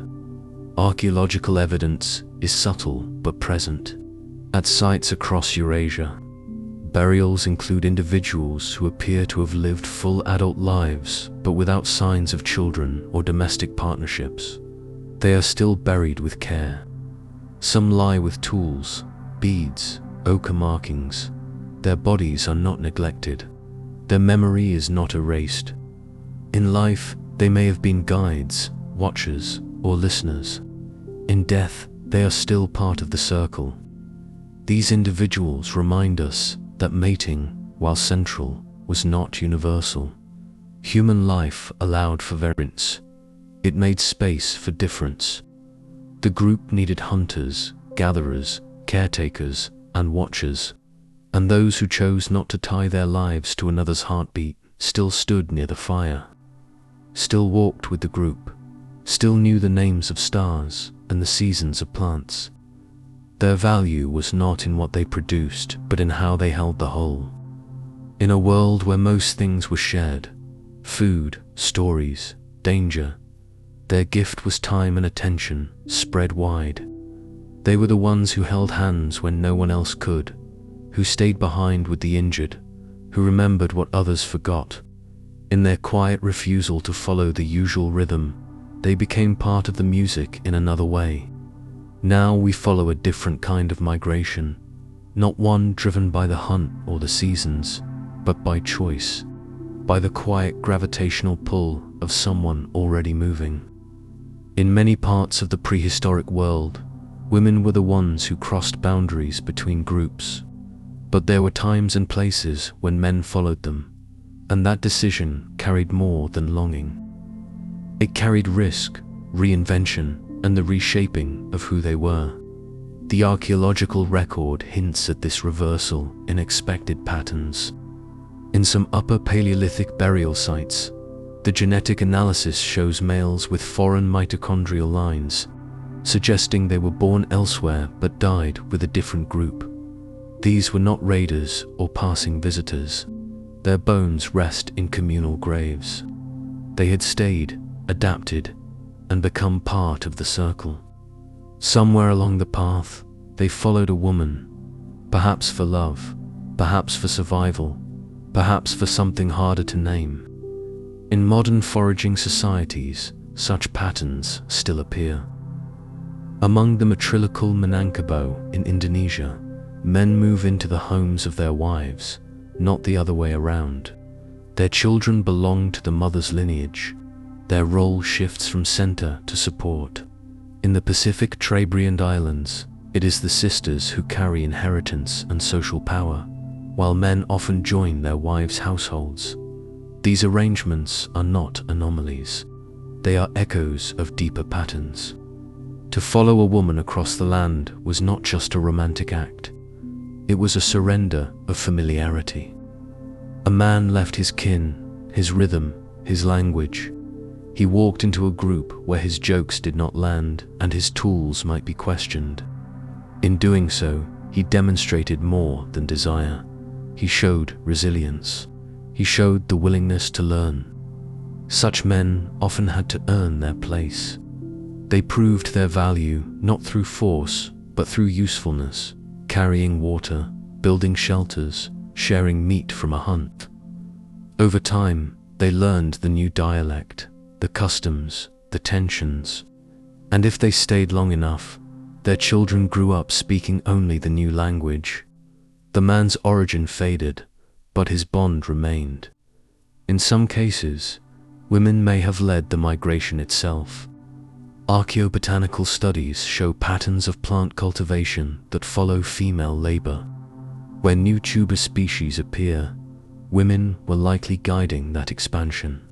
Archaeological evidence is subtle but present. At sites across Eurasia, burials include individuals who appear to have lived full adult lives but without signs of children or domestic partnerships. They are still buried with care. Some lie with tools, beads, ochre markings. Their bodies are not neglected. Their memory is not erased. In life, they may have been guides, watchers, or listeners. In death, they are still part of the circle. These individuals remind us that mating, while central, was not universal. Human life allowed for variance. It made space for difference. The group needed hunters, gatherers, caretakers, and watchers. And those who chose not to tie their lives to another's heartbeat still stood near the fire, still walked with the group, still knew the names of stars and the seasons of plants. Their value was not in what they produced, but in how they held the whole. In a world where most things were shared, food, stories, danger, their gift was time and attention spread wide. They were the ones who held hands when no one else could, who stayed behind with the injured, who remembered what others forgot. In their quiet refusal to follow the usual rhythm, they became part of the music in another way. Now we follow a different kind of migration, not one driven by the hunt or the seasons, but by choice, by the quiet gravitational pull of someone already moving. In many parts of the prehistoric world, women were the ones who crossed boundaries between groups. But there were times and places when men followed them, and that decision carried more than longing. It carried risk, reinvention, and the reshaping of who they were. The archaeological record hints at this reversal in expected patterns. In some Upper Paleolithic burial sites, the genetic analysis shows males with foreign mitochondrial lines, suggesting they were born elsewhere but died with a different group. These were not raiders or passing visitors. Their bones rest in communal graves. They had stayed, adapted, and become part of the circle. Somewhere along the path, they followed a woman, perhaps for love, perhaps for survival, perhaps for something harder to name. In modern foraging societies, such patterns still appear. Among the matrilocal Minangkabau in Indonesia, men move into the homes of their wives, not the other way around. Their children belong to the mother's lineage. Their role shifts from center to support. In the Pacific Trabriand Islands, it is the sisters who carry inheritance and social power, while men often join their wives' households. These arrangements are not anomalies. They are echoes of deeper patterns. To follow a woman across the land was not just a romantic act. It was a surrender of familiarity. A man left his kin, his rhythm, his language. He walked into a group where his jokes did not land and his tools might be questioned. In doing so, he demonstrated more than desire. He showed resilience. He showed the willingness to learn. Such men often had to earn their place. They proved their value not through force, but through usefulness, carrying water, building shelters, sharing meat from a hunt. Over time, they learned the new dialect, the customs, the tensions, and if they stayed long enough, their children grew up speaking only the new language. The man's origin faded, but his bond remained. In some cases, women may have led the migration itself. Archaeobotanical studies show patterns of plant cultivation that follow female labor. When new tuber species appear, women were likely guiding that expansion.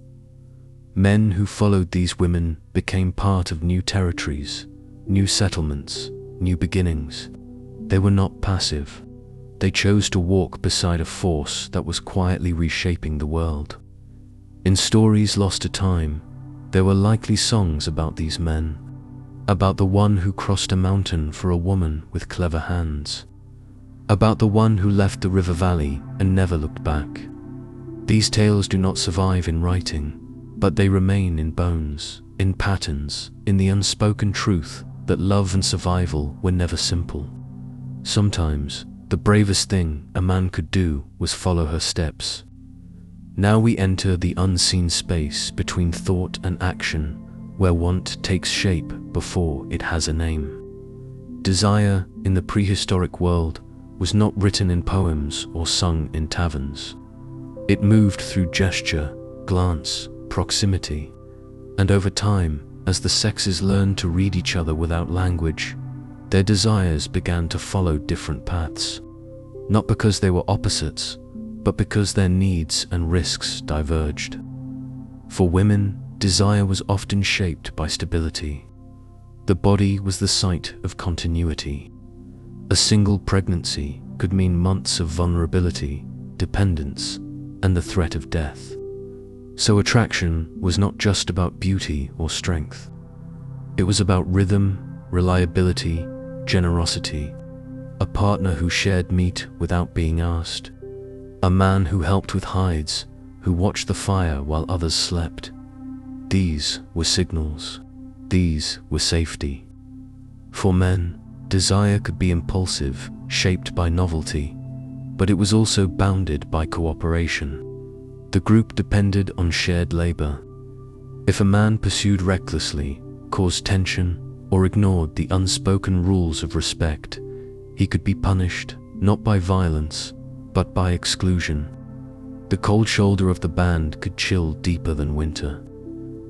Men who followed these women became part of new territories, new settlements, new beginnings. They were not passive. They chose to walk beside a force that was quietly reshaping the world. In stories lost to time, there were likely songs about these men, about the one who crossed a mountain for a woman with clever hands, about the one who left the river valley and never looked back. These tales do not survive in writing, but they remain in bones, in patterns, in the unspoken truth that love and survival were never simple. Sometimes, the bravest thing a man could do was follow her steps. Now we enter the unseen space between thought and action, where want takes shape before it has a name. Desire in the prehistoric world was not written in poems or sung in taverns. It moved through gesture, glance, proximity, and over time, as the sexes learned to read each other without language, their desires began to follow different paths, not because they were opposites, but because their needs and risks diverged. For women, desire was often shaped by stability. The body was the site of continuity. A single pregnancy could mean months of vulnerability, dependence, and the threat of death. So attraction was not just about beauty or strength. It was about rhythm, reliability, generosity, a partner who shared meat without being asked, a man who helped with hides, who watched the fire while others slept. These were signals. These were safety. For men, desire could be impulsive, shaped by novelty, but it was also bounded by cooperation. The group depended on shared labor. If a man pursued recklessly, caused tension, or ignored the unspoken rules of respect, he could be punished, not by violence, but by exclusion. The cold shoulder of the band could chill deeper than winter.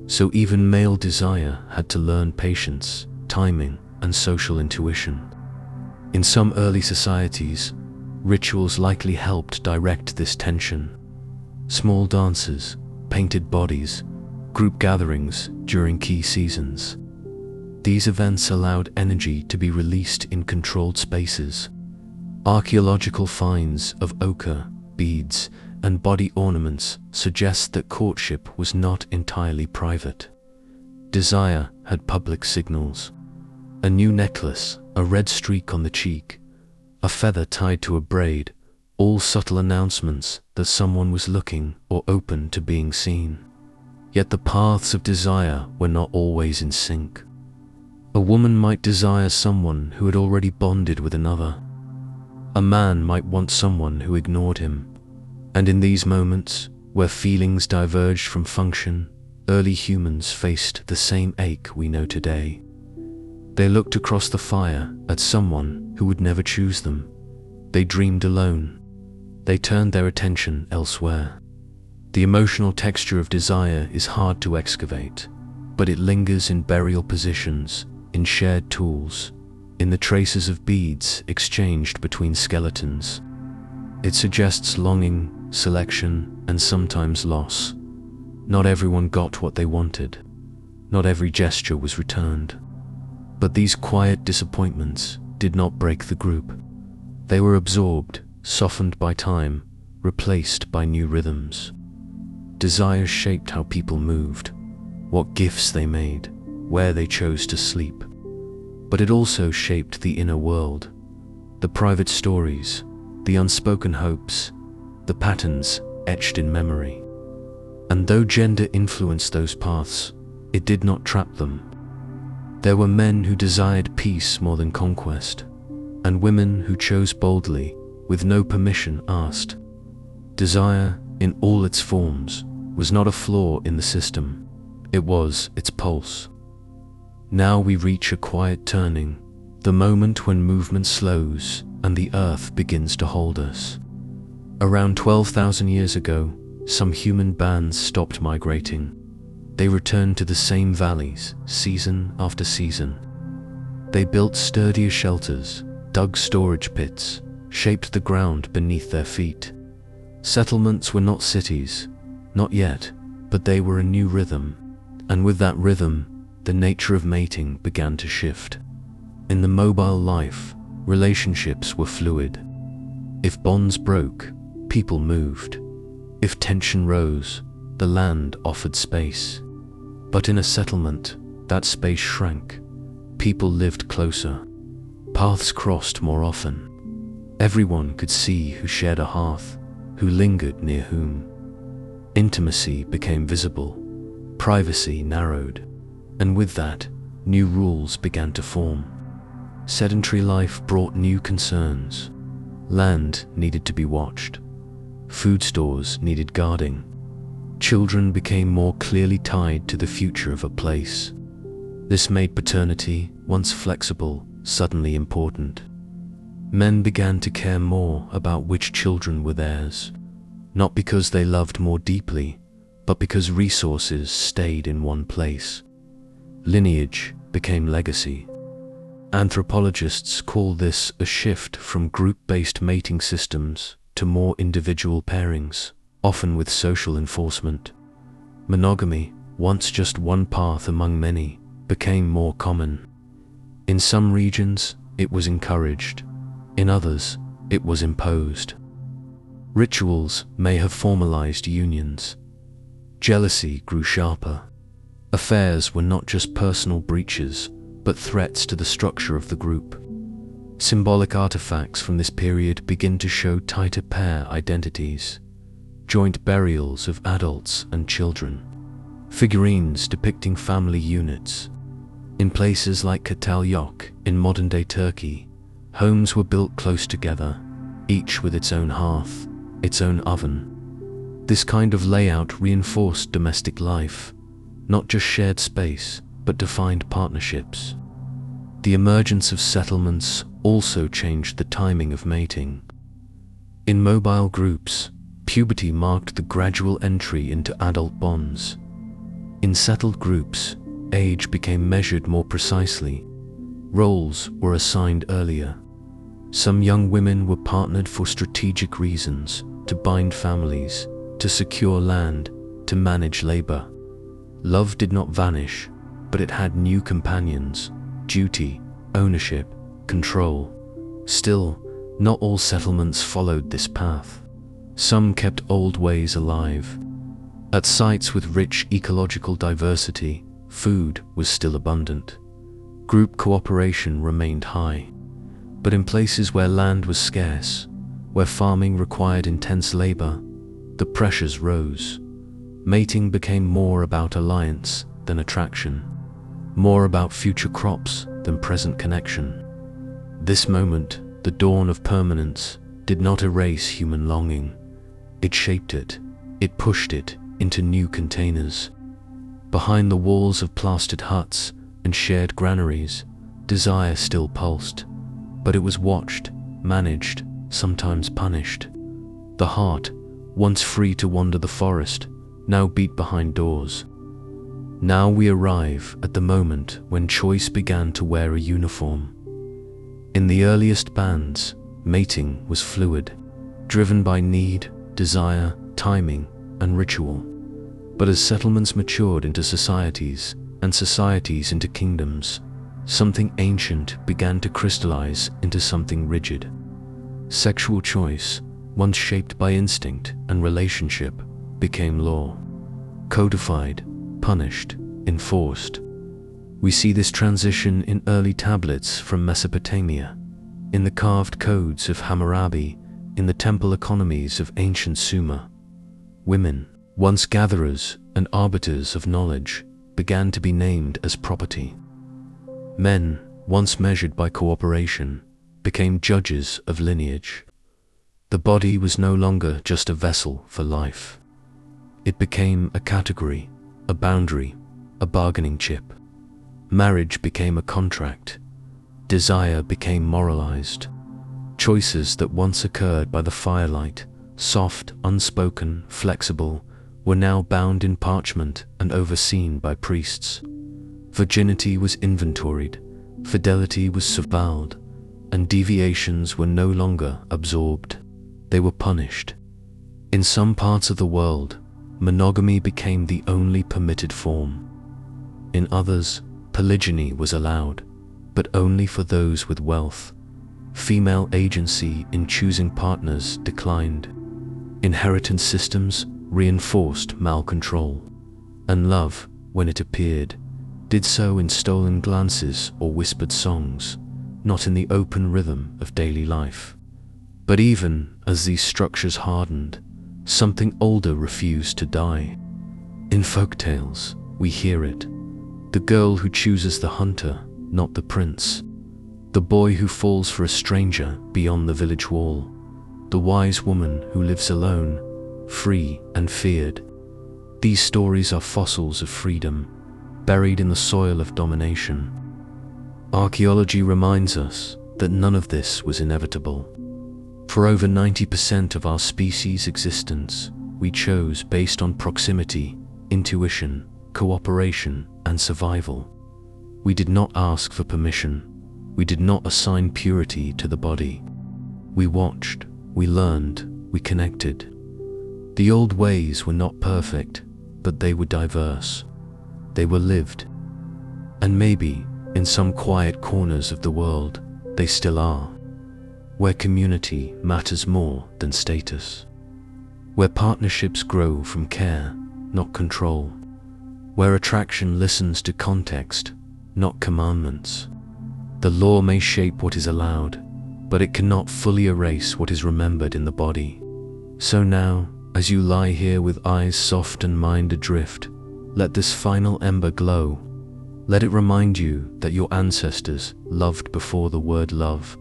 So even male desire had to learn patience, timing, and social intuition. In some early societies, rituals likely helped direct this tension. Small dances, painted bodies, group gatherings during key seasons. These events allowed energy to be released in controlled spaces. Archaeological finds of ochre, beads, and body ornaments suggest that courtship was not entirely private. Desire had public signals. A new necklace, a red streak on the cheek, a feather tied to a braid, all subtle announcements that someone was looking or open to being seen. Yet the paths of desire were not always in sync. A woman might desire someone who had already bonded with another. A man might want someone who ignored him. And in these moments, where feelings diverged from function, early humans faced the same ache we know today. They looked across the fire at someone who would never choose them. They dreamed alone. They turned their attention elsewhere. The emotional texture of desire is hard to excavate, but it lingers in burial positions, in shared tools, in the traces of beads exchanged between skeletons. It suggests longing, selection, and sometimes loss. Not everyone got what they wanted. Not every gesture was returned. But these quiet disappointments did not break the group. They were absorbed, softened by time, replaced by new rhythms. Desire shaped how people moved, what gifts they made, where they chose to sleep. But it also shaped the inner world, the private stories, the unspoken hopes, the patterns etched in memory. And though gender influenced those paths, it did not trap them. There were men who desired peace more than conquest, and women who chose boldly, with no permission asked. Desire, in all its forms, was not a flaw in the system. It was its pulse. Now we reach a quiet turning, the moment when movement slows and the earth begins to hold us. Around 12,000 years ago, some human bands stopped migrating. They returned to the same valleys, season after season. They built sturdier shelters, dug storage pits, shaped the ground beneath their feet. Settlements were not cities, not yet, but they were a new rhythm. And with that rhythm, the nature of mating began to shift. In the mobile life, relationships were fluid. If bonds broke, people moved. If tension rose, the land offered space. But in a settlement, that space shrank. People lived closer. Paths crossed more often. Everyone could see who shared a hearth, who lingered near whom. Intimacy became visible. Privacy narrowed. And with that, new rules began to form. Sedentary life brought new concerns. Land needed to be watched. Food stores needed guarding. Children became more clearly tied to the future of a place. This made paternity, once flexible, suddenly important. Men began to care more about which children were theirs, not because they loved more deeply, but because resources stayed in one place. Lineage became legacy. Anthropologists call this a shift from group-based mating systems to more individual pairings, often with social enforcement. Monogamy, once just one path among many, became more common. In some regions, it was encouraged. In others, it was imposed. Rituals may have formalized unions. Jealousy grew sharper. Affairs were not just personal breaches, but threats to the structure of the group. Symbolic artifacts from this period begin to show tighter pair identities. Joint burials of adults and children. Figurines depicting family units. In places like Catalyok in modern-day Turkey, homes were built close together, each with its own hearth, its own oven. This kind of layout reinforced domestic life, not just shared space, but defined partnerships. The emergence of settlements also changed the timing of mating. In mobile groups, puberty marked the gradual entry into adult bonds. In settled groups, age became measured more precisely. Roles were assigned earlier. Some young women were partnered for strategic reasons, to bind families, to secure land, to manage labor. Love did not vanish, but it had new companions: duty, ownership, control. Still, not all settlements followed this path. Some kept old ways alive. At sites with rich ecological diversity, food was still abundant. Group cooperation remained high. But in places where land was scarce, where farming required intense labor, the pressures rose. Mating became more about alliance than attraction, more about future crops than present connection. This moment, the dawn of permanence, did not erase human longing. It shaped it. It pushed it into new containers. Behind the walls of plastered huts and shared granaries, desire still pulsed, but it was watched, managed, sometimes punished. The heart, once free to wander the forest, now beat behind doors. Now we arrive at the moment when choice began to wear a uniform. In the earliest bands, mating was fluid, driven by need, desire, timing, and ritual. But as settlements matured into societies, and societies into kingdoms, something ancient began to crystallize into something rigid. Sexual choice, once shaped by instinct and relationship, became law. Codified, punished, enforced. We see this transition in early tablets from Mesopotamia, in the carved codes of Hammurabi, in the temple economies of ancient Sumer. Women, once gatherers and arbiters of knowledge, began to be named as property. Men, once measured by cooperation, became judges of lineage. The body was no longer just a vessel for life. It became a category, a boundary, a bargaining chip. Marriage became a contract. Desire became moralized. Choices that once occurred by the firelight, soft, unspoken, flexible, were now bound in parchment and overseen by priests. Virginity was inventoried, fidelity was surveilled, and deviations were no longer absorbed. They were punished. In some parts of the world, monogamy became the only permitted form. In others, polygyny was allowed, but only for those with wealth. Female agency in choosing partners declined. Inheritance systems reinforced malcontrol, and love, when it appeared, did so in stolen glances or whispered songs, not in the open rhythm of daily life. But even as these structures hardened, something older refused to die. In folktales, we hear it. The girl who chooses the hunter, not the prince. The boy who falls for a stranger beyond the village wall. The wise woman who lives alone, free and feared. These stories are fossils of freedom, buried in the soil of domination. Archaeology reminds us that none of this was inevitable. For over 90% of our species' existence, we chose based on proximity, intuition, cooperation, and survival. We did not ask for permission. We did not assign purity to the body. We watched, we learned, we connected. The old ways were not perfect, but they were diverse. They were lived. And maybe, in some quiet corners of the world, they still are. Where community matters more than status. Where partnerships grow from care, not control. Where attraction listens to context, not commandments. The law may shape what is allowed, but it cannot fully erase what is remembered in the body. So now, as you lie here with eyes soft and mind adrift, let this final ember glow. Let it remind you that your ancestors loved before the word love.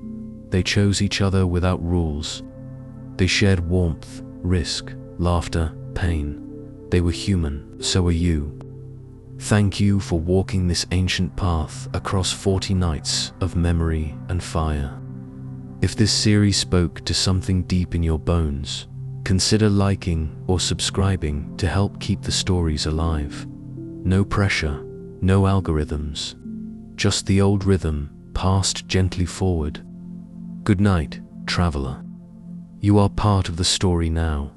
They chose each other without rules. They shared warmth, risk, laughter, pain. They were human, so are you. Thank you for walking this ancient path across 40 nights of memory and fire. If this series spoke to something deep in your bones, consider liking or subscribing to help keep the stories alive. No pressure, no algorithms, just the old rhythm passed gently forward. Good night, traveler. You are part of the story now.